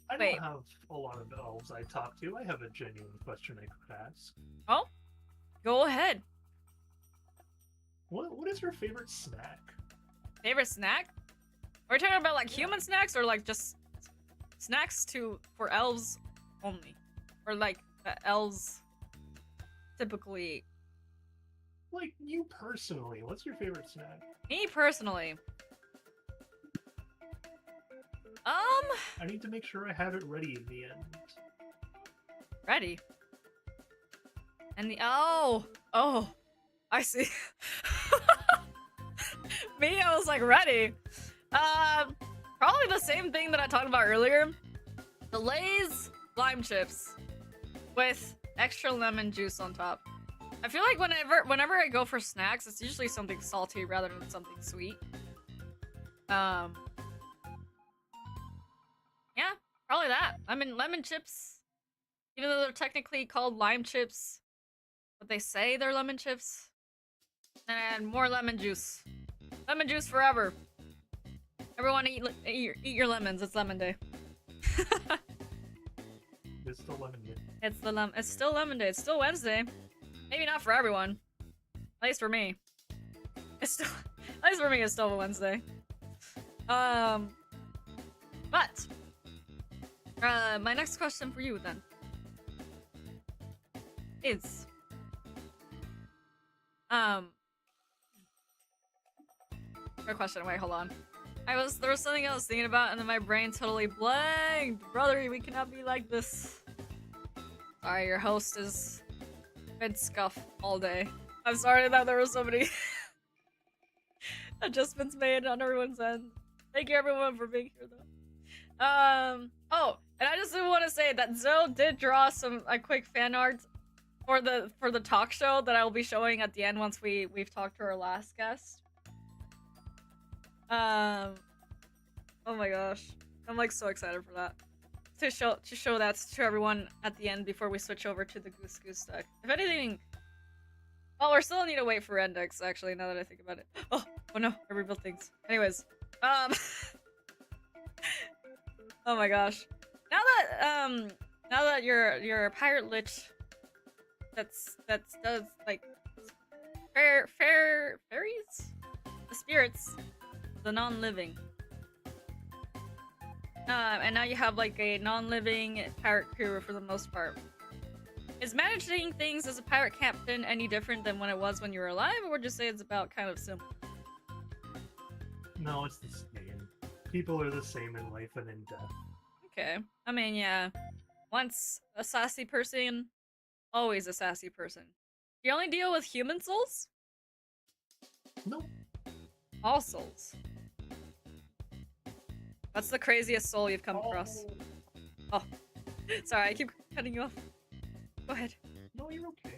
I Wait. don't have a lot of elves I talk to. I have a genuine question I could ask. oh, go ahead. What is your favorite snack? Favorite snack? Are we talking about like human snacks, or like just snacks for elves only, or like the elves typically eat? Like, you personally, what's your favorite snack? Me personally. I need to make sure I have it ready in the end. Ready. And the oh, I see. Me, I was like ready. Probably the same thing that I talked about earlier. The Lay's lime chips with extra lemon juice on top. I feel like whenever I go for snacks, it's usually something salty rather than something sweet. Yeah, probably that. I mean, lemon chips, even though they're technically called lime chips, But they say they're lemon chips. And more lemon juice. Lemon juice forever. Everyone eat your lemons. It's lemon day. It's still lemon day. It's still lemon day. It's still Wednesday. Maybe not for everyone. At least for me. It's still at least for me it's still a Wednesday. But my next question for you then is good question. Wait, hold on. There was something I was thinking about and then my brain totally blanked. Brother, we cannot be like this. Sorry, your host is been scuff all day. I'm sorry that there were so many adjustments made on everyone's end. Thank you everyone for being here though. Oh, and I just want to say that Zoe did draw a quick fan art for the talk show that I will be showing at the end once we've talked to our last guest. Oh my gosh. I'm like so excited for that. To show that to everyone at the end before we switch over to the Goose Goose deck. If anything, well, we still need to wait for Index actually. Now that I think about it. Oh no, I rebuilt things. Anyways, oh my gosh. Now that you're a pirate lich, that's does like fairies, the spirits, the non-living. And now you have like a non-living pirate crew for the most part. Is managing things as a pirate captain any different than when it was when you were alive, or would you say it's about kind of similar? No, it's the same. People are the same in life and in death. Okay. I mean, yeah. Once a sassy person, always a sassy person. You only deal with human souls? Nope. All souls. What's the craziest soul you've come across? Oh. Sorry, I keep cutting you off. Go ahead. No, you're okay.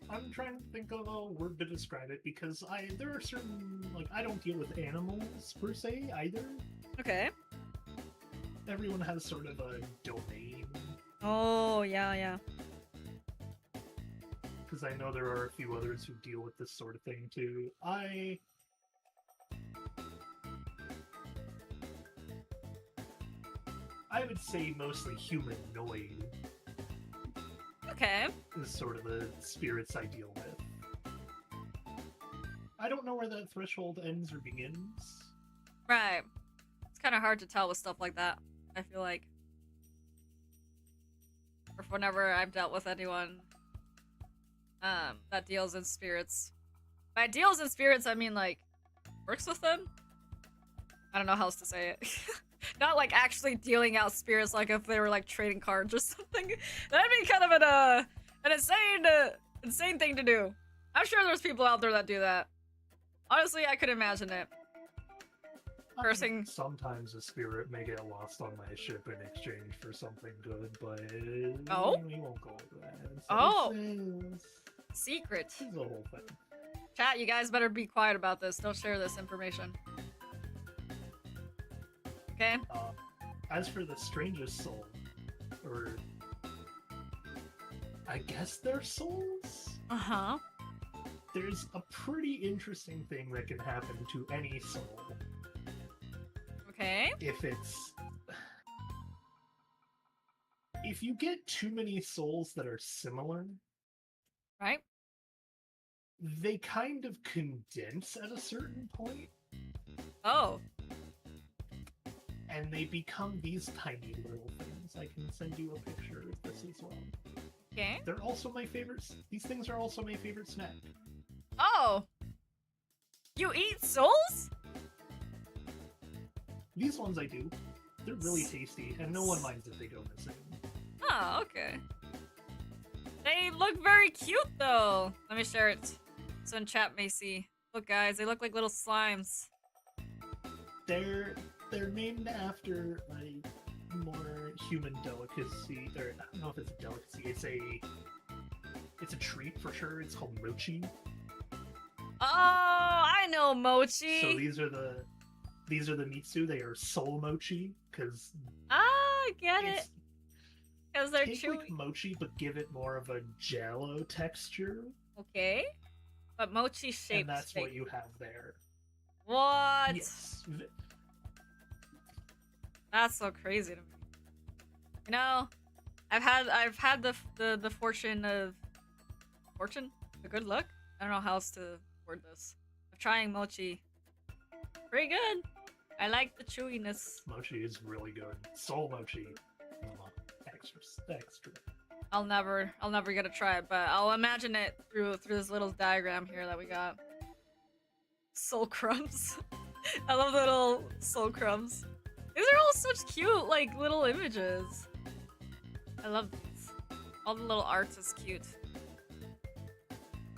I'm trying to think of a word to describe it because there are certain, like, I don't deal with animals per se either. Okay. Everyone has sort of a domain. Oh, yeah. Because I know there are a few others who deal with this sort of thing too. I would say mostly humanoid Okay. is sort of the spirits I deal with. I don't know where that threshold ends or begins. Right. It's kind of hard to tell with stuff like that, I feel like. Or whenever I've dealt with anyone that deals in spirits. By deals in spirits, I mean, like, works with them? I don't know how else to say it. Not, like, actually dealing out spirits, like if they were, like, trading cards or something. That'd be kind of an insane thing to do. I'm sure there's people out there that do that. Honestly, I could imagine it. Cursing. Sometimes a spirit may get lost on my ship in exchange for something good, but Oh? we won't go over that. So Oh. This Secret. is the whole thing. Chat, you guys better be quiet about this. Don't share this information. Okay? As for the strangest soul, or I guess they're souls? Uh-huh. There's a pretty interesting thing that can happen to any soul. Okay. If you get too many souls that are similar, Right? they kind of condense at a certain point, Oh. and they become these tiny little things. I can send you a picture of this as well. Okay. They're also my favorites. These things are also my favorite snack. Oh. You eat souls? These ones I do. They're really tasty, and no one minds if they go missing. Oh, okay. They look very cute, though. Let me share it so in chat may see. Look, guys, they look like little slimes. They're named after a more human delicacy. Or I don't know if it's a delicacy. It's a treat for sure. It's called mochi. Oh, I know mochi. So these are the mitsu. They are soul mochi because Ah, I get it. Because they're Take chewy. like mochi, but give it more of a jello texture, Okay. But mochi shaped. and that's what you have there. What? Yes. That's so crazy to me. You know, I've had the fortune of the good luck. I don't know how else to word this. Of trying mochi. Pretty good. I like the chewiness. Mochi is really good. Soul mochi. Extra. I'll never get to try it, but I'll imagine it through this little diagram here that we got. Soul crumbs. I love the little soul crumbs. These are all such cute, like, little images. I love these. All the little arts is cute.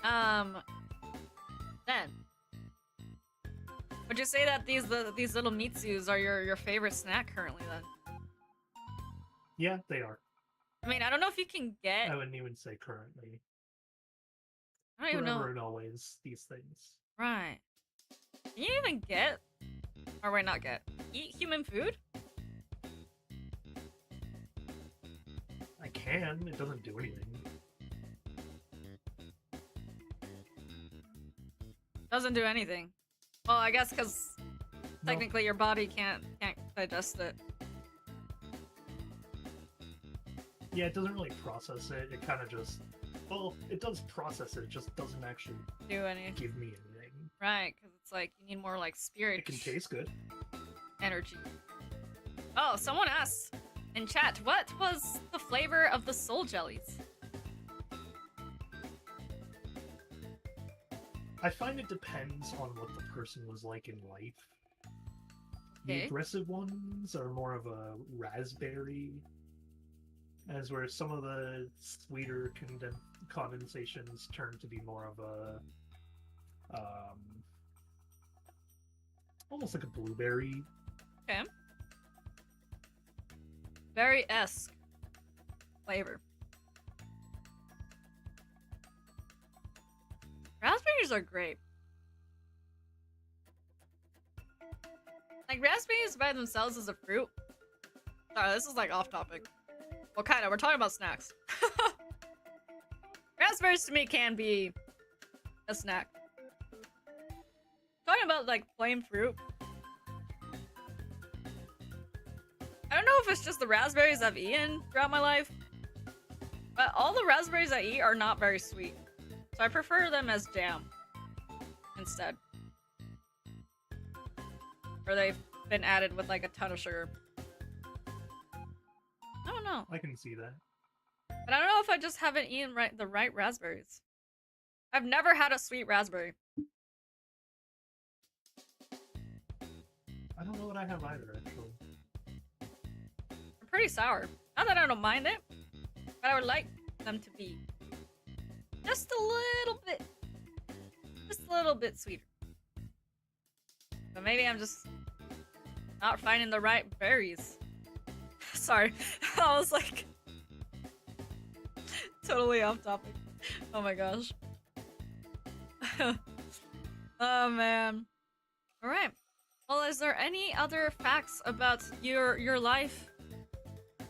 Then, would you say that these little mitsus are your favorite snack currently? Then, Yeah, they are. I mean, I don't know if you can get. I wouldn't even say currently. I don't even know. Forever and always, these things. Right. Can you even get, or wait, not get, eat human food? I can. It doesn't do anything. Doesn't do anything. Well, I guess because No. technically your body can't digest it. Yeah, it doesn't really process it. It kind of just... Well, it does process it. It just doesn't actually Do anything. give me anything. Right, because it's like you need more like spirit It can taste good. energy. Oh, someone asked in chat, what was the flavor of the soul jellies? I find it depends on what the person was like in life. The Okay. aggressive ones are more of a raspberry, as where some of the sweeter condensations turn to be more of a almost like a blueberry. Okay. Berry-esque flavor. Raspberries are great. Like, raspberries by themselves as a fruit. Sorry, this is like off topic. Well, kind of. We're talking about snacks. Raspberries to me can be a snack. Talking about like plain fruit. I don't know if it's just the raspberries I've eaten throughout my life, but all the raspberries I eat are not very sweet. So I prefer them as jam instead. Or they've been added with like a ton of sugar. I don't know. I can see that. But I don't know if I just haven't eaten the right raspberries. I've never had a sweet raspberry. I don't know what I have either, actually. They're pretty sour. Not that I don't mind it, but I would like them to be just a little bit sweeter. But maybe I'm just not finding the right berries. Sorry, I was like totally off topic. Oh my gosh. Oh man. All right. Well, is there any other facts about your life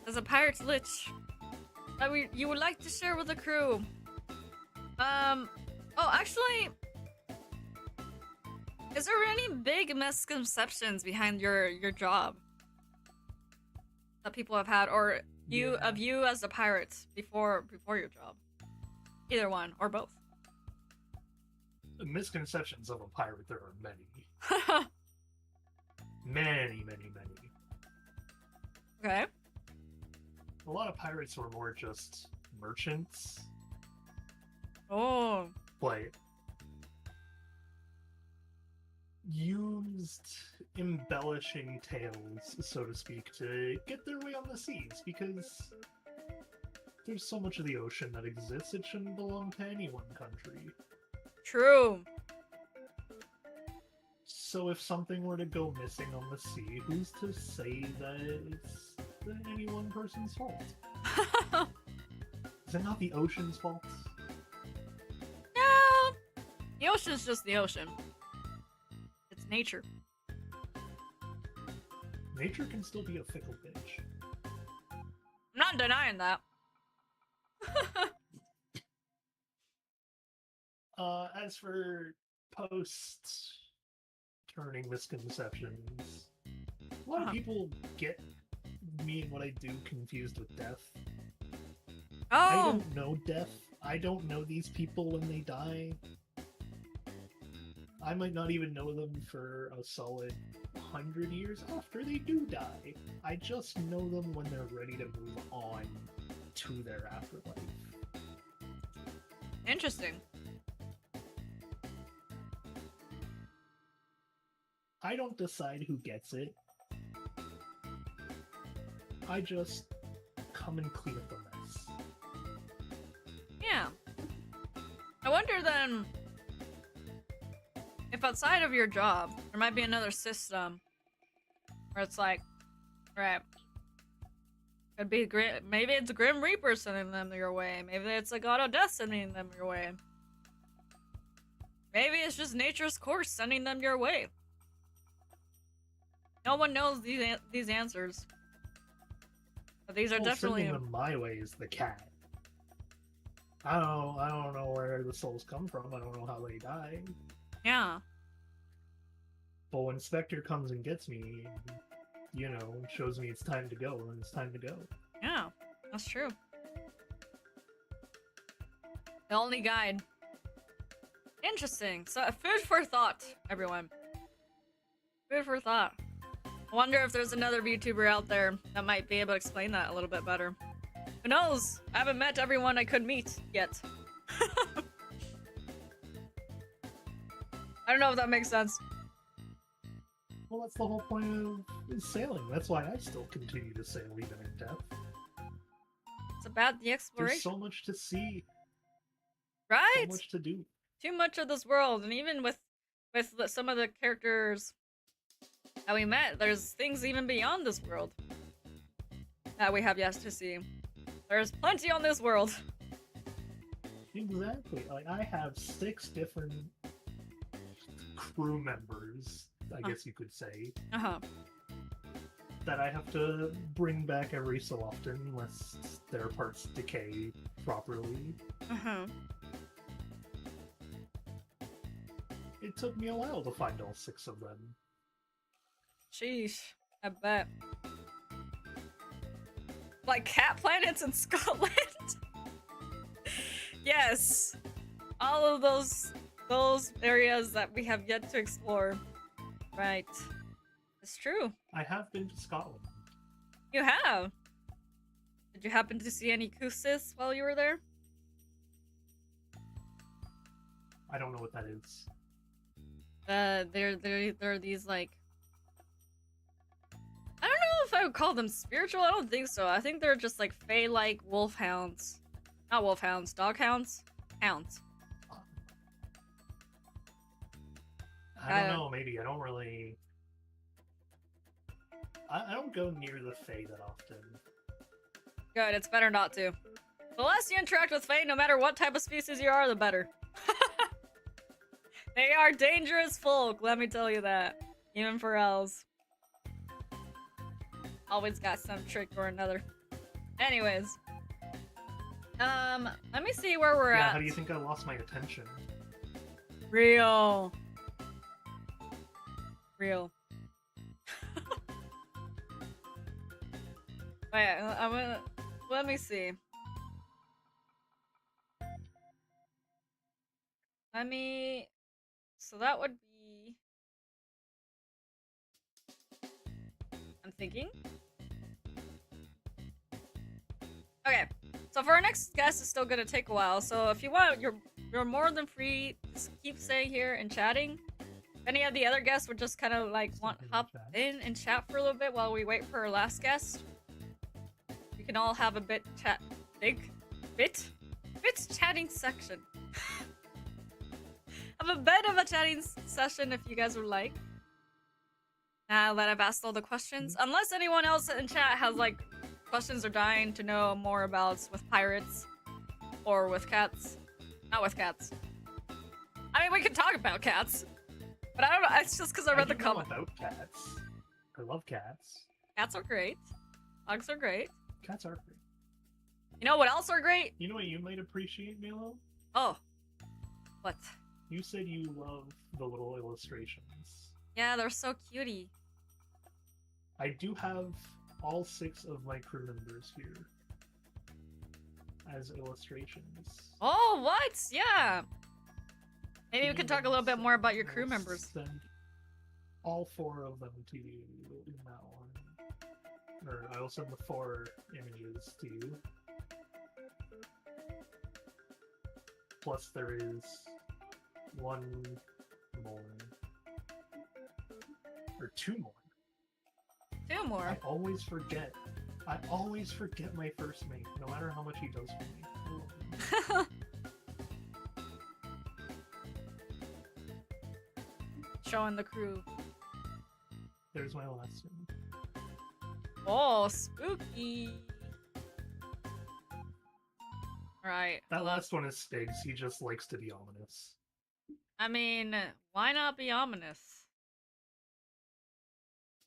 as a pirate lich that you would like to share with the crew? Oh, actually, is there any big misconceptions behind your job that people have had, or you as a pirate before your job? Either one or both. The misconceptions of a pirate, there are many. Many. Okay. A lot of pirates were more just merchants, Oh. like used embellishing tales, so to speak, to get their way on the seas, because there's so much of the ocean that exists, it shouldn't belong to any one country. True. So if something were to go missing on the sea, who's to say that it's any one person's fault? Is it not the ocean's fault? No. The ocean's just the ocean. It's nature. Nature can still be a fickle bitch. I'm Not denying that. As for post-turning misconceptions, a lot of people get me and what I do confused with death. I Oh, don't know death. I don't know these people when they die. I might not even know them for a solid 100 years after they do die. I just know them when they're ready to move on to their afterlife. interesting. I don't decide who gets it. I just come and clean up the mess. Yeah. I wonder then if outside of your job there might be another system where it's like, right, could be maybe it's Grim Reaper sending them your way. Maybe it's like Auto Death sending them your way. Maybe it's just nature's course sending them your way. No one knows these answers. But these are definitely sending them my way is the cat. I don't know where the souls come from. I don't know how they die. yeah. But when Spectre comes and gets me, you know, shows me it's time to go, and it's time to go. Yeah, that's true. The only guide. Interesting. So, food for thought, everyone. Food for thought. I wonder if there's another VTuber out there that might be able to explain that a little bit better. Who knows? I haven't met everyone I could meet yet. I don't know if that makes sense. Well, that's the whole point of sailing. That's why I still continue to sail even in death. It's about the There's exploration, so much to see, right? so much to do. Too much of this world, and even with some of the characters that we met, there's things even beyond this world that we have yet to see. There's plenty on this world. Exactly. Like, I have 6 different crew members, I guess you could say, Uh-huh. that I have to bring back every so often, lest their parts decay properly. Uh-huh. It took me a while to find all 6 of them. Sheesh. I bet. Like cat planets in Scotland? Yes. All of those areas that we have yet to explore. Right. It's true. I have been to Scotland. You have. Did you happen to see any Koosis while you were there? I don't know what that is. They're these like, I don't know if I would call them spiritual. I don't think so. I think they're just like fae-like wolfhounds. Not wolfhounds, doghounds? Hounds. I don't know, maybe. I don't really... I don't go near the Fae that often. Good, it's better not to. The less you interact with fae, no matter what type of species you are, the better. They are dangerous folk, let me tell you that. Even for elves. Always got some trick or another. Anyways. Let me see where we're at. How do you think I lost my attention? Real. Wait, I'm gonna... Let me see. So that would be... I'm thinking. Okay, so for our next guest, it's still gonna take a while. So if you want, you're more than free to keep staying here and chatting. If any of the other guests would just kind of like hop in and chat for a little bit while we wait for our last guest, we can all have a bit chatting section. Have a bit of a chatting session if you guys would like. Now that I've asked all the questions, unless anyone else in chat has like questions or dying to know more about with pirates or with cats. Not with cats. I mean, we can talk about cats, but I don't know. It's just because I read the comment. About cats. I love cats. Cats are great. Dogs are great. Cats are great. You know what else are great? You know what you might appreciate, Maelo? Oh. What? You said you love the little illustrations. Yeah, they're so cutie. I do have all 6 of my crew members here as illustrations. Oh, what? Yeah. Maybe we could talk a little bit So more about your crew I'll members. send all 4 of them to you in that one. Or I will send the 4 images to you. Plus there is 1 more. Or 2 more. 2 more. I always forget. I always forget my first mate, no matter how much he does for me. Showing the crew. There's my last one. Oh, spooky. Alright. That last one is Stigs. He just likes to be ominous. I mean, why not be ominous?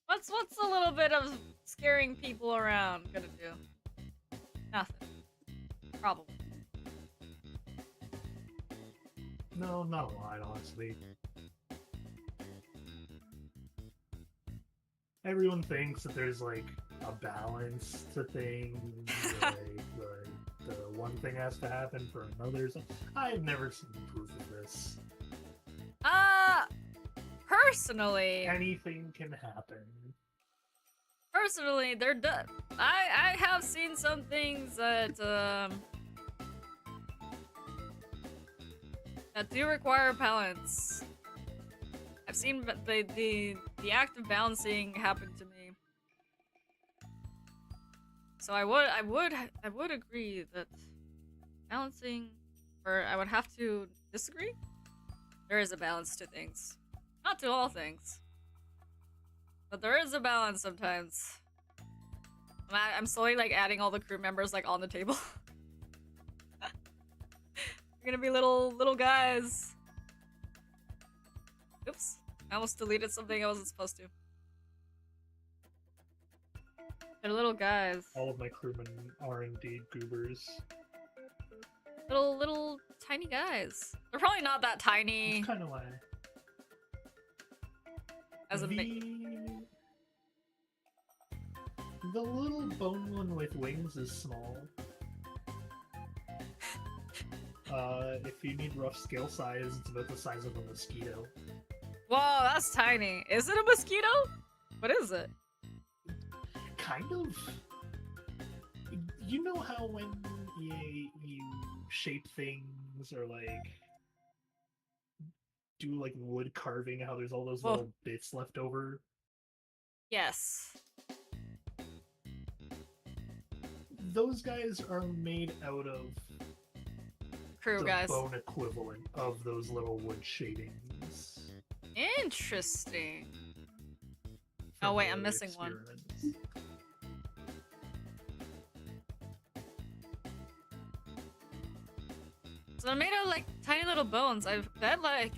What's a little bit of scaring people around gonna do? Nothing. Probably. No, not a lot, honestly. Everyone thinks that there's like a balance to things, like the one thing has to happen for another. I've never seen proof of this. Personally, Anything can happen. personally, they're done. I have seen some things that that do require balance. I've seen the act of balancing happen to me. So I would agree that balancing, or I would have to disagree. There is a balance to things. Not to all things. But there is a balance sometimes. I'm slowly like adding all the crew members like on the table. They're gonna be little guys. Oops. I almost deleted something I wasn't supposed to. They're little guys. All of my crewmen are indeed goobers. Little tiny guys. They're probably not that tiny That's kind of why. as a The little bone one with wings is small. If you need rough scale size, it's about the size of a mosquito. Whoa, that's tiny. Is it a mosquito? What is it? Kind of. You know how when you shape things or like do like wood carving, how there's all those Whoa. little bits left over? Yes. Those guys are made out of Crew the guys. bone equivalent of those little wood shadings. Interesting. from Oh, wait, I'm early missing one. experiments. So they're made of like tiny little bones. I bet like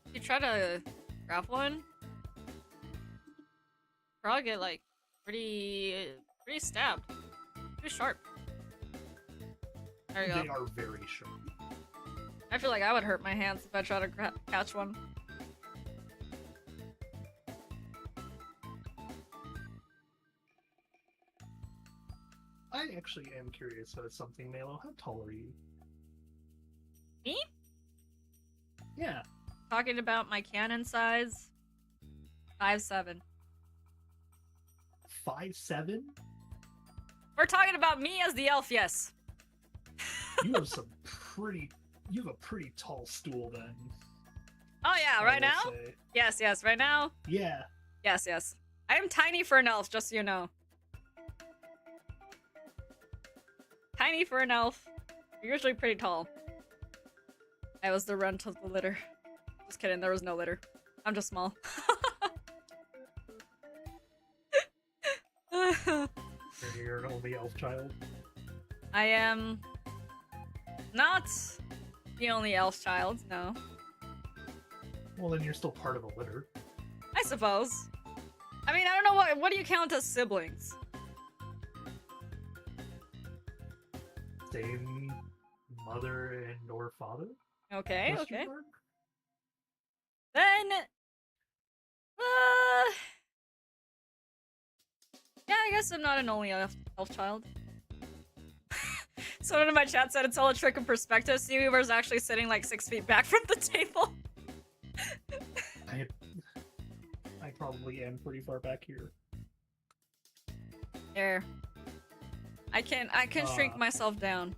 if you try to grab one, probably get like pretty stabbed. Pretty sharp. There you go. They are very sharp. I feel like I would hurt my hands if I try to catch one. I actually am curious about something, Maelo. How tall are you? Me? Yeah. Talking about my cannon size. 5'7". 5'7"? We're talking about me as the elf, yes. You have some pretty. You have a pretty tall stool then. Oh yeah, I right will now? say. Yes, right now? Yeah. Yes. I am tiny for an elf, just so you know. Tiny for an elf. You're usually pretty tall. I was the runt of the litter. Just kidding, there was no litter. I'm just small. You're an only elf child. I am not the only elf child, no. Well, then you're still part of a litter. I suppose. I mean, I don't know what do you count as siblings? same mother and or father? Okay, Question okay. mark? Then, yeah, I guess I'm not an only elf child. Someone in my chat said it's all a trick of perspective. Vtuber's actually sitting like 6 feet back from the table. I probably am pretty far back here. There. I can shrink myself down.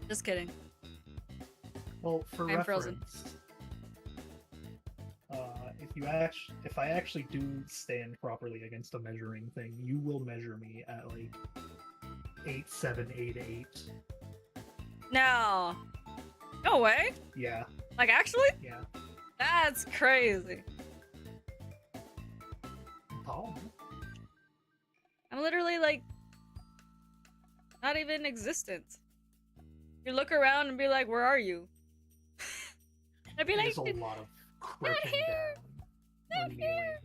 Just kidding. Well, for I'm reference, frozen. if I actually do stand properly against a measuring thing, you will measure me at like 8'7", 8'8". No. No way. Yeah, Like actually? yeah. That's crazy. Oh, I'm literally like not even existent. You look around and be like, "Where are you?" I'd be like, there's a lot of crouching here. down. or kneeling.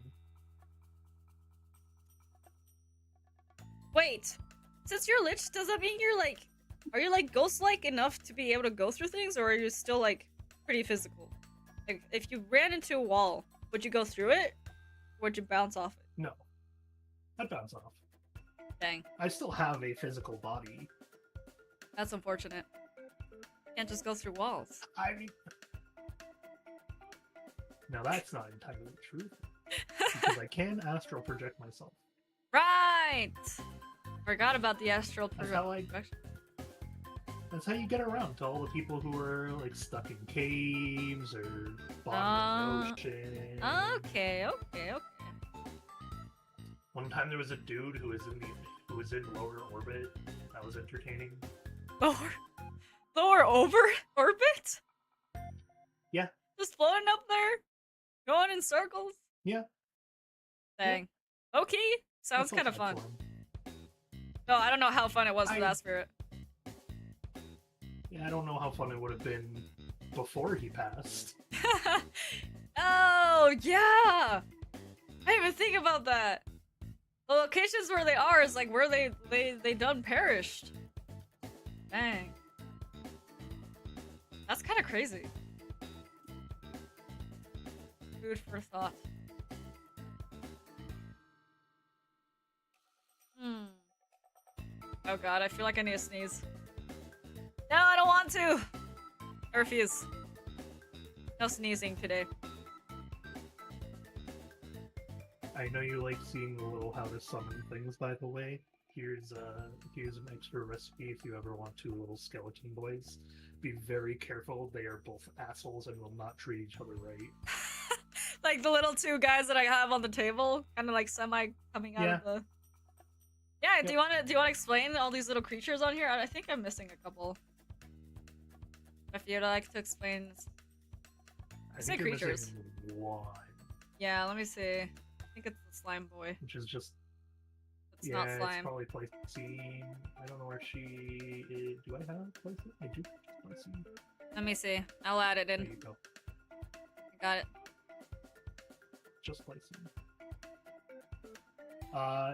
"Wait, since you're lich, does that mean you're like, are you like ghost-like enough to be able to go through things, or are you still like pretty physical? Like, if you ran into a wall, would you go through it, or would you bounce off it?" No, I'd bounce off. Dang, I still have a physical body. that's unfortunate. Can't just go through walls. I mean, now that's not entirely true because I can astral project myself. Right. Forgot about the astral That's how projection. That's how you get around to all the people who are like stuck in caves or bottom of the ocean. Okay, okay, okay. One time there was a dude who was in lower orbit. That was entertaining. Lower over orbit? Yeah. Just floating up there? Going in circles? Yeah. Dang. Okay. Sounds I felt kind of bad fun. for him. No, I don't know how fun it was for that spirit. Yeah, I don't know how fun it would have been before he passed. Oh, yeah! I didn't even think about that. The locations where they are is like where they done perished. Dang. That's kind of crazy. Food for thought. Oh god, I feel like I need to sneeze. No, I don't want to! I refuse. No sneezing today. I know you like seeing the little how to summon things, by the way. Here's an extra recipe if you ever want two little skeleton boys. Be very careful, they are both assholes and will not treat each other right. Like the little two guys that I have on the table, kind of like semi coming out of the. Yeah. Yep. Do you want to explain all these little creatures on here? I think I'm missing a couple. If you'd like to explain. I Say think you're creatures. missing one, Yeah, let me see. I think it's the slime boy. which is just It's not it's slime. probably Placine. I don't know where she is. Do I have Placine? I do. Placine. Let me see. I'll add it There in. you go. I got it. Just Placine.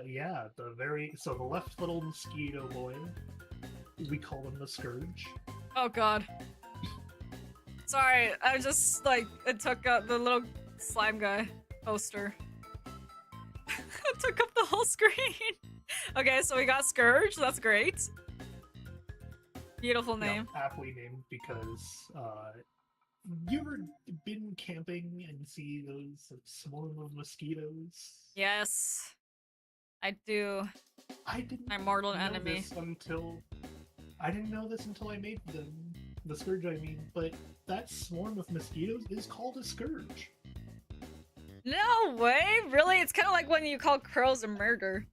Yeah, the left little mosquito boy. We call him the Scourge. Oh god. Sorry, I just like it took up the little slime guy poster. It took up the whole screen. Okay, so we got Scourge. That's great. Beautiful name. Yeah, aptly named because you ever been camping and see those swarm of mosquitoes? Yes, I do. I didn't My mortal know enemy. this until I didn't know this until I made them. The Scourge, I mean, but that swarm of mosquitoes is called a Scourge. No way! Really? It's kind of like when you call crows a murder.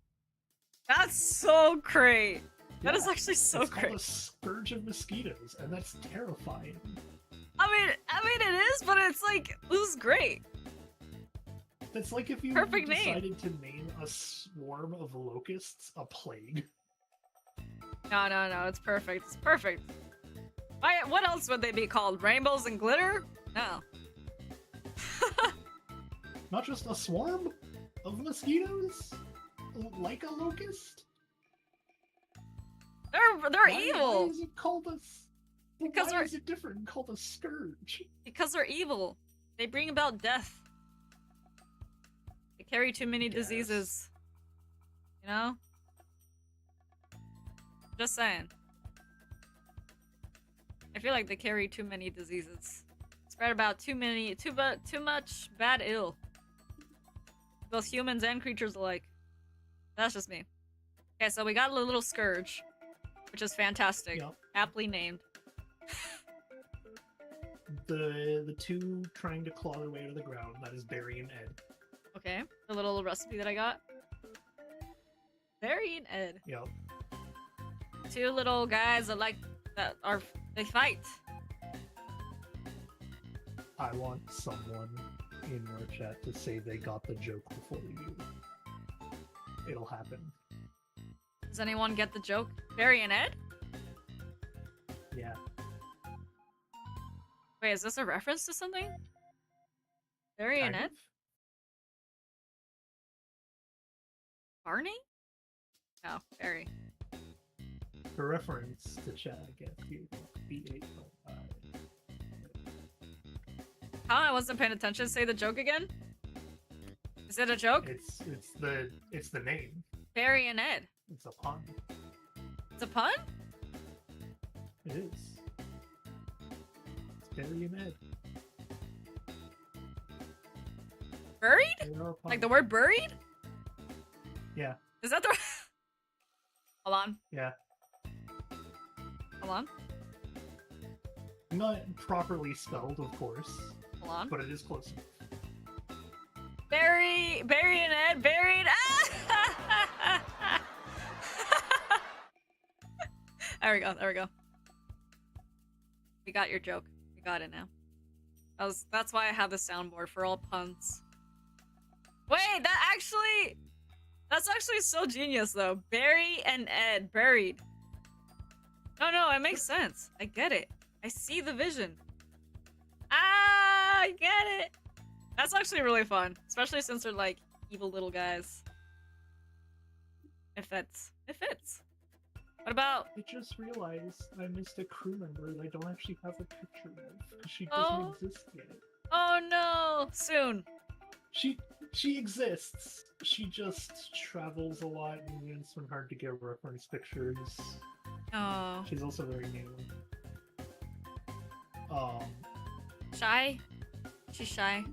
That's so great. That is actually so it's great. called a Scourge of mosquitoes, and that's terrifying. I mean it is, but it's like this is great. It's like if you Perfect name. decided to name a swarm of locusts a plague. No, it's perfect. It's perfect. Why? What else would they be called? Rainbows and glitter? No. Not just a swarm of mosquitoes? Like a locust? No, They're Why evil. is it called a? Because why they're- is it different and called a scourge? Because they're evil. They bring about death. They carry too many Yes. diseases. You know? Just saying. I feel like they carry too many diseases. Spread about too much bad ill. Both humans and creatures alike. That's just me. Okay, so we got a little scourge, which is fantastic. Yup. Aptly named. The two trying to claw their way to the ground. That is Barry and Ed. Okay, the little recipe that I got. Barry and Ed. Yep. Two little guys they fight. I want someone in your chat to say they got the joke before you. It'll happen. Does anyone get the joke? Barry and Ed? Yeah. Wait, is this a reference to something? Barry and kind Ed? of. Barney? No, Barry. For reference to chat, I guess you B8.5. Huh? I wasn't paying attention. Say the joke again? Is it a joke? It's the name. Barry and Ed. It's a pun. It's a pun? It is. It's Barry and Ed. Buried? They are a pun. Like the word buried? Yeah. Is that the... Hold on. Yeah. Hold on. Not properly spelled, of course, Hold on. but it is close enough. Barry and Ed buried. There we go. There we go. We got your joke. We got it now. That's why I have the soundboard for all puns. Wait, that's actually so genius though. Barry and Ed buried. No, it makes sense. I get it. I see the vision. I get it. That's actually really fun, especially since they're like evil little guys. It fits. It fits. What about? I just realized I missed a crew member that I don't actually have a picture of because she Oh. doesn't exist yet. Oh no! Soon. She exists. She just travels a lot and it's been hard to get reference pictures. Oh, She's also very new. shy. She's shy.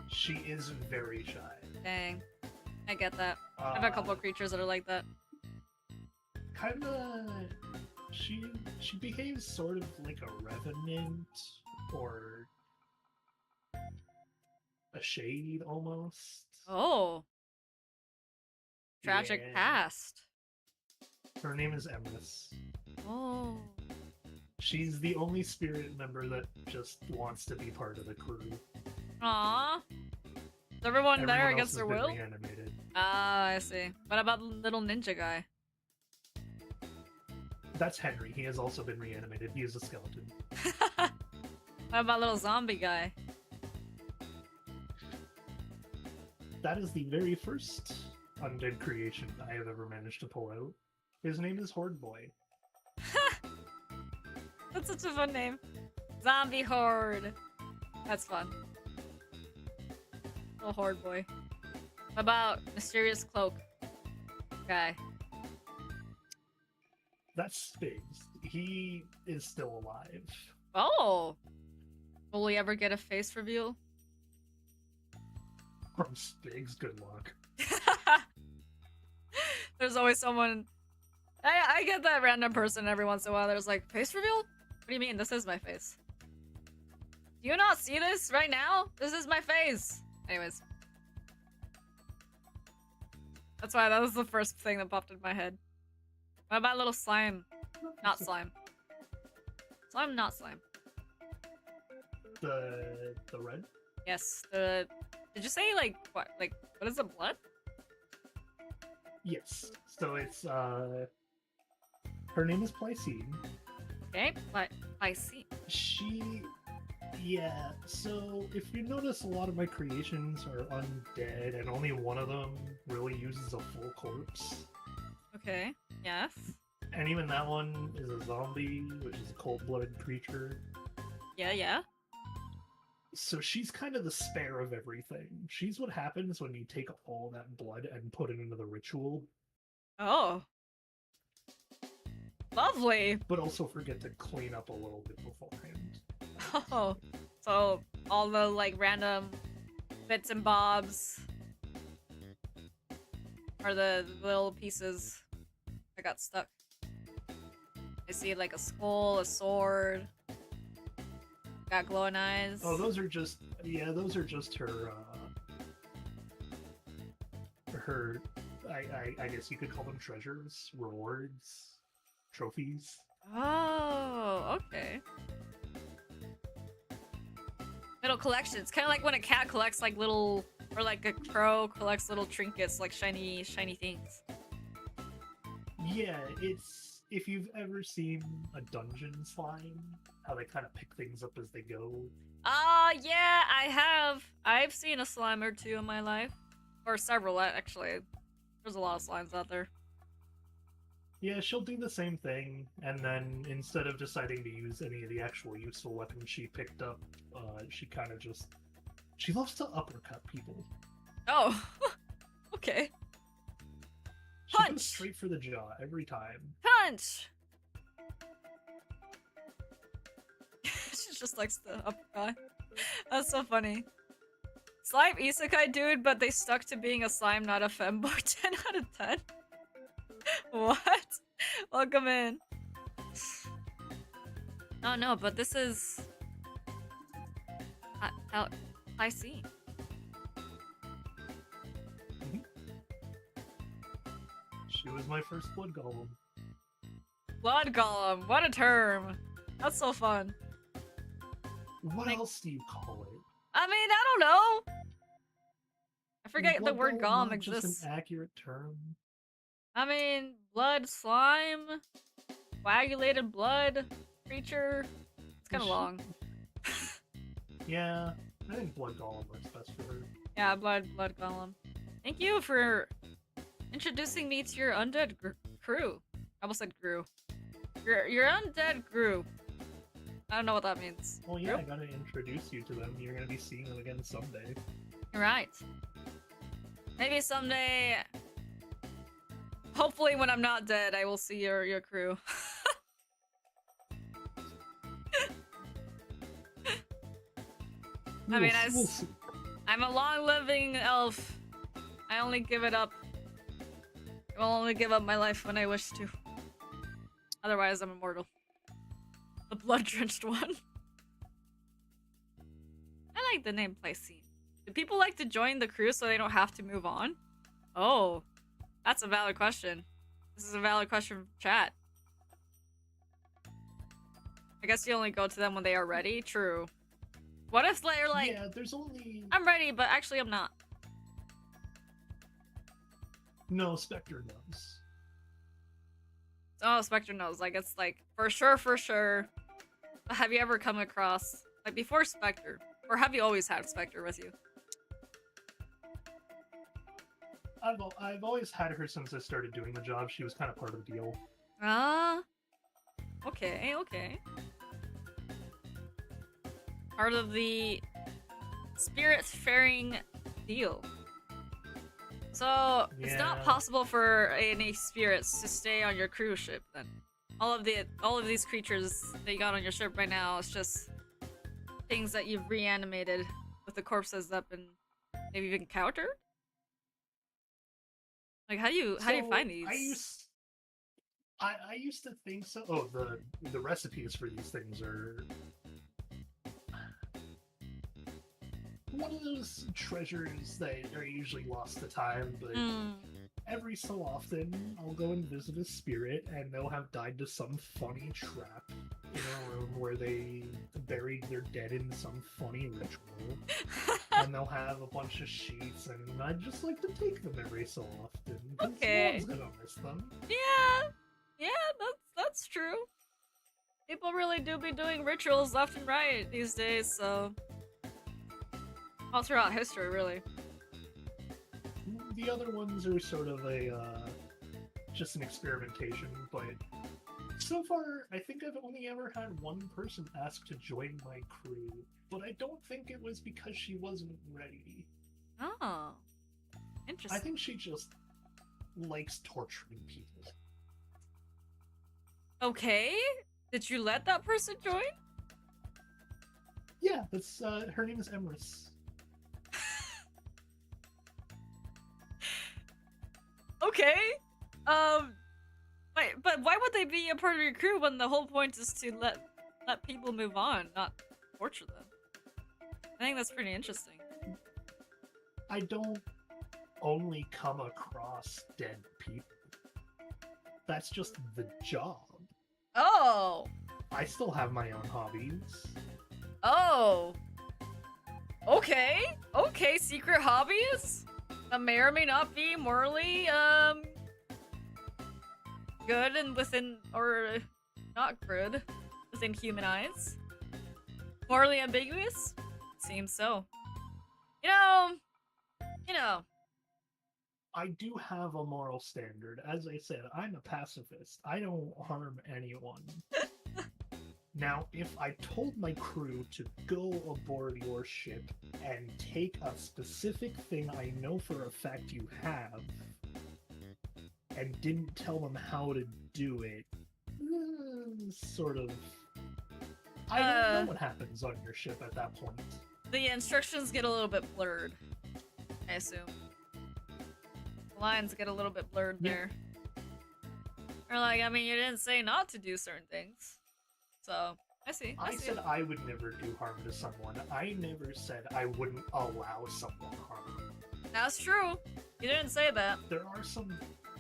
She is very shy. Dang. I get that. I have a couple of creatures that are like that. Kinda. She behaves sort of like a revenant or a shade almost. Oh. Tragic Yeah. past. Her name is Emrys. Oh. She's the only spirit member that just wants to be part of the crew. Aww. Is everyone there Everyone against else their has been will? reanimated. Ah, I see. What about the little ninja guy? That's Henry. He has also been reanimated. He is a skeleton. What about little zombie guy? That is the very first undead creation I have ever managed to pull out. His name is Horde Boy. That's such a fun name. Zombie horde. That's fun. Little horde boy. What about mysterious cloak guy? That's Spigs. He is still alive. Oh. Will we ever get a face reveal? From Spigs, good luck. There's always someone. I get that random person every once in a while. There's like, face reveal? What do you mean? This is my face. Do you not see this right now? This is my face. Anyways. That's why that was the first thing that popped in my head. What about little slime? Not slime. Slime, not slime. The red? Yes, the... Did you say, like, what? Like, what is it, blood? Yes. So it's her name is Plycine. Okay, but I see. Yeah, so if you notice, a lot of my creations are undead, and only one of them really uses a full corpse. Okay, yes. And even that one is a zombie, which is a cold-blooded creature. Yeah, yeah. So she's kind of the spare of everything. She's what happens when you take all that blood and put it into the ritual, Oh. Lovely. but also forget to clean up a little bit beforehand. Oh. So all the like random bits and bobs are the little pieces that got stuck. I see like a skull, a sword. Got glowing eyes. Oh, those are just her. Her, I guess you could call them treasures, rewards, trophies. Oh, okay. Little collections, kind of like when a cat collects like little, or like a crow collects little trinkets, like shiny things. Yeah, it's if you've ever seen a dungeon slime, how they kind of pick things up as they go. Yeah, I have. I've seen a slime or two in my life. Or several, actually. There's a lot of slimes out there. Yeah, she'll do the same thing, and then instead of deciding to use any of the actual useful weapons she picked up, she kind of just... She loves to uppercut people. Oh, okay. She Punch! goes straight for the jaw every time. Punch! She just likes the uppercut. That's so funny. Slime isekai dude, but they stuck to being a slime, not a fembo. 10 out of 10? What? Welcome in. Oh no, but this is... I see. She was my first blood golem. Blood Golem, what a term. That's so fun. What Like- else do you call it? I mean, I don't know. I forget the Blood word golem golem not exists. Just an accurate term. I mean, blood, slime, coagulated blood, creature. It's kind of Is she- long. Yeah, I think blood golem works best for her. Yeah, blood golem. Thank you for introducing me to your undead crew. I almost said grew. Your undead grew. I don't know what that means. Well, yeah, Grew? I gotta introduce you to them. You're gonna be seeing them again someday. You're right. Maybe someday. Hopefully, when I'm not dead, I will see your crew. I mean, We'll see. I'm a long-living elf. I only give it up. I will only give up my life when I wish to. Otherwise, I'm immortal. The blood-drenched one. I like the name Placine. Do people like to join the crew so they don't have to move on? Oh, that's a valid question. This is a valid question from chat. I guess you only go to them when they are ready? True. What if they're like, Yeah, there's only... I'm ready, but actually I'm not? No, Spectre knows. Oh, Spectre knows. Like, it's like, for sure. But have you ever come across, like, before Spectre? Or have you always had Spectre with you? I've always had her since I started doing the job. She was kind of part of the deal. Ah. Okay. Part of the spirit-faring deal. So, it's not Yeah. possible for any spirits to stay on your cruise ship, then. All of these creatures that you got on your ship right now, it's just things that you've reanimated with the corpses that have been maybe even encountered? Like, how do you find these? I used to think so. Oh, the recipes for these things are one of those treasures that are usually lost to time, but every so often I'll go and visit a spirit and they'll have died to some funny trap in a room where they buried their dead in some funny ritual. And they'll have a bunch of sheets, and I just like to take them every so often. 'Cause Okay. no one's gonna miss them. Yeah, that's true. People really do be doing rituals left and right these days, so all throughout history, really. The other ones are sort of a just an experimentation, but so far, I think I've only ever had one person ask to join my crew, but I don't think it was because she wasn't ready. Oh, I interesting. think she just likes torturing people. Okay, did you let that person join? Yeah, that's her name is Emrys. Okay. Wait, but why would they be a part of your crew when the whole point is to let people move on, not torture them? I think that's pretty interesting. I don't only come across dead people. That's just the job. Oh. I still have my own hobbies. Oh. Okay. Okay, secret hobbies that may or may not be morally good and within, or not good within human eyes. Morally ambiguous? Seems so. You know. I do have a moral standard. As I said, I'm a pacifist. I don't harm anyone. Now, if I told my crew to go aboard your ship and take a specific thing I know for a fact you have, and didn't tell them how to do it, sort of... I don't know what happens on your ship at that point. The instructions get a little bit blurred, I assume. The lines get a little bit blurred there. Or like, I mean, you didn't say not to do certain things. So, I see. I said I would never do harm to someone. I never said I wouldn't allow someone harm. That's true. You didn't say that. There are some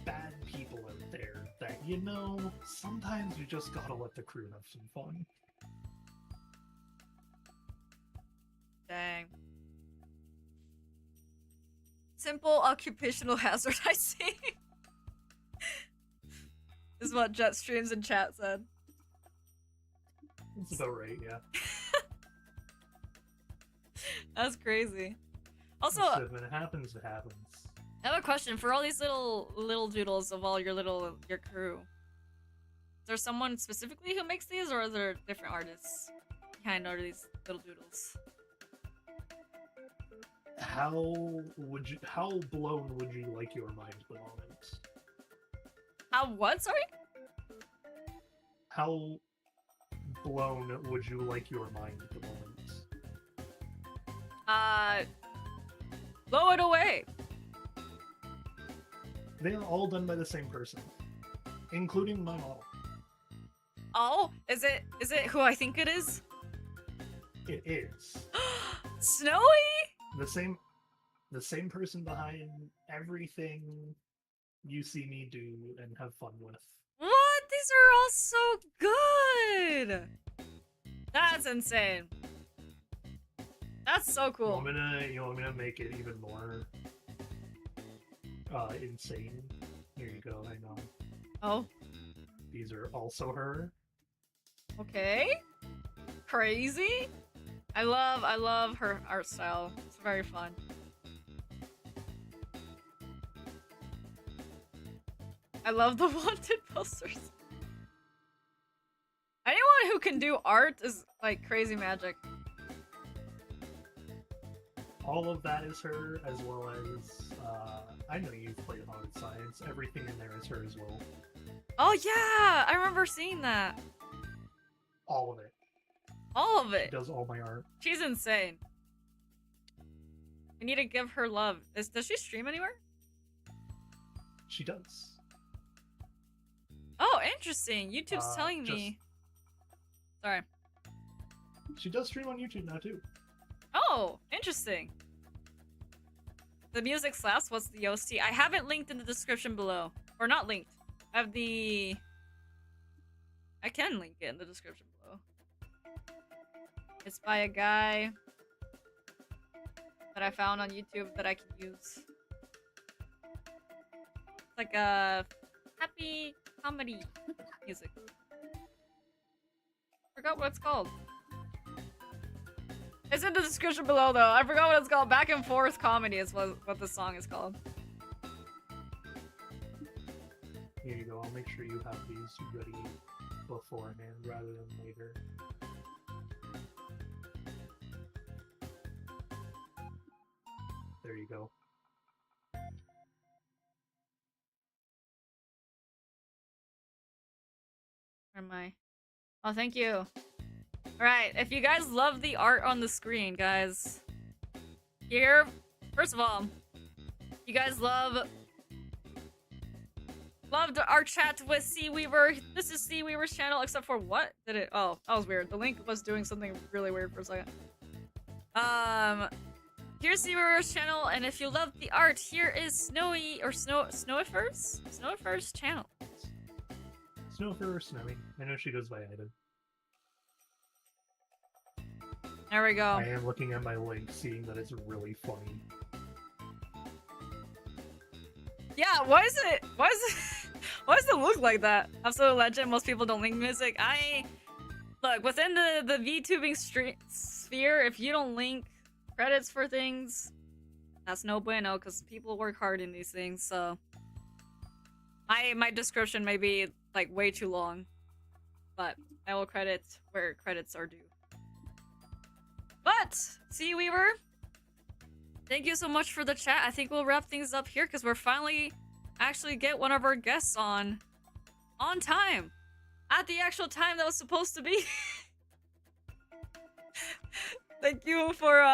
bad people out there that, you know, sometimes you just gotta let the crew have some fun. Dang. Simple occupational hazard, I see. Is what Jetstreams in chat said. That's about right, yeah. That's crazy. Also, So when it happens, it happens. I have a question for all these little doodles of all your crew. Is there someone specifically who makes these, or are there different artists behind all these little doodles? How blown would you like your mind at the moment? How what? Sorry. How blown would you like your mind at the moment? Blow it away. They are all done by the same person, including my model. Oh, is it who I think it is? It is Snowy? the same person behind everything you see me do and have fun with. What? These are all so good. That's insane. That's so cool. You want me to make it even more insane? Here you go. Hang on. Oh, These are also her. okay. Crazy. I love her art style. It's very fun. I love the wanted posters. Anyone who can do art is like crazy magic. All of that is her, as well as I know you've played Haunted Science. Everything in there is her as well. Oh yeah, I remember seeing that. All of it. All of She it. does all my art. She's insane. We need to give her love. Does she stream anywhere? She does. Oh, interesting. YouTube's telling me. Sorry. She does stream on YouTube now too. Oh, interesting. The music slaps. What's the OST? I have it linked in the description below. Or not linked. I have the... I can link it in the description below. It's by a guy that I found on YouTube that I can use. It's like a happy comedy music. Forgot what it's called. It's in the description below though. I forgot what it's called. Back and forth comedy is what the song is called. Here you go. I'll make sure you have these ready beforehand rather than later. There you go. Where am I? Oh, thank you. Alright, if you guys love the art on the screen, guys. Here, first of all, you guys loved our chat with Seaweaver. This is Seaweaver's channel, except for what? Did it? Oh, that was weird. The link was doing something really weird for a second. Here's Seaweaver's channel, and if you love the art, here is Snowifer's channel. Snowfur or Snowy? I know she goes by either. There we go. I am looking at my link, seeing that it's really funny. Yeah, why does it look like that? Absolute legend. Most people don't link music. Look, within the VTubing sphere, if you don't link credits for things, that's no bueno, because people work hard in these things. So my description may be like way too long, but I will credit where credits are due. But Seaweaver, thank you so much for the chat. I think we'll wrap things up here because we're finally actually get one of our guests on time, at the actual time that was supposed to be. Thank you for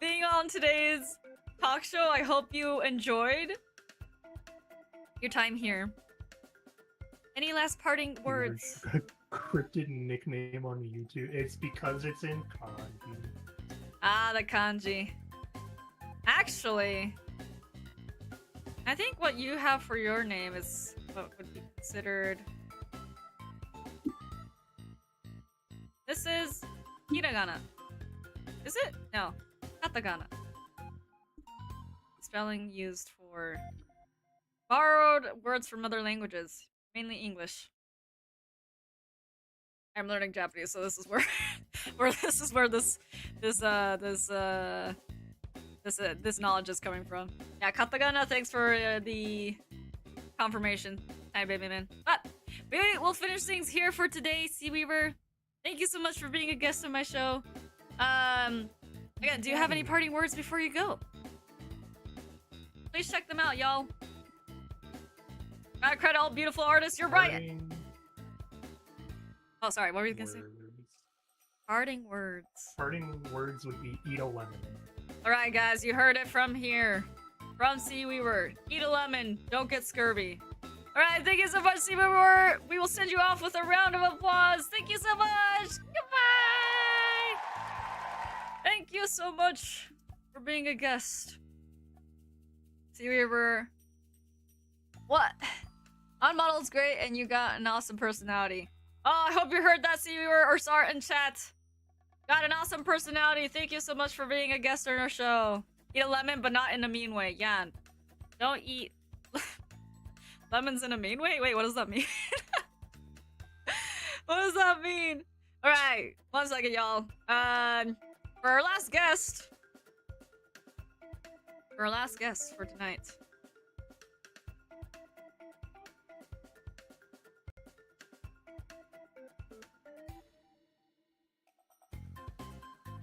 being on today's talk show. I hope you enjoyed your time here. Any last parting words? Cryptid nickname on YouTube. It's because it's in kanji. Ah, the kanji. Actually, I think what you have for your name is what would be considered. This is hiragana. Is it? No, katakana. Spelling used for borrowed words from other languages, mainly English. I'm learning Japanese, so this is where, this knowledge is coming from. Yeah, katakana. Thanks for the confirmation, hi baby man. But we'll finish things here for today. Seaweaver, thank you so much for being a guest on my show. Again, do you have any parting words before you go? Please check them out, y'all. Gotta credit all beautiful artists. You're right. Oh, sorry. What were you gonna say? Parting words. Parting words would be eat a lemon. All right, guys, you heard it from here, from Seaweaver. Eat a lemon. Don't get scurvy. All right, thank you so much, Seaweaver. We will send you off with a round of applause. Thank you so much. Goodbye. Thank you so much for being a guest, Seaweaver. What? Unmodeled's great, and you got an awesome personality. Oh, I hope you heard that, Seaweaver, or saw it in chat. Got an awesome personality. Thank you so much for being a guest on our show. Eat a lemon, but not in a mean way. Yeah. Don't eat lemons in a mean way? Wait, what does that mean? What does that mean? Alright, 1 second, y'all. For our last guest. For tonight.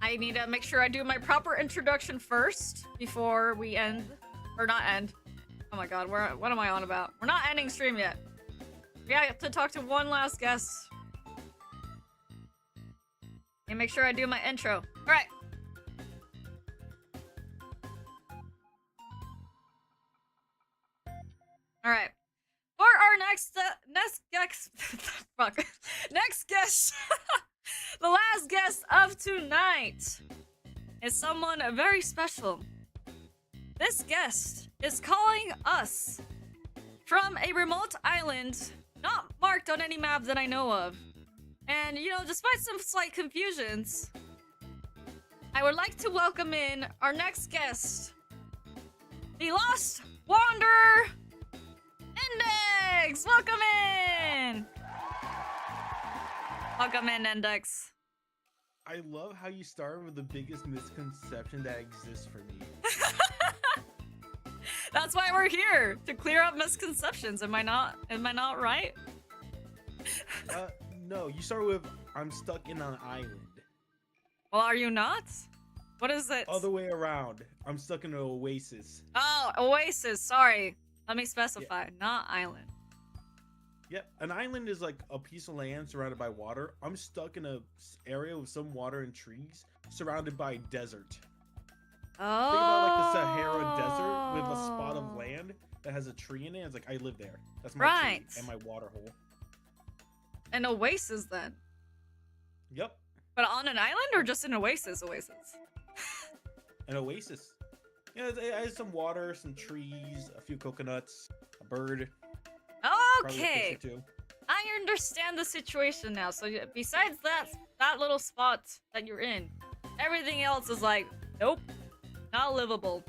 I need to make sure I do my proper introduction first before we end. Or not end. Oh my god, what am I on about? We're not ending stream yet. We have to talk to one last guest. And make sure I do my intro. Alright. Alright. For our next guest, the last guest of tonight is someone very special. This guest is calling us from a remote island not marked on any map that I know of. And, you know, despite some slight confusions, I would like to welcome in our next guest, the Lost Wanderer Index! Welcome in! Welcome in, Index. I love how you start with the biggest misconception that exists for me. That's why we're here to clear up misconceptions. Am I not? Am I not right? No, you start with I'm stuck in an island. Well, are you not? What is it? Other way around. I'm stuck in an oasis. Oh, oasis. Sorry. Let me specify. Not island. Yep, an island is like a piece of land surrounded by water. I'm stuck in a area with some water and trees, surrounded by desert. Oh. Think about like the Sahara Desert with a spot of land that has a tree in it. It's like I live there. That's my Right. tree and my water hole. An oasis then. Yep, But on an island or just an oasis? Oasis. an oasis. Yeah, it has some water, some trees, a few coconuts, a bird. Probably a fish Okay. or two. I understand the situation now. So besides that little spot that you're in, everything else is like, nope, not livable,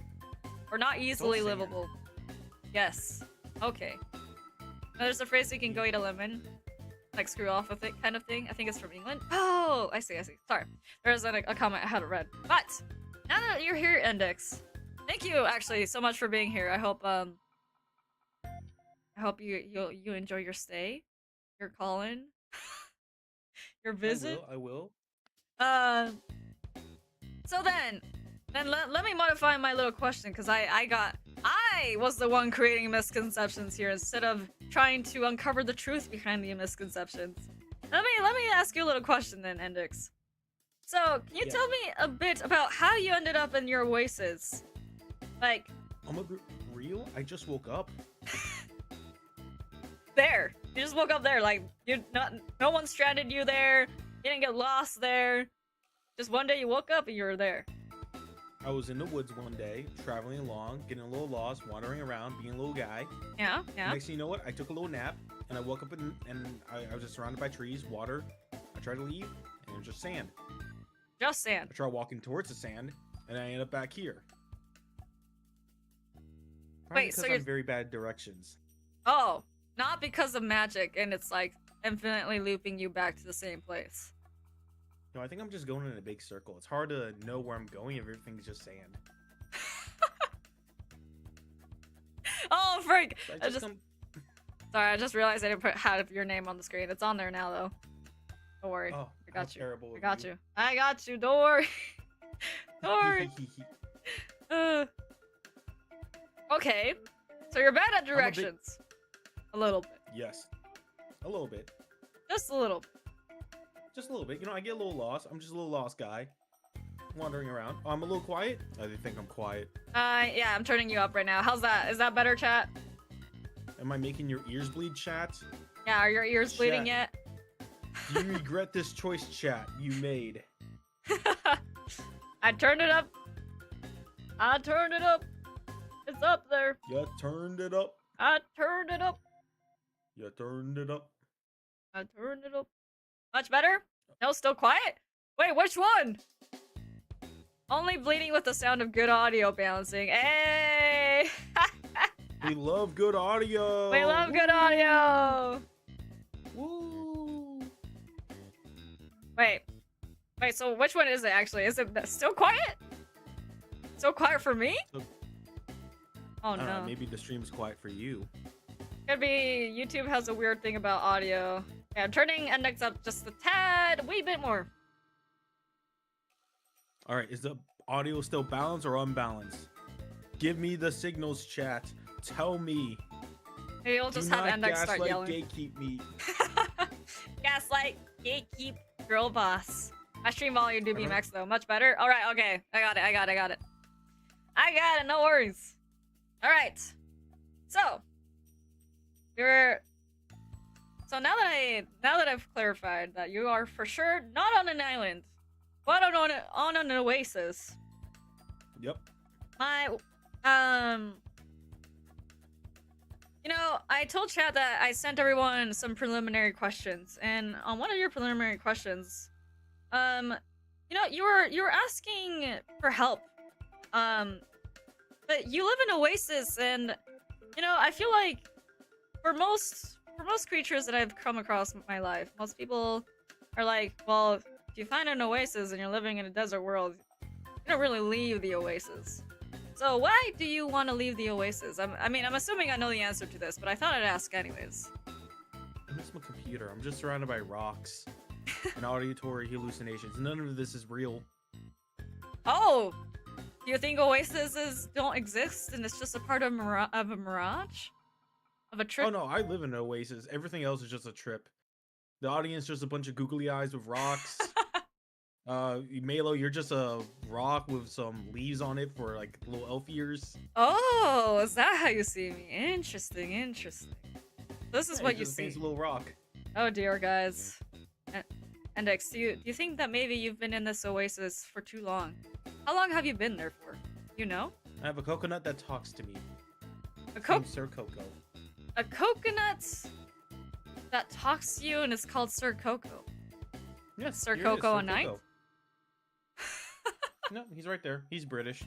or not easily say it. livable. Yes. Okay. There's a phrase we can go eat a lemon, like screw off with it kind of thing. I think it's from England. Oh, I see. Sorry. There's a comment I hadn't read. But now that you're here, Index, thank you actually so much for being here. I hope you enjoy your stay, your call-in, your visit. I will. So then let me modify my little question, because I was the one creating misconceptions here instead of trying to uncover the truth behind the misconceptions. Let me ask you a little question then, Endix. So can you Yeah. tell me a bit about how you ended up in your oasis? Like I'm a bit real. I just woke up. there. You just woke up there, like no one stranded you there. You didn't get lost there. Just one day you woke up and you were there. I was in the woods one day, traveling along, getting a little lost, wandering around, being a little guy. Yeah. Next thing you know what? I took a little nap, and I woke up and I was just surrounded by trees, water. I tried to leave, and it was just sand. Just sand. I tried walking towards the sand, and I ended up back here. Probably Wait, so because you're- I'm very bad directions. Oh, not because of magic and it's like infinitely looping you back to the same place. No, I think I'm just going in a big circle. It's hard to know where I'm going if everything's just sand. Oh, freak! So I just- Sorry, I just realized I didn't have your name on the screen. It's on there now, though. Don't worry. Oh, I got you. Terrible I got you. I got you. Don't worry. Don't worry. Okay. So you're bad at directions. A little bit. Yes. A little bit. Just a little bit. Just a little bit. You know, I get a little lost. I'm just a little lost guy. Wandering around. Oh, I'm a little quiet? I think I'm quiet. Yeah, I'm turning you up right now. How's that? Is that better, chat? Am I making your ears bleed, chat? Yeah, are your ears bleeding Chat. yet? Do you regret this choice, chat, you made? I turned it up. I turned it up. It's up there. You turned it up. I turned it up. You turned it up. I turned it up. Much better? No, still quiet? Wait, which one? Only bleeding with the sound of good audio balancing. Hey! We love good audio. We love good audio! Woo. Wait, so which one is it actually? Is it still quiet? Still quiet for me? So- Oh I don't know, no. maybe the stream's quiet for you. Could be YouTube has a weird thing about audio. Yeah, I'm turning index up just a tad, wee bit more. All right, is the audio still balanced or unbalanced? Give me the signals, chat. Tell me. Maybe we'll Do just not have index start gaslight, yelling. gatekeep me. Gaslight, gatekeep, girl boss. My stream volume do be Uh-huh. max though. Much better. All right, okay. I got it. No worries. All right. So now that I've clarified that you are for sure not on an island, but on an oasis. Yep. I told chat that I sent everyone some preliminary questions, and on one of your preliminary questions, you were asking for help, but you live in oasis, and I feel like for most creatures that I've come across in my life, most people are like, well, if you find an oasis and you're living in a desert world, you don't really leave the oasis. So why do you want to leave the Oasis? I mean, I'm assuming I know the answer to this, but I thought I'd ask anyways. I miss my computer. I'm just surrounded by rocks and auditory hallucinations. None of this is real. Oh, do you think Oasis don't exist and it's just a part of a mirage? Of a trip? Oh no, I live in an oasis. Everything else is just a trip. The audience just a bunch of googly eyes with rocks. Maelo, you're just a rock with some leaves on it for like little elf ears. Oh, is that how you see me? Interesting, interesting. This is Yeah, what you're you just a see. fancy little rock. Oh dear, guys. Index, do you think that maybe you've been in this oasis for too long? How long have you been there for? You know? I have a coconut that talks to me. A Named Sir Coco. a coconut that talks to you and is called Sir Coco. Yes, Sir here it is, Coco Sir a knight? Coco. No, he's right there. He's British.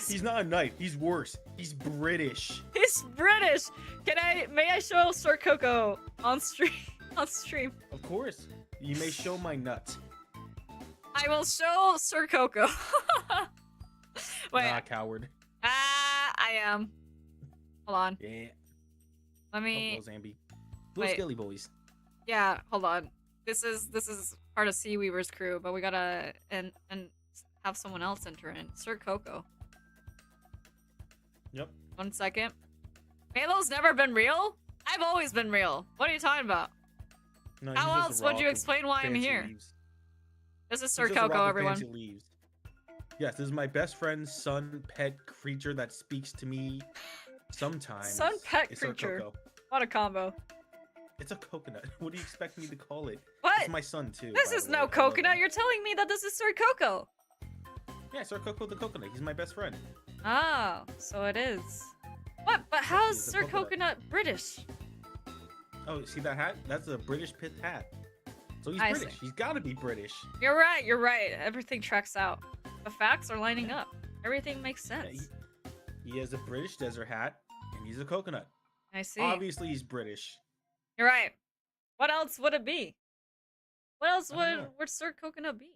He's not a knight. He's worse. He's British. He's British. May I show Sir Coco on stream? On stream. Of course. You may show my nut. I will show Sir Coco. Wait. Ah, coward. I am. Hold on. Yeah. Let me. Oh, Zambi. Little Wait. skelly boys. Yeah. Hold on. This is part of Sea Weaver's crew, but we gotta and have someone else enter in. Sir Coco. Yep. 1 second. Maelo's never been real? I've always been real. What are you talking about? No, How he's just a else would rock you with explain why I'm fancy here? leaves. This is He's Sir just a rock Coco, with everyone. fancy leaves. Yes, this is my best friend's son, pet creature that speaks to me sometimes. Son, pet It's Sir creature. Coco. What a combo. It's a coconut. What do you expect me to call it? What? It's my son too. This by is the no way. I love coconut. him. You're telling me that this is Sir Coco. Yeah, Sir Coco the coconut. He's my best friend. Oh, so it is. What? But how is he's a Sir coconut. Coconut British? Oh, see that hat? That's a British pit hat. So he's I British. see. He's got to be British. You're right. You're right. Everything tracks out. The facts are lining up. Everything makes Yeah, sense. he has a British desert hat, and he's a coconut. I see. Obviously, he's British. You're right. What else would it be? What else I don't know. would Sir Coconut be?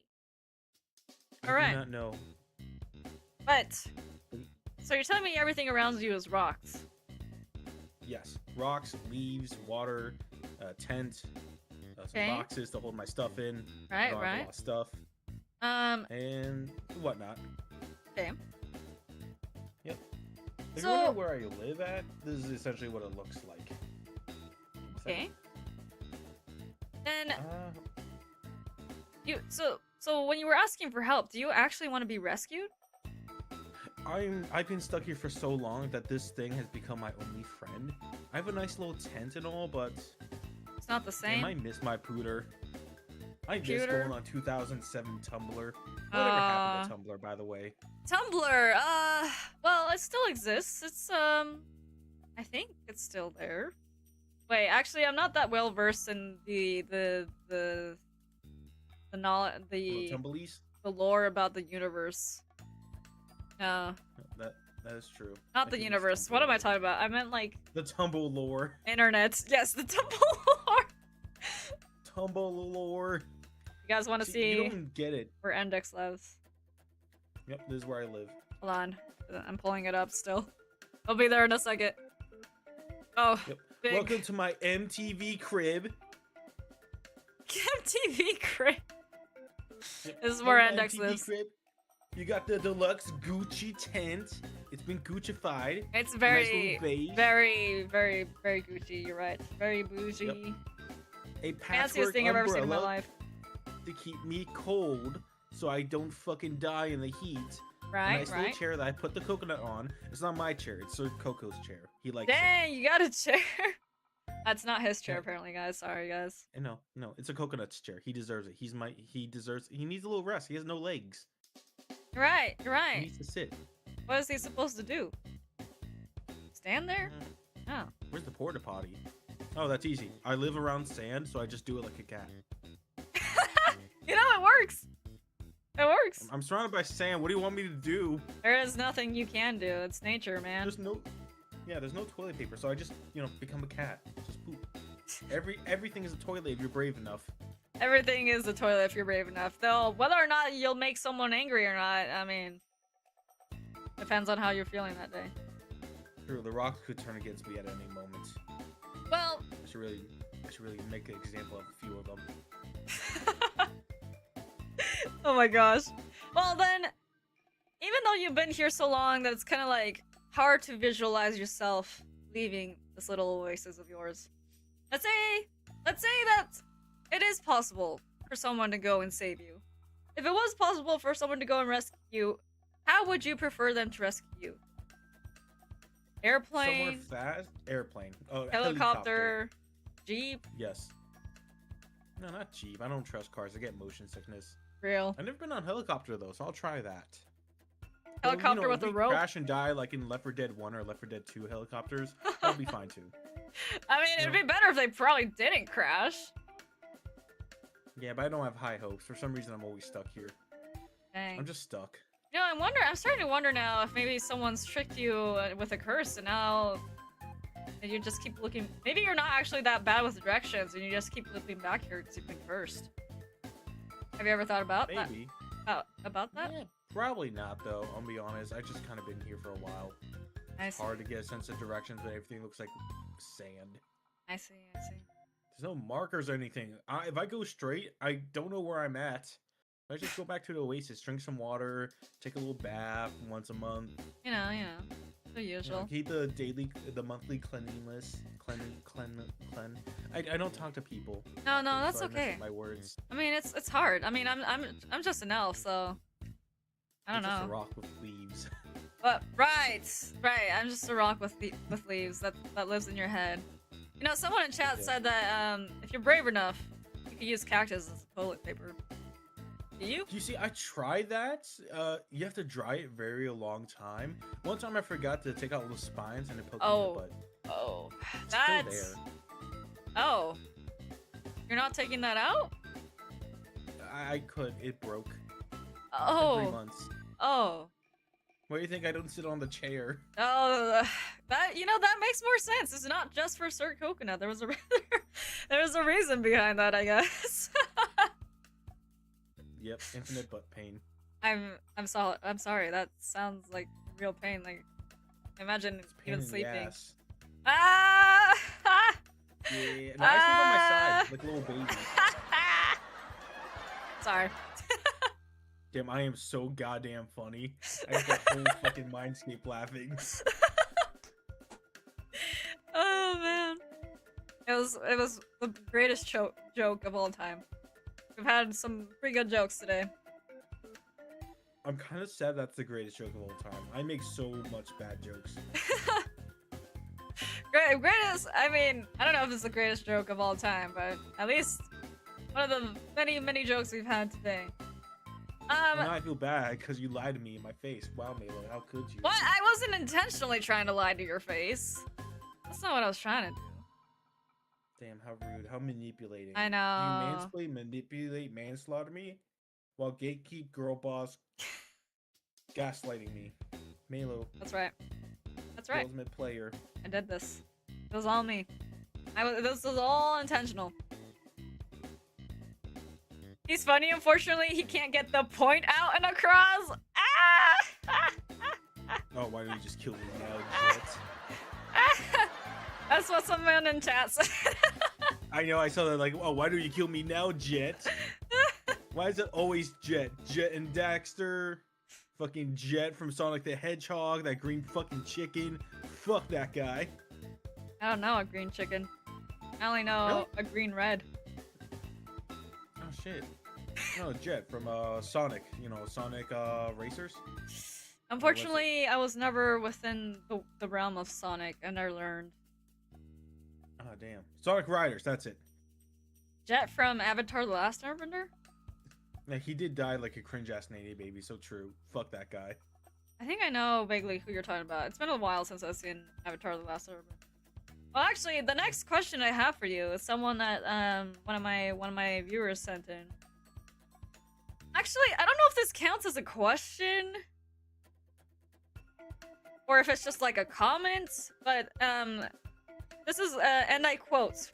I Alright. do not know. But so you're telling me everything around you is rocks? Yes, rocks, leaves, water, tent, some Okay. boxes to hold my stuff in. Right, I don't have a right. lot of stuff and whatnot. Okay. If So- you wonder where I live at, this is essentially what it looks like. Okay. Then Uh, so when you were asking for help, do you actually want to be rescued? I've been stuck here for so long that this thing has become my only friend. I have a nice little tent and all, but It's not the same. damn, I miss my pooter. I miss Pooter? going on 2007 Tumblr. Whatever happened to Tumblr, by the way? Tumblr. Well, it still exists. It's I think it's still there. Wait, actually, I'm not that well versed in the knowledge, Little Tumblies? the lore about the universe. No, That is true. not I the can use universe. Tumblr What am I lore. talking about? I meant like The Tumble lore. internet. Yes, the Tumblr lore. Tumble lore. You guys want to You see don't even get it. where Index lives? Yep, this is where I live. Hold on, I'm pulling it up still. I'll be there in a second. Oh, Yep. big Welcome to my MTV crib. MTV crib. Yep, This is where welcome to my Index MTV lives. crib. You got the deluxe Gucci tent. It's been Guccified. It's Nice very, little beige. very, very, very Gucci. You're right. Very bougie. Yep. A Fanciest patchwork thing I've ever seen in my umbrella life. to keep me cold, so I don't fucking die in the heat. A Right, nice right. little chair that I put the coconut on. It's not my chair. It's Sir Coco's chair. He likes it. Dang, you got a chair. That's not his chair, Yeah. apparently, guys. Sorry, guys. And no, it's a coconut's chair. He deserves it. He needs a little rest. He has no legs. You're right. You're He right. needs to sit. What is he supposed to do? Stand there? Oh. Where's the porta potty? Oh, that's easy. I live around sand, so I just do it like a cat. You know, it works. It works. I'm surrounded by sand. What do you want me to do? There is nothing you can do. It's nature, man. There's no toilet paper, so I just, become a cat. Just poop. Everything is a toilet if you're brave enough. Everything is a toilet if you're brave enough. Though, whether or not you'll make someone angry or not, I mean, Depends on how you're feeling that day. True, the rock could turn against me at any moment. Well, I should really make an example of a few of them. oh my gosh. Well then, even though you've been here so long that it's kind of like hard to visualize yourself leaving this little oasis of yours. Let's say that it is possible for someone to go and save you. If it was possible for someone to go and rescue you, how would you prefer them to rescue you? Airplane? Somewhere fast? Airplane. Oh, Helicopter? Jeep? Yes. No, not Jeep. I don't trust cars. I get motion sickness. Real. I've never been on helicopter though, so I'll try that. Helicopter with if a we rope? crash and die like in Left 4 Dead 1 or Left 4 Dead 2 helicopters, that'll be fine too. I mean, it'd be better if they probably didn't crash. Yeah, but I don't have high hopes. For some reason, I'm always stuck here. Dang. I'm just stuck. You know, I'm starting to wonder now if maybe someone's tricked you with a curse and now you just keep looking. Maybe you're not actually that bad with directions and you just keep looking back here because you've been cursed. Have you ever thought about Maybe. that? About that? Yeah, probably not though. I'll be honest. I just kind of been here for a while. I It's see. hard to get a sense of directions when everything looks like sand. I see. There's no markers or anything. If I go straight, I don't know where I'm at. I just go back to the oasis, drink some water, take a little bath once a month. You know, the You know, usual. keep the monthly cleanliness. I don't talk to people. No, that's so I mess okay. with my words. I mean, it's hard. I mean, I'm just an elf, so I don't I'm just a know. rock with leaves. But right. I'm just a rock with leaves that lives in your head. You know, someone in chat Yeah. said that if you're brave enough, you can use cactus as toilet paper. Do you? You see, I tried that. You have to dry it very a long time. One time I forgot to take out all the spines and it poked me in the butt. Oh, It's that's. still there. Oh, you're not taking that out? I could. It broke. In 3 Oh, months. oh, Why do you think I don't sit on the chair? oh. That that makes more sense. It's not just for Sir Coconut. There was a there was a reason behind that, I guess. Yep, infinite butt pain. I'm sorry. That sounds like real pain. Like, imagine It's pain even in the sleeping. ass. Ah! Yeah, no, I sleep on my side like a little baby. Sorry. Damn, I am so goddamn funny. I got the whole fucking mindscape laughing. Oh man, it was the greatest joke of all time. We've had some pretty good jokes today. I'm kind of sad that's the greatest joke of all time. I make so much bad jokes. Greatest. I mean, I don't know if it's the greatest joke of all time, but at least one of the many jokes we've had today. Well, now I feel bad because you lied to me in my face. Wow, Maelo, how could you? What? I wasn't intentionally trying to lie to your face. That's not what I was trying to do. Damn, how rude. How manipulating. I know. You manipulate, manslaughter me while gatekeep girl boss gaslighting me. Maelo, That's right. That's right. ultimate player. I did this. It was all me. This was all intentional. He's funny. Unfortunately, he can't get the point out and across. Ah! Oh, why don't you just kill me now, Jet? That's what someone in chat said. I know, I saw that like, oh, why do you kill me now, Jet? Why is it always Jet? Jet and Daxter. Fucking Jet from Sonic the Hedgehog, that green fucking chicken. Fuck that guy. I don't know a green chicken. I only know a green red. Oh shit. No, Jet from Sonic, you know, Sonic Racers. Unfortunately, I was never within the realm of Sonic. I never learned. Oh damn. Sonic Riders, that's it. Jet from Avatar: The Last Airbender? Yeah, he did die like a cringe ass Nene baby, so true. Fuck that guy. I think I know vaguely who you're talking about. It's been a while since I've seen Avatar: The Last Airbender. Well, actually, the next question I have for you is someone that one of my viewers sent in. Actually, I don't know if this counts as a question or if it's just like a comment, but this is and I quote.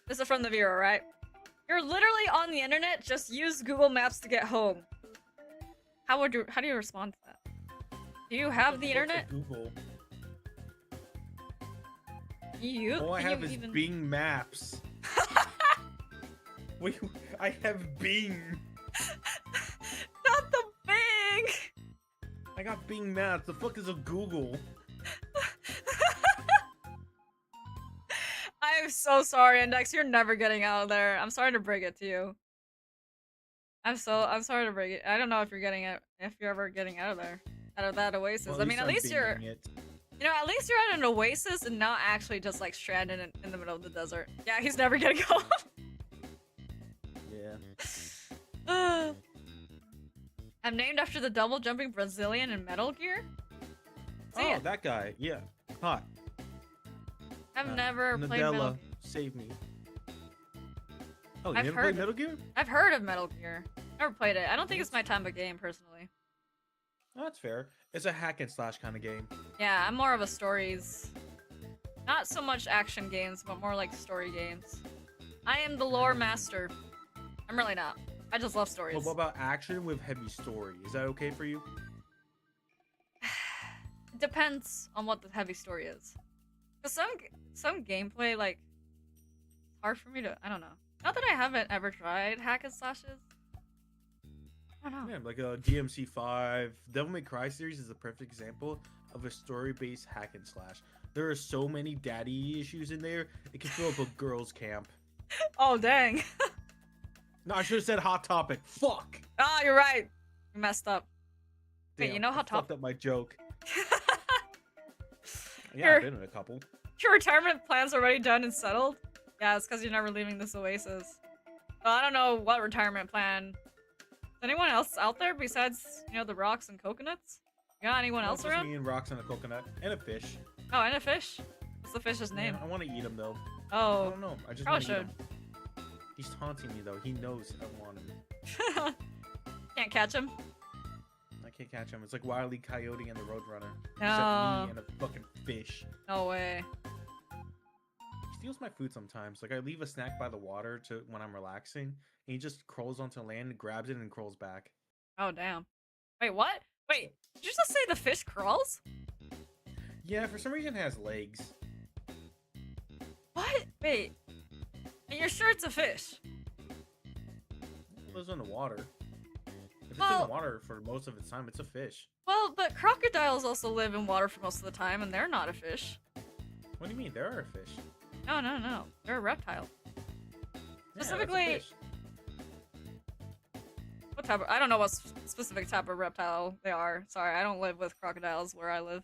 This is from the viewer, right? You're literally on the internet. Just use Google Maps to get home. How do you respond to that? Do you have the What's a internet? Google. You? All I can have you is even... Bing Maps. Wait, I have Bing. Not the Bing! I got Bing Maps. The fuck is a Google? I'm so sorry, Index. You're never getting out of there. I'm sorry to break it to you. I'm sorry to break it. I don't know if you're getting it, if you're ever getting out of there, out of that oasis. Well, I mean, at I'm least you're, Binging it. you know, at least you're at an oasis and not actually just like stranded in the middle of the desert. Yeah, he's never gonna go. Yeah. I'm named after the double jumping Brazilian in Metal Gear. See Oh, ya. that guy. Yeah. Hot. I've never played Metal. Nadella, save me. Oh, you I've haven't heard played Metal Gear? I've heard of Metal Gear. Never played it. I don't think it's my type of game personally. Oh, that's fair. It's a hack and slash kind of game. Yeah, I'm more of a stories. Not so much action games, but more like story games. I am the lore master. I'm really not. I just love stories. But what about action with heavy story? Is that okay for you? It depends on what the heavy story is. Cause some gameplay like hard for me to. I don't know. Not that I haven't ever tried hack and slashes. I don't know. Yeah, like a DMC5. Devil May Cry series is a perfect example of a story-based hack and slash. There are so many daddy issues in there. It can fill up a girls' camp. Oh dang. No, I should have said Hot Topic. Fuck. Ah, you're right. You messed up. Wait, Damn, you know I Hot fucked Topic? up my joke. Yeah, Your- I've been in a couple. Your retirement plan's already done and settled? Yeah, it's because you're never leaving this oasis. Well, I don't know what retirement plan. Is anyone else out there besides, you know, the rocks and coconuts? You got anyone No, else just around? me and rocks and a coconut and a fish. Oh, and a fish? What's the fish's name? Yeah, I want to eat him though. I Oh, don't know. I just probably want to eat should. him. He's taunting me though. He knows I want him. Can't catch him. I can't catch him. It's like Wile E. Coyote and the Roadrunner. No. Except me and a fucking fish. No way. He steals my food sometimes. Like I leave a snack by the water to when I'm relaxing, and he just crawls onto land, grabs it, and crawls back. Oh, damn. Wait, what? Wait, did you just say the fish crawls? Yeah, for some reason it has legs. What? Wait. And you're sure it's a fish? It lives in the water. If it's in Well- the water for most of its time, it's a fish. Well, but crocodiles also live in water for most of the time, and they're not a fish. What do you mean? There are fish. No, no, no. They're a reptile. Yeah, that's a Specifically, fish. what type of, I don't know what specific type of reptile they are. Sorry, I don't live with crocodiles where I live.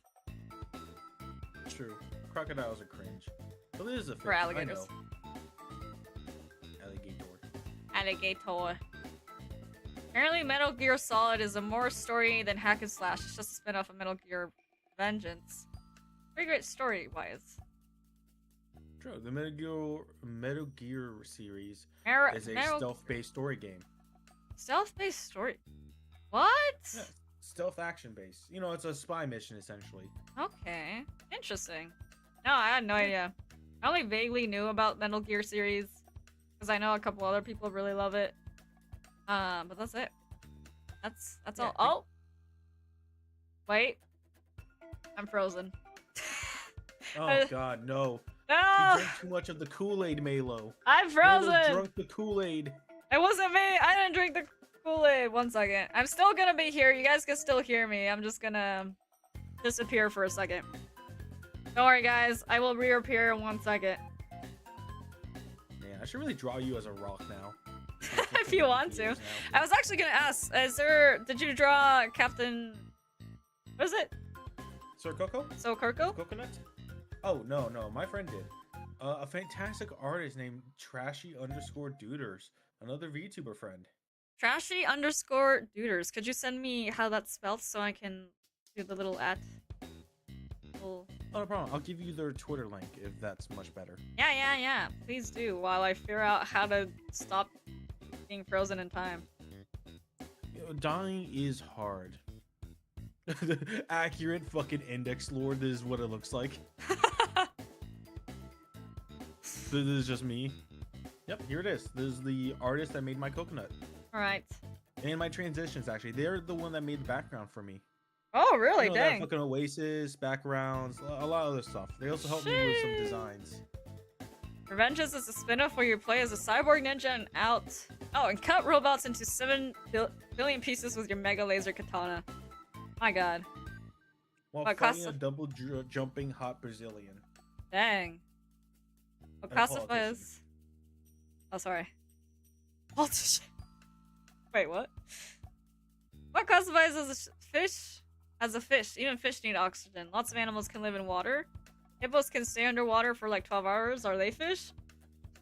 True. Crocodiles are cringe. But it is a fish. Or alligators. I know. Alligator. Alligator. Apparently, Metal Gear Solid is a more story than hack and slash. It's just a spin-off of Metal Gear Vengeance. Pretty great story-wise. True. The Metal Gear series is a Metal- stealth-based story game. Stealth-based story. What? Yeah, stealth action-based. You know, it's a spy mission essentially. Okay. Interesting. No, I had no idea. I only vaguely knew about Metal Gear series because I know a couple other people really love it. But that's it. That's Yeah, all. Oh, wait, I'm frozen. Oh God, no! You No, drank too much of the Kool-Aid, Maelo. I'm Maelo frozen. drunk the Kool-Aid. It wasn't me. I didn't drink the Kool-Aid. 1 second. I'm still gonna be here. You guys can still hear me. I'm just gonna disappear for a second. Don't worry, guys. I will reappear in 1 second. Man, I should really draw you as a rock now. If you want to. I was actually gonna ask, did you draw Captain, what is it? Sir Coco? So Kirko? Coconut? Oh, no, my friend did. A fantastic artist named Trashy_Duders, another VTuber friend. Trashy_Duders. Could you send me how that's spelled so I can do the little at? Little... Oh, no problem. I'll give you their Twitter link if that's much better. Yeah. Please do while I figure out how to stop being frozen in time. You know, dying is hard. Accurate fucking index lore. This is what it looks like. This is just me. Yep, here it is. This is the artist that made my coconut. Alright. And my transitions, actually. They're the one that made the background for me. Oh, really? You know, that Dang. fucking Oasis, backgrounds, a lot of other stuff. They also helped me with some Sheesh. designs. Revengeance is a spin-off where you play as a cyborg ninja and and cut robots into 7 billion pieces with your mega laser katana. My god. While What fighting class- a double jumping hot Brazilian. Dang. What And a classifies... Oh, sorry. Politician. Wait, what? What classifies as a fish? As a fish. Even fish need oxygen. Lots of animals can live in water. Hippos can stay underwater for like 12 hours. Are they fish?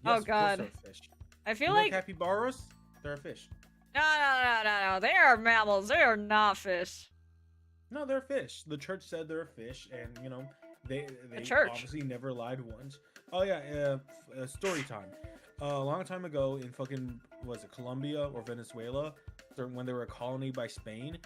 Oh, Yes, of course God. they're fish. I feel You know like... capybaras? They're a fish. No. They are mammals. They are not fish. No, they're fish. The church said they're a fish, and you know they church. obviously never lied once. Oh yeah, story time. A long time ago in fucking was it Colombia or Venezuela, when they were a colony by Spain,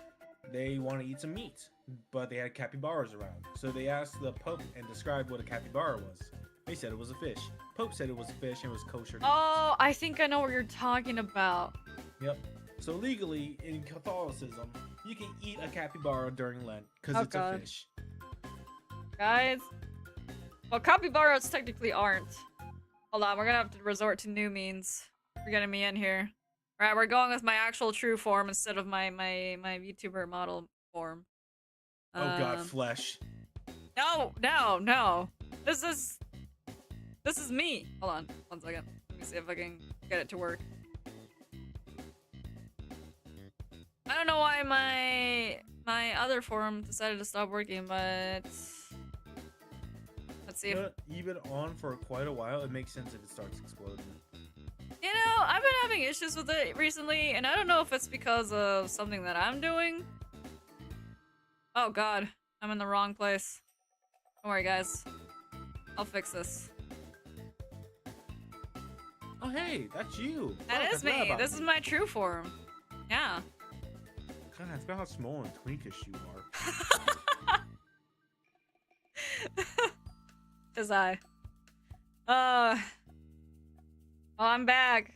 they wanted to eat some meat, but they had capybaras around. So they asked the Pope and described what a capybara was. They said it was a fish. Pope said it was a fish and it was kosher. to eat. Oh, I think I know what you're talking about. Yep. So legally in Catholicism, you can eat a capybara during Lent because Oh, it's God. a fish. Guys. Well, capybaras technically aren't. Hold on, we're gonna have to resort to new means for getting me in here. Alright, we're going with my actual true form instead of my VTuber model form. Oh God, Um, flesh. No. This is me. Hold on, 1 second. Let me see if I can get it to work. I don't know why my other form decided to stop working, but let's see if You've been on for quite a while. It makes sense if it starts exploding. you know, I've been having issues with it recently, and I don't know if it's because of something that I'm doing. Oh God, I'm in the wrong place. Don't worry, guys. I'll fix this. Oh hey, that's you. That Fuck, I is forgot me. about This is you. my true form. Yeah. God, I forgot how small and twinkish you are. Is I. Oh, I'm back.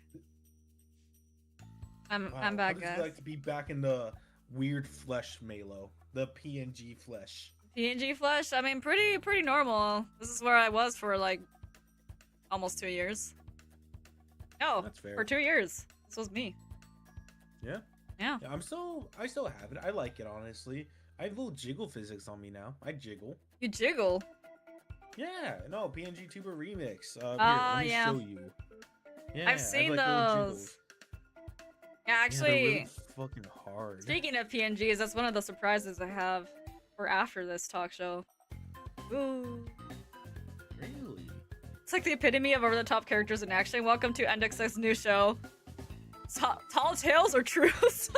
I'm Wow, back, how does guys. it like to be back in the weird flesh, Maelo? The PNG flesh. PNG flesh. I mean, pretty normal. This is where I was for like almost 2 years. No, That's fair. for 2 years. This was me. Yeah. Yeah. Yeah, I still have it. I like it honestly. I have little jiggle physics on me now. I jiggle. You jiggle. Yeah, no, PNG Tuber remix. Here, Oh, let me yeah. show you. Yeah, I have, seen like, little those. jiggles. Yeah, Yeah, they're actually, really fucking hard. speaking of PNGs, that's one of the surprises I have for after this talk show. Ooh. Really? It's like the epitome of over-the-top characters in action. Welcome to Endex's new show. Tall tales or truths?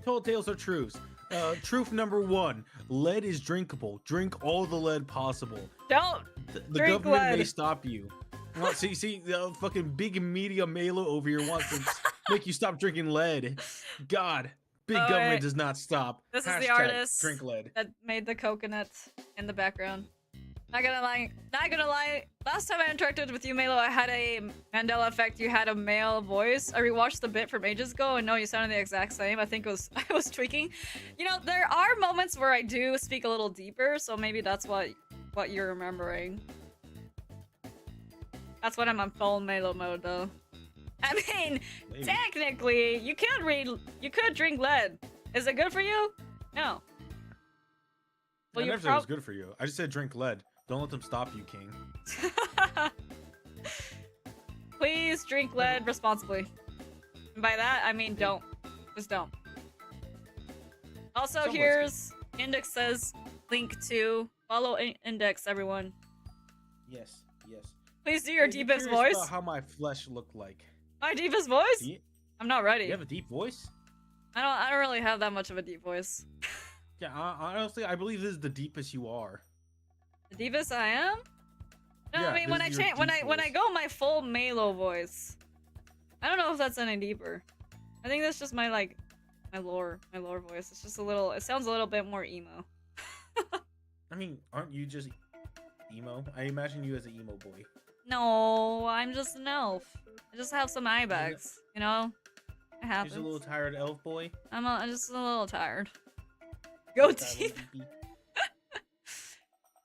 Tall tales are truths. Truth number 1: lead is drinkable. Drink all the lead possible. Don't. The Drink government may lead. stop you. Well, see, the fucking big media Maelo over here wants to make you stop drinking lead. God, big Oh, government wait. does not stop. This is the Hashtag artist. Drink lead. That made the coconut in the background. Not gonna lie. Last time I interacted with you, Maelo, I had a Mandela effect. You had a male voice. I rewatched the bit from ages ago, and no, you sounded the exact same. I think I was tweaking. You know, there are moments where I do speak a little deeper, so maybe that's what you're remembering. That's when I'm on full Maelo mode, though. I mean, Maybe. technically, you could drink lead. Is it good for you? No. I you never said it was good for you. I just said drink lead. Don't let them stop you, King. Please drink lead responsibly. And by that, I mean don't. Just don't. Also, Someone's here's Index says link to follow Index, everyone. Yes, yes. Please do your Hey, be deepest curious voice. about how my flesh looked like. My deepest voice? Do you, I'm not ready. you have a deep voice? I don't really have that much of a deep voice. Yeah, honestly, I believe this is the deepest you are. The deepest I am? No, Yeah, I mean this when I is your change when I deep voice. go my full Maelo voice. I don't know if that's any deeper. I think that's just my my lore voice. It's just it sounds a little bit more emo. I mean, aren't you just emo? I imagine you as an emo boy. No, I'm just an elf. I just have some eye bags, you know? It You're happens. just a little tired elf boy. I'm just a little tired. Go That deep. would be-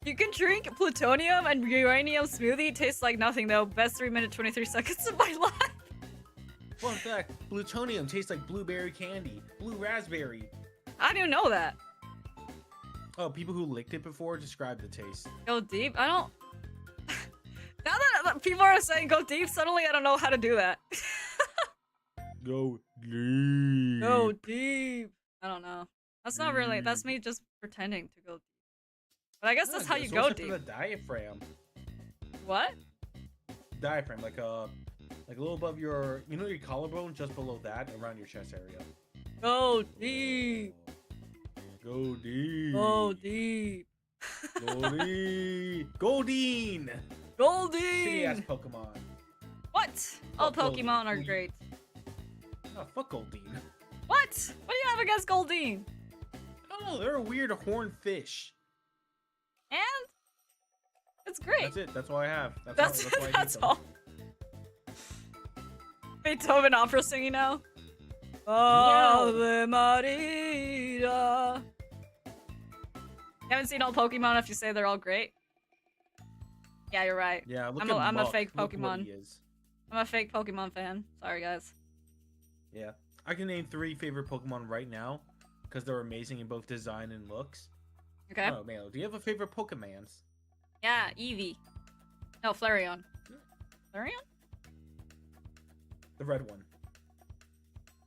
You can drink plutonium and uranium smoothie. Tastes like nothing though. Best 3 minute 23 seconds of my life. Fun fact: plutonium tastes like blueberry candy, blue raspberry. I didn't know that. Oh, people who licked it before describe the taste. Go deep. I don't. Now that people are saying go deep, suddenly I don't know how to do that. Go deep. Go deep. I don't know. That's not really. That's me just pretending to go deep. But I guess that's how you go deep. The diaphragm. What? Diaphragm, like a little above your, your collarbone, just below that, around your chest area. Go deep. Go deep. Go deep. Go deep. Goldeen. Shitty ass Goldeen. Pokemon. What? All Fuck Pokemon are Goldeen. great. Oh, fuck Goldeen. What? What do you have against Goldeen? Oh, they're a weird horned fish. And it's great. That's it. That's all I have. That's why I hate that's them. all. Beethoven opera singing now. Ave Maria. You haven't seen all Pokemon if you say they're all great? Yeah, you're right. Yeah, look I'm at a Muck. fake Look what Pokemon. he is. I'm a fake Pokemon fan. Sorry, guys. Yeah. I can name 3 favorite Pokemon right now because they're amazing in both design and looks. Okay. Oh, man. Do you have a favorite Pokemans? Yeah, Eevee. No, Flareon. Flareon? The red one.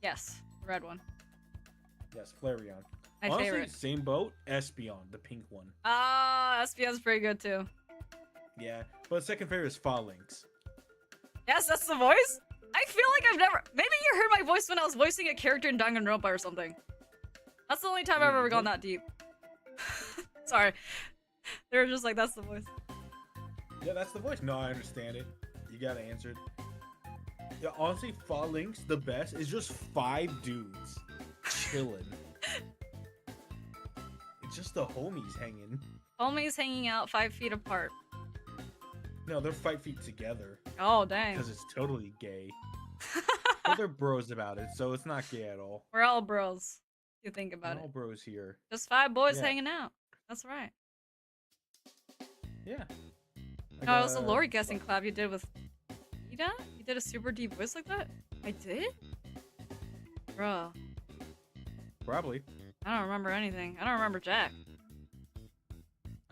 Yes, the red one. Yes, Flareon. My Honestly, favorite. same boat. Espeon, the pink one. Ah, Espeon's pretty good too. Yeah, but second favorite is Phalanx. Yes, that's the voice? I feel like I've never... Maybe you heard my voice when I was voicing a character in Danganronpa or something. That's the only time I've ever gone that deep. Sorry. They were just like, that's the voice. Yeah, that's the voice. No, I understand it. You gotta answer it. Yeah, honestly, Phalanx, the best, is just 5 dudes chilling. It's just the homies hanging. Homies hanging out 5 feet apart. No, they're 5 feet together Oh, dang. because it's totally gay. But they're bros about it, so it's not gay at all. We're all bros. If you think We're about all it. bros here. Just 5 boys Yeah. hanging out. That's right. Yeah. No, it was a lore guessing collab you did with Ida? You did a super deep voice like that? I did? Bro, Probably. I don't remember anything. I don't remember Jack.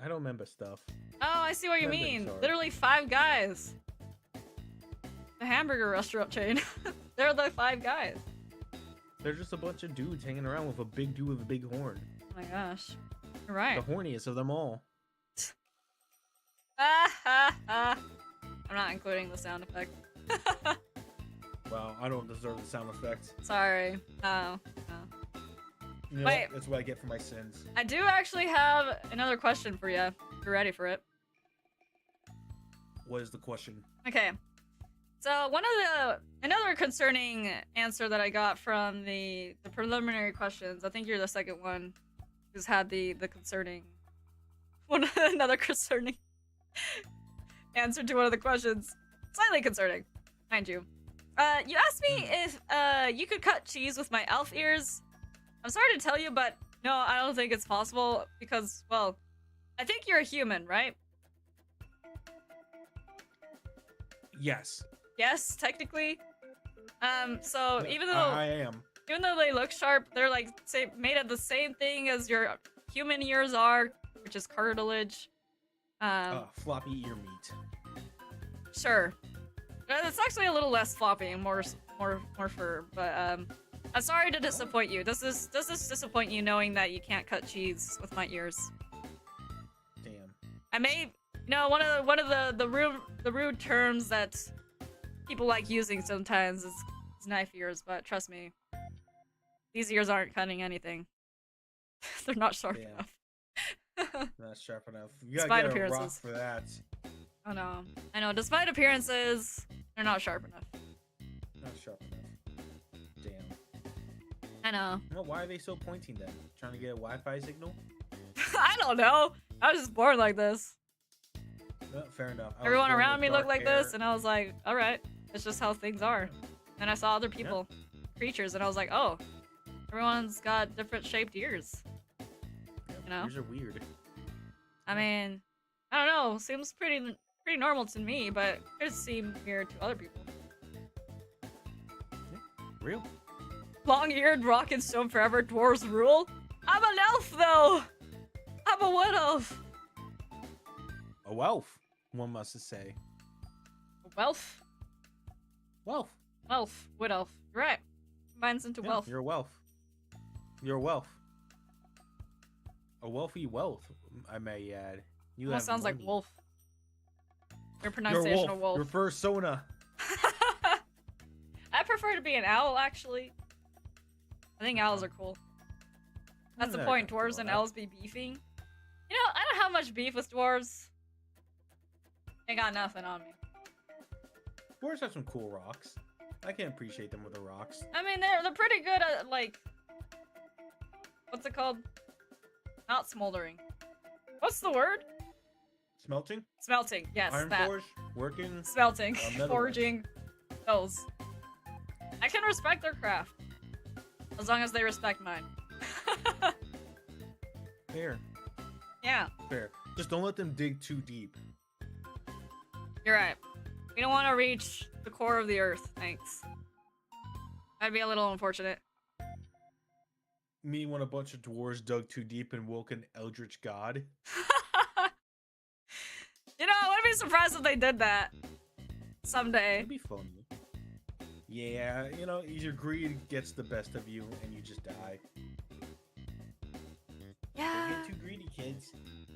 I don't remember stuff. Oh, I see what you I'm mean. sorry. Literally 5 guys. The hamburger restaurant chain. They're the 5 guys. They're just a bunch of dudes hanging around with a big dude with a big horn. Oh my gosh. You're right. The horniest of them all. Ah, ha, ha. I'm not including the sound effect. Wow, I don't deserve the sound effect. Sorry. No. You know, Wait. that's what I get for my sins. I do actually have another question for you. If you're ready for it. What is the question? Okay. So another concerning answer that I got from the preliminary questions. I think you're the second one who's had the concerning another concerning answer to one of the questions. Slightly concerning, mind you. You asked me if you could cut cheese with my elf ears. I'm sorry to tell you, but no, I don't think it's possible because, well, I think you're a human, right? Yes. Yes, technically. So No, even though I am. even though they look sharp, they're like made of the same thing as your human ears are, which is cartilage. Floppy ear meat. Sure. It's actually a little less floppy and more fur, but I'm sorry to disappoint you. Does this disappoint you knowing that you can't cut cheese with my ears? Damn. I may, one of the rude terms that people like using sometimes is knife ears, but trust me, these ears aren't cutting anything. They're not sharp Damn. enough. Not sharp enough. You gotta Despite get a rock appearances. for that. Oh no, I know. Despite appearances, they're not sharp enough. Not sharp enough. Damn. I know. Well, why are they so pointing then? Trying to get a Wi-Fi signal? I don't know. I was just born like this. No, fair enough. I was Everyone born around with me looked dark like hair. this, and I was like, all right, it's just how things are. And I saw other people, creatures, and I was like, oh, everyone's got different shaped ears. You know? Yours are weird. I mean, I don't know. Seems pretty normal to me, but could seem weird to other people. Real. Long-eared, rock and stone forever, dwarves rule. I'm an elf though. I'm a wood elf. A wealth, one must say. Wealth. Wealth. Elf. Wood elf. You're right. Combines into Yeah, wealth. You're a wealth. You're a wealth. A wealthy wealth, I may add. You Almost have sounds like money. wolf. Your You're a pronunciation of wolf. Your fursona. I prefer to be an owl, actually. I think owls are cool. That's the Yeah, point. cool, Dwarves and that. elves be beefing. You know, I don't have much beef with dwarves. They got nothing on me. Dwarves have some cool rocks. I can appreciate them with the rocks. I mean, they're pretty good at, like... What's it called? Not smoldering. What's the word? Smelting? Smelting. Yes, Iron that. forge? Working? Smelting. metalworking. Forging. Those. I can respect their craft. As long as they respect mine. Fair. Yeah, Fair. Just don't let them dig too deep. you're right. We don't want to reach the core of the earth, thanks. That'd be a little unfortunate. Me when a bunch of dwarves dug too deep and woke an eldritch god. You know, I wouldn't be surprised if they did that. Someday. It'd be fun. Yeah, you know, your greed gets the best of you and you just die. Yeah. Don't get too greedy, kids.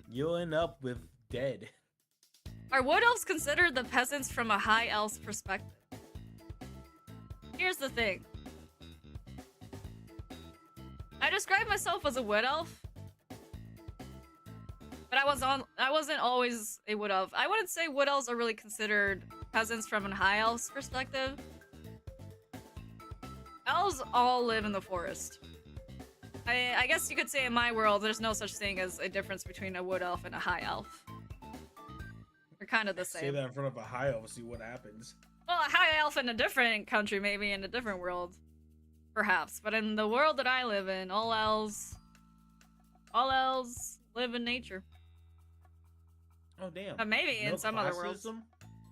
You'll end up with dead. Are wood elves considered the peasants from a high elf's perspective? Here's the thing. I describe myself as a wood elf, but I wasn't always a wood elf. I wouldn't say wood elves are really considered peasants from a high elf's perspective. Elves all live in the forest. I guess you could say in my world, there's no such thing as a difference between a wood elf and a high elf. They're kind of the Say same. that in front of a high elf, see what happens. Well, a high elf in a different country, maybe in a different world, perhaps. But in the world that I live in, all elves live in nature. Oh damn. But maybe in No some other worlds. classism?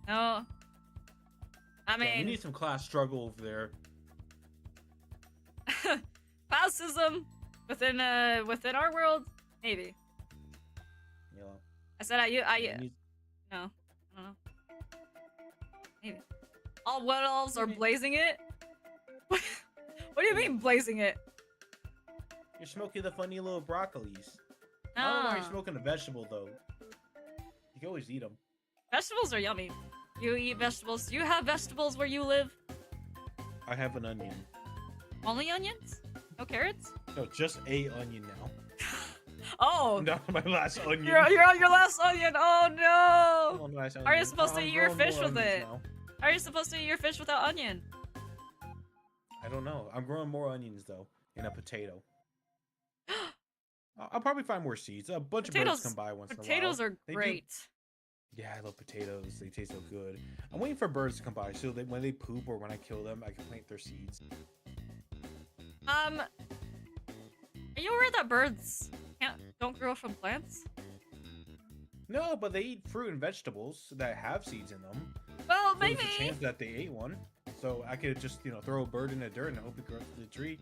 No. I Yeah, we mean, need some class struggle over there. classism within our world, maybe. You know, I said we need- no, I don't know. Maybe. All wood elves are blazing it. What do you mean blazing it? You're smoking the funny little broccolis. I don't know why you're Ah. smoking a vegetable though. You can always eat them. Vegetables are yummy. You eat vegetables. Do you have vegetables where you live? I have an onion. Only onions? No carrots? No, just a onion now. Oh, Not my last onion. you're on your last onion. Oh no! On my last Are you onion. supposed to I'm eat your growing fish more with onions it? now. How are you supposed to eat your fish without onion? I don't know. I'm growing more onions though, and a potato. I'll probably find more seeds. A bunch of birds come by once in a while. Potatoes are They do- great. Yeah, I love potatoes. They taste so good. I'm waiting for birds to come by so that when they poop or when I kill them, I can plant their seeds. Are you aware that birds don't grow from plants? No, but they eat fruit and vegetables that have seeds in them. Well, So maybe. there's a chance that they ate one. So I could just, throw a bird in the dirt and hope it grows to the tree.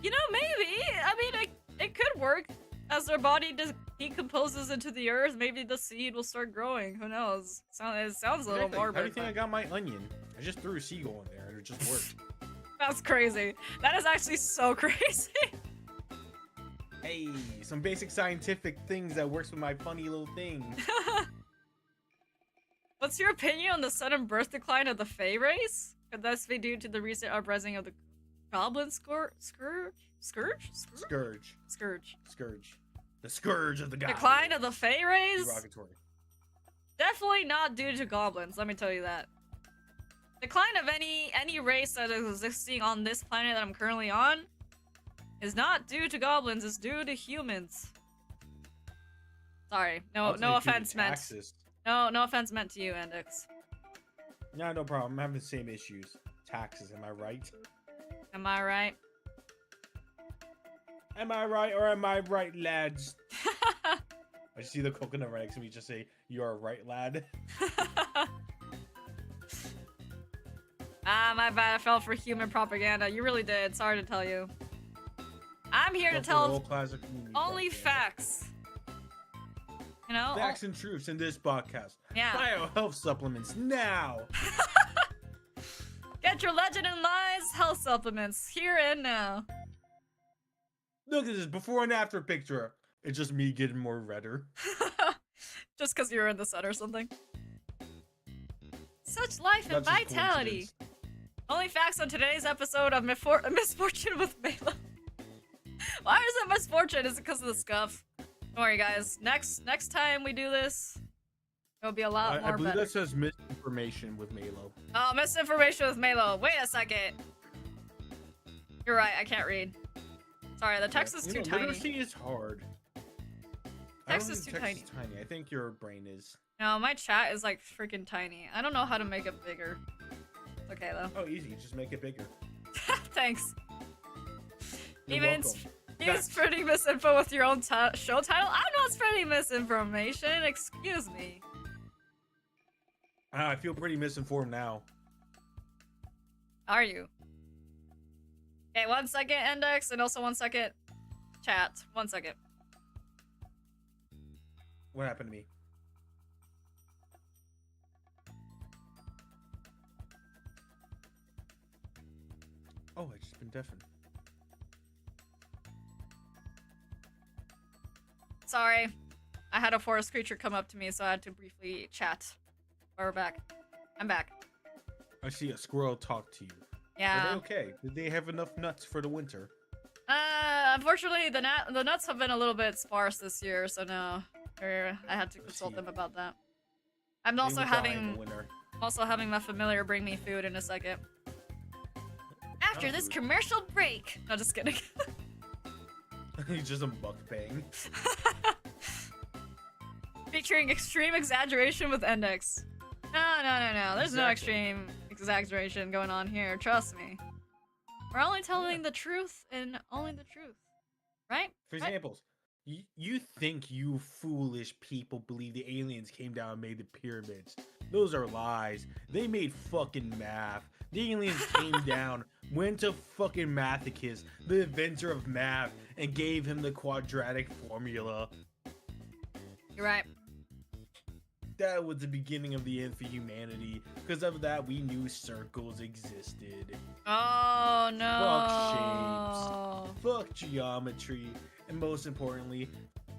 You know, maybe. I mean, it could work. As their body decomposes into the earth, maybe the seed will start growing. Who knows? It sounds a little Exactly. How do you morbid. think I but got my onion? I just threw a seagull in there and it just worked. That's crazy. That is actually so crazy. Hey, some basic scientific things that works with my funny little thing. What's your opinion on the sudden birth decline of the Fae race? Could this be due to the recent uprising of the Goblin Scourge? Scourge. The scourge of the goblins. Decline of the Fae race? Derogatory. Definitely not due to goblins, let me tell you that. Decline of any race that is existing on this planet that I'm currently on is not due to goblins, it's due to humans. Sorry, no I'll say due to offense meant. taxes. No offense meant to you, Andix. Yeah, no problem. I'm having the same issues. Taxes, am I right? Am I right? Am I right or am I right, lads? I see the coconut right next to me just say, "You are right, lad." Ah, my bad. I fell for human propaganda. You really did. Sorry to tell you. I'm here to tell only facts. You know? Facts and truths in this podcast. Yeah. Bio health supplements now. Get your Legend and Lies health supplements here and now. Look at this before and after picture. It's just me getting more redder. Just because you're in the sun or something. Such life and That's just vitality. coincidence. Only facts on today's episode of Misfortune with Maelo. Why is it misfortune? Is it because of the scuff? Don't worry, guys. Next time we do this, it'll be a lot more I believe better. that says misinformation with Maelo. Oh, misinformation with Maelo. Wait a second. You're right. I can't read. Sorry, the text is too tiny. Literacy is hard. Text I don't is think too text is tiny. I think your brain is. No, my chat is like freaking tiny. I don't know how to make it bigger. It's okay though. Oh, easy. Just make it bigger. Thanks. You're Even welcome. spreading misinfo with your own show title? I'm not spreading misinformation. Excuse me. I feel pretty misinformed now. Are you? Okay, 1 second, Index, and also 1 second, chat. 1 second. What happened to me? Oh, I just been deafened. Sorry. I had a forest creature come up to me, so I had to briefly chat. But we're back. I'm back. I see a squirrel talk to you. Yeah. Are they okay? Did they have enough nuts for the winter? Unfortunately, the nuts have been a little bit sparse this year, so no. I had to consult them about that. I'm also They will die in the winter. having my familiar bring me food in a second. After this commercial break. No, just kidding. He's just a mukbang. Featuring extreme exaggeration with Index. No. There's no extreme exaggeration going on here. Trust me. We're only telling the truth and only the truth. Right? For Right? examples, you think you foolish people believe the aliens came down and made the pyramids. Those are lies. They made fucking math. The aliens came down, went to fucking Mathicus, the inventor of math, and gave him the quadratic formula. You're right. That was the beginning of the end for humanity. Because of that, we knew circles existed. Oh no. Fuck shapes. Fuck geometry. And most importantly,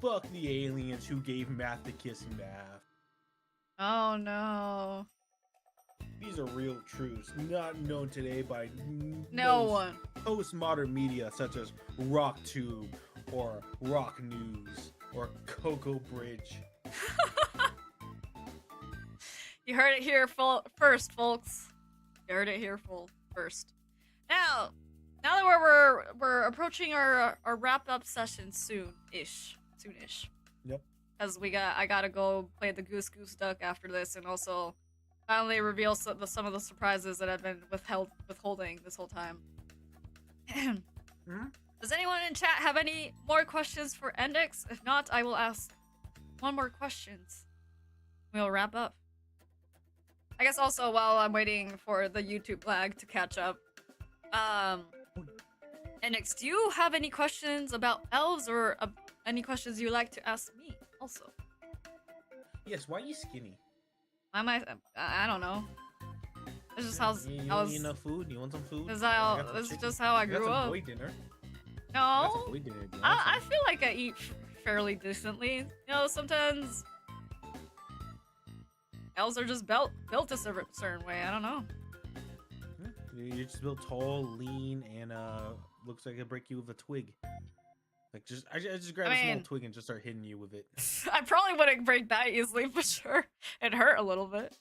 fuck the aliens who gave Mathicus math. Oh no. These are real truths, not known today by No most one. postmodern media such as RockTube or Rock News or Cocoa Bridge. You heard it here first, folks. You heard it here first. Now that we're approaching our wrap up session soonish. Yep. Because I gotta go play the Goose Duck after this, and also finally reveal some of the surprises that I've been withholding this whole time. Does anyone in chat have any more questions for Index? If not, I will ask one more questions. We'll wrap up. I guess also while I'm waiting for the YouTube lag to catch up, Index, do you have any questions about elves or any questions you'd like to ask me also? Yes, why are you skinny? Why am I don't know. This is how You I don't was. eat enough food? You want some food? This is I got some this is chicken. just how I I got grew some up. boy dinner. I got No, some boy dinner. Do you want I some? feel like I eat fairly decently. You know, sometimes elves are just built a certain way. I don't know. You're just built tall, lean, and looks like I break you with a twig. Like I just grab a small twig and just start hitting you with it. I probably wouldn't break that easily, for sure. It hurt a little bit.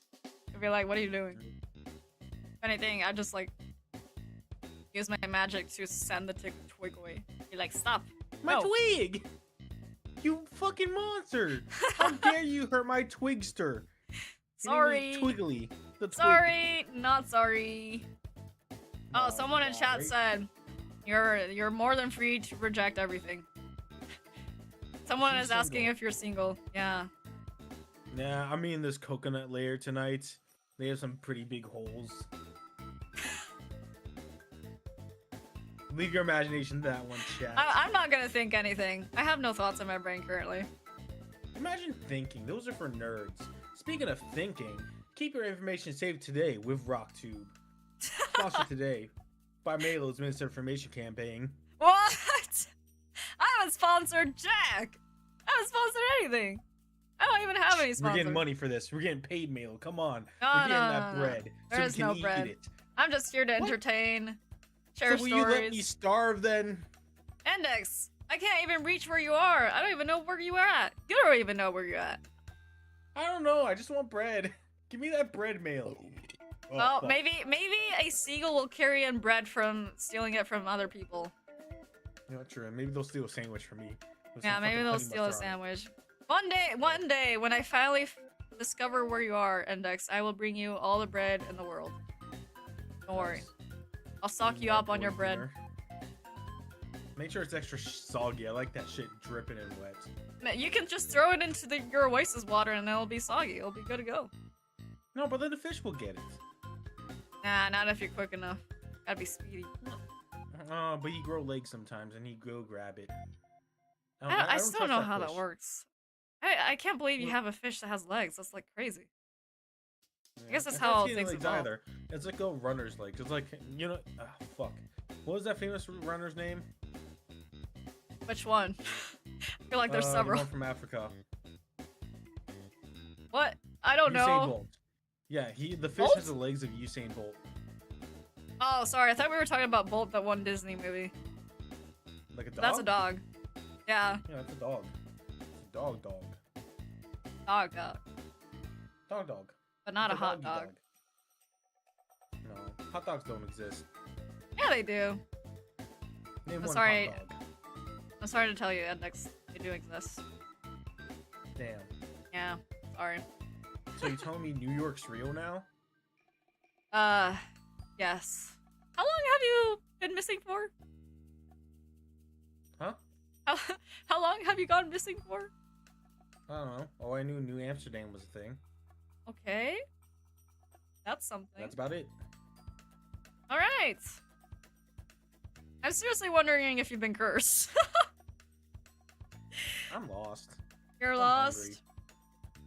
I'd be like, what are you doing? If anything, I just like use my magic to send the twig away. Be like, stop. My No. twig! You fucking monster! How dare you hurt my twigster? Sorry. Twiggly. The twig. Sorry, not sorry. Oh, Oh, someone in chat sorry. said, You're more than free to reject everything. Someone She's is asking single. if you're single. Yeah. Nah, I'm eating this coconut layer tonight. They have some pretty big holes. Leave your imagination to that one, chat. I'm not gonna think anything. I have no thoughts in my brain currently. Imagine thinking. Those are for nerds. Speaking of thinking, keep your information safe today with RockTube. Sponsored today by Maelo's misinformation campaign. What? I haven't sponsored Jack. I haven't sponsored anything. I don't even have any We're sponsors. getting money for this. We're getting paid, Maelo. Come on. No, We're getting no, that no, no. bread. There so is we can no eat bread. it. I'm just here to What? entertain, share So will stories. you let me starve then? Index, I can't even reach where you are. I don't even know where you are at. You don't even know where you're at. I don't know. I just want bread. Give me that bread, Maelo. Oh, Well, fuck. maybe a seagull will carry in bread from stealing it from other people. You know, true. Maybe they'll steal a sandwich from me. with Yeah, some maybe fucking they'll honey steal a mustard on it. sandwich. One day, when I finally discover where you are, Index, I will bring you all the bread in the world. Don't worry. Nice. I'll stock Eating you that up on your boy bread. dinner. Make sure it's extra soggy. I like that shit dripping and wet. Man, you can just throw it into your oasis water and it'll be soggy. It'll be good to go. No, but then the fish will get it. Nah, not if you're quick enough. Gotta be speedy. Oh, but he grow legs sometimes, and he go grab it. I don't still trust don't know how fish. that works. I can't believe you Well- have a fish that has legs. That's like crazy. Yeah, guess that's I how haven't all seen things legs evolve. either. It's like a runner's legs. It's like, you know, fuck. What was that famous runner's name? Which one? I feel like there's The several. one from Africa. What? I don't Usain know. Bolt. Yeah, the fish Bolt? has the legs of Usain Bolt. Oh, sorry. I thought we were talking about Bolt, that one Disney movie. Like a dog. That's a dog. Yeah, Yeah, that's a dog. It's a dog. dog. Dog. But not a It's hot doggy dog. No, hot dogs don't exist. Yeah, they do. Name I'm one sorry. hot dog. I'm sorry to tell you, Index. They do exist. Damn. Yeah, sorry. So you telling me New York's real now? Yes. How long have you been missing for? Huh? How long have you gone missing for? I don't know. Oh, I knew New Amsterdam was a thing. Okay. That's something. That's about it. Alright. I'm seriously wondering if you've been cursed. I'm lost. You're I'm lost? hungry.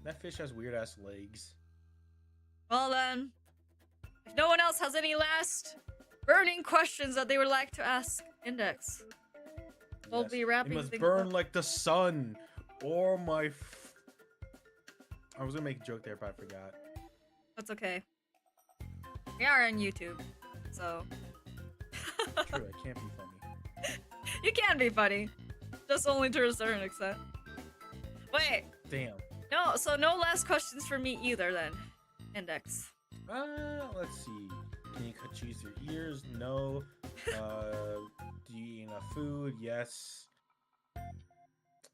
That fish has weird ass legs. Well then, if no one else has any last burning questions that they would like to ask Index, we'll Yes. be It wrapping must things burn up. like the sun, or my. I was gonna make a joke there, but I forgot. That's okay. We are on YouTube, so True, I can't be funny. you can be funny, just only to a certain extent. Wait, Damn. no. So no last questions for me either, then. Index. Let's see. Can you choose your ears? No. Do you eat enough food? Yes.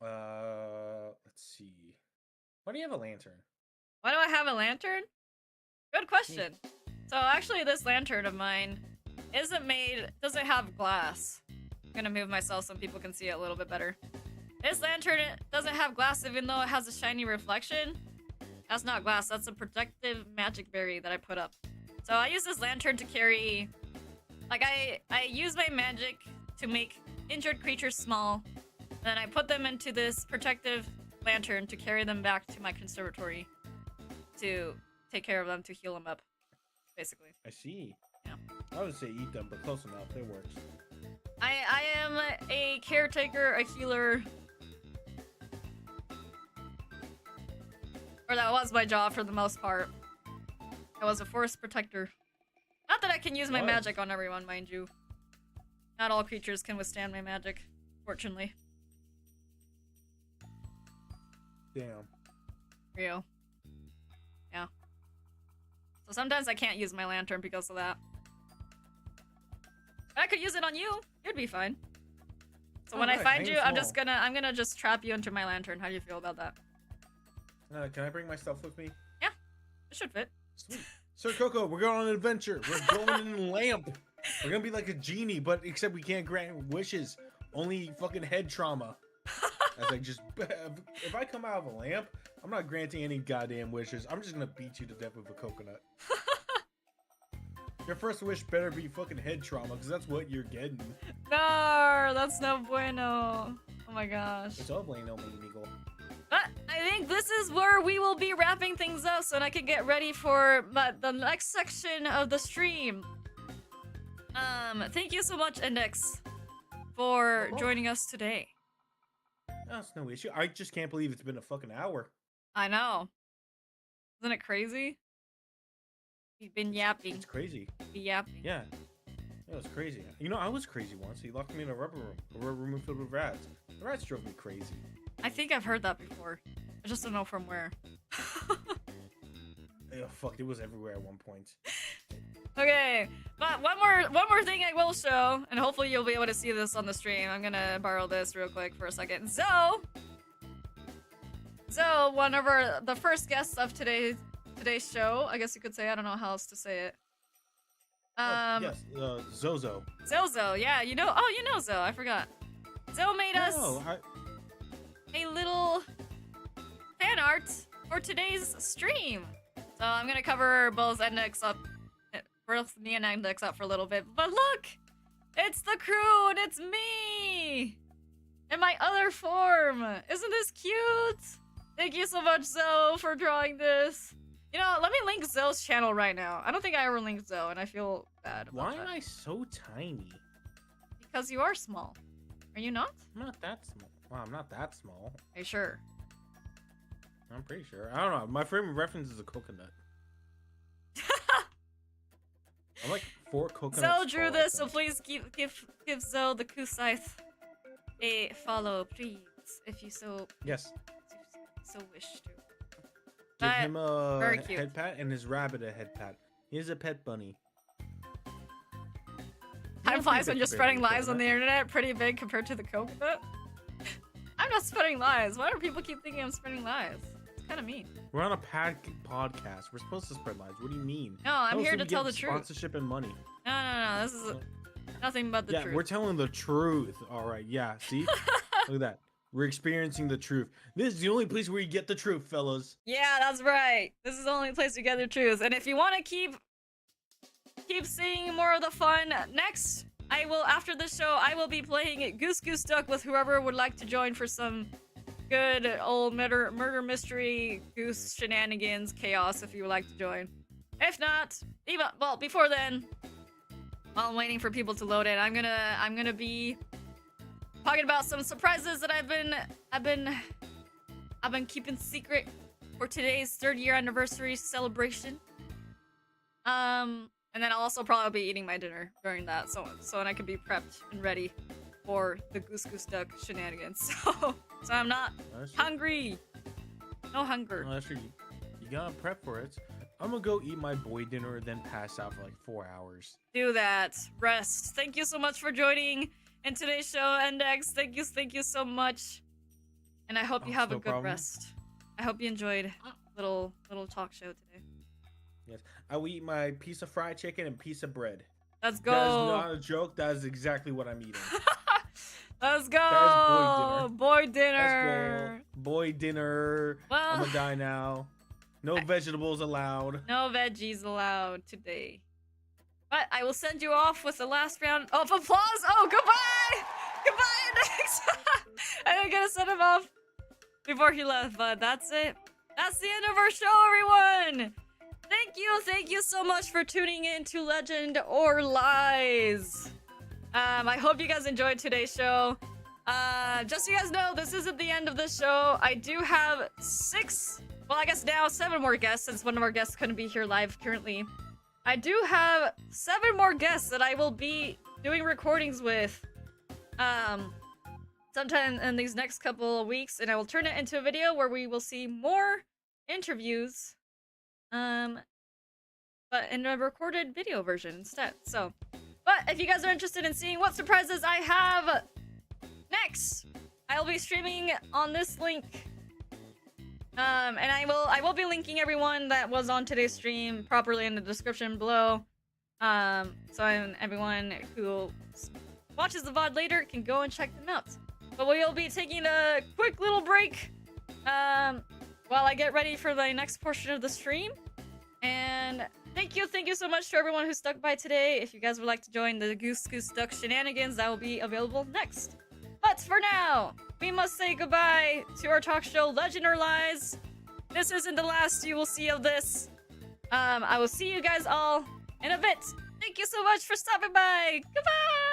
Let's see. Why do you have a lantern? Why do I have a lantern? Good question. So actually, this lantern of mine doesn't have glass. I'm gonna move myself so people can see it a little bit better. This lantern doesn't have glass even though it has a shiny reflection. That's not glass, that's a protective magic berry that I put up. So I use this lantern to carry, like I use my magic to make injured creatures small. Then I put them into this protective lantern to carry them back to my conservatory to take care of them, to heal them up, basically. I see. Yeah. I would say eat them, but close enough. It works. I am a caretaker, a healer. Or that was my job for the most part. I was a forest protector. Not that I can use my Was. magic on everyone, mind you. Not all creatures can withstand my magic, fortunately. Damn. Real. Yeah. So sometimes I can't use my lantern because of that. But I could use it on you. You'd be fine. So when I Alright, find hang you, I'm small. just trap you into my lantern. How do you feel about that? Can I bring my stuff with me? It should fit. Sweet. Sir Coco, we're going on an adventure. We're going in a lamp. We're gonna be like a genie, but except we can't grant wishes. Only fucking head trauma. As I just, if I come out of a lamp, I'm not granting any goddamn wishes. I'm just gonna beat you to death with a coconut. Your first wish better be fucking head trauma, because that's what you're getting. No, that's no bueno. Oh my gosh. It's all bueno, mi amigo. But I think this is where we will be wrapping things up so I can get ready for the next section of the stream. Thank you so much, Index, for joining us today. That's no issue. I just can't believe it's been a fucking hour. I know. Isn't it crazy? We've been yapping. It's crazy. Yapping. Yeah. It was crazy. You know, I was crazy once. He locked me in a rubber room filled with rats. The rats drove me crazy. I think I've heard that before. I just don't know from where. Oh, fuck, it was everywhere at one point. Okay, but one more thing I will show, and hopefully you'll be able to see this on the stream. I'm gonna borrow this real quick for a second. Zoe, one of the first guests of today's show, I guess you could say. I don't know how else to say it. Yes, Zozo. Zozo, yeah, you know. Oh, you know Zoe. I forgot. Zoe made us a little fan art for today's stream. So I'm gonna cover both me and Index up for a little bit. But look, it's the crew and it's me in my other form. Isn't this cute? Thank you so much, Zoe, for drawing this. You know, let me link Zoe's channel right now. I don't think I ever linked Zoe, and I feel bad about Why that. am I so tiny? Because you are small. Are you not? I'm not that small. Wow, I'm not that small. Are you sure? I'm pretty sure. I don't know. My frame of reference is a coconut. I'm like 4 coconuts. Zoe drew tall, this, I so think. please give Zoe the Kusith a follow, please, if you so wish to. Give But him a very cute. head pat and his rabbit a head pat. He's a pet bunny. Time flies when you're compared to spreading the lies on the coconut. internet. Pretty big compared to the coconut. I'm not spreading lies. Why do people keep thinking I'm spreading lies? It's kind of mean. We're on a podcast. We're supposed to spread lies. What do you mean? No, I'm How else here do to we tell get the truth. Sponsorship and money. No. This is nothing but the Yeah, truth. we're telling the truth. All right. Yeah. See, look at that. We're experiencing the truth. This is the only place where you get the truth, fellas. Yeah, that's right. This is the only place you get the truth. And if you want to keep seeing more of the fun, next after the show, I will be playing Goose Goose Duck with whoever would like to join for some good old murder mystery goose shenanigans chaos if you would like to join. If not, before then, while I'm waiting for people to load in, I'm gonna be talking about some surprises that I've been keeping secret for today's 3rd year anniversary celebration. And then I'll also probably be eating my dinner during that, so that I can be prepped and ready for the Goose Goose Duck shenanigans. So I'm not hungry. No hunger. No, that's true. You gotta prep for it. I'm gonna go eat my boy dinner, then pass out for like 4 hours. Do that. Rest. Thank you so much for joining in today's show, Index. Thank you so much. And I hope you have a no good problem. rest. I hope you enjoyed little talk show today. Yes, I will eat my piece of fried chicken and piece of bread. Let's That is go. not a joke. That is exactly what I'm eating. Let's go. That is Boy dinner. Let's go. Boy dinner. Well, I'm gonna die now. No vegetables allowed. no veggies allowed today. But I will send you off with the last round of applause. Oh, goodbye! Goodbye, Index! I didn't get to send him off before he left, but that's it. That's the end of our show, everyone! Thank you so much for tuning in to Legend or Lies. I hope you guys enjoyed today's show. Just so you guys know, this isn't the end of the show. I do have 7 more guests, since one of our guests couldn't be here live currently. I do have 7 more guests that I will be doing recordings with sometime in these next couple of weeks, and I will turn it into a video where we will see more interviews, but in a recorded video version instead. So, but if you guys are interested in seeing what surprises I have next, I'll be streaming on this link. And I will be linking everyone that was on today's stream properly in the description below. Everyone who watches the VOD later can go and check them out. But we'll be taking a quick little break while I get ready for the next portion of the stream. And thank you so much to everyone who stuck by today. If you guys would like to join the Goose Duck shenanigans, that will be available next. But for now, we must say goodbye to our talk show, Legend or Lies. This isn't the last you will see of this. I will see you guys all in a bit. Thank you so much for stopping by. Goodbye!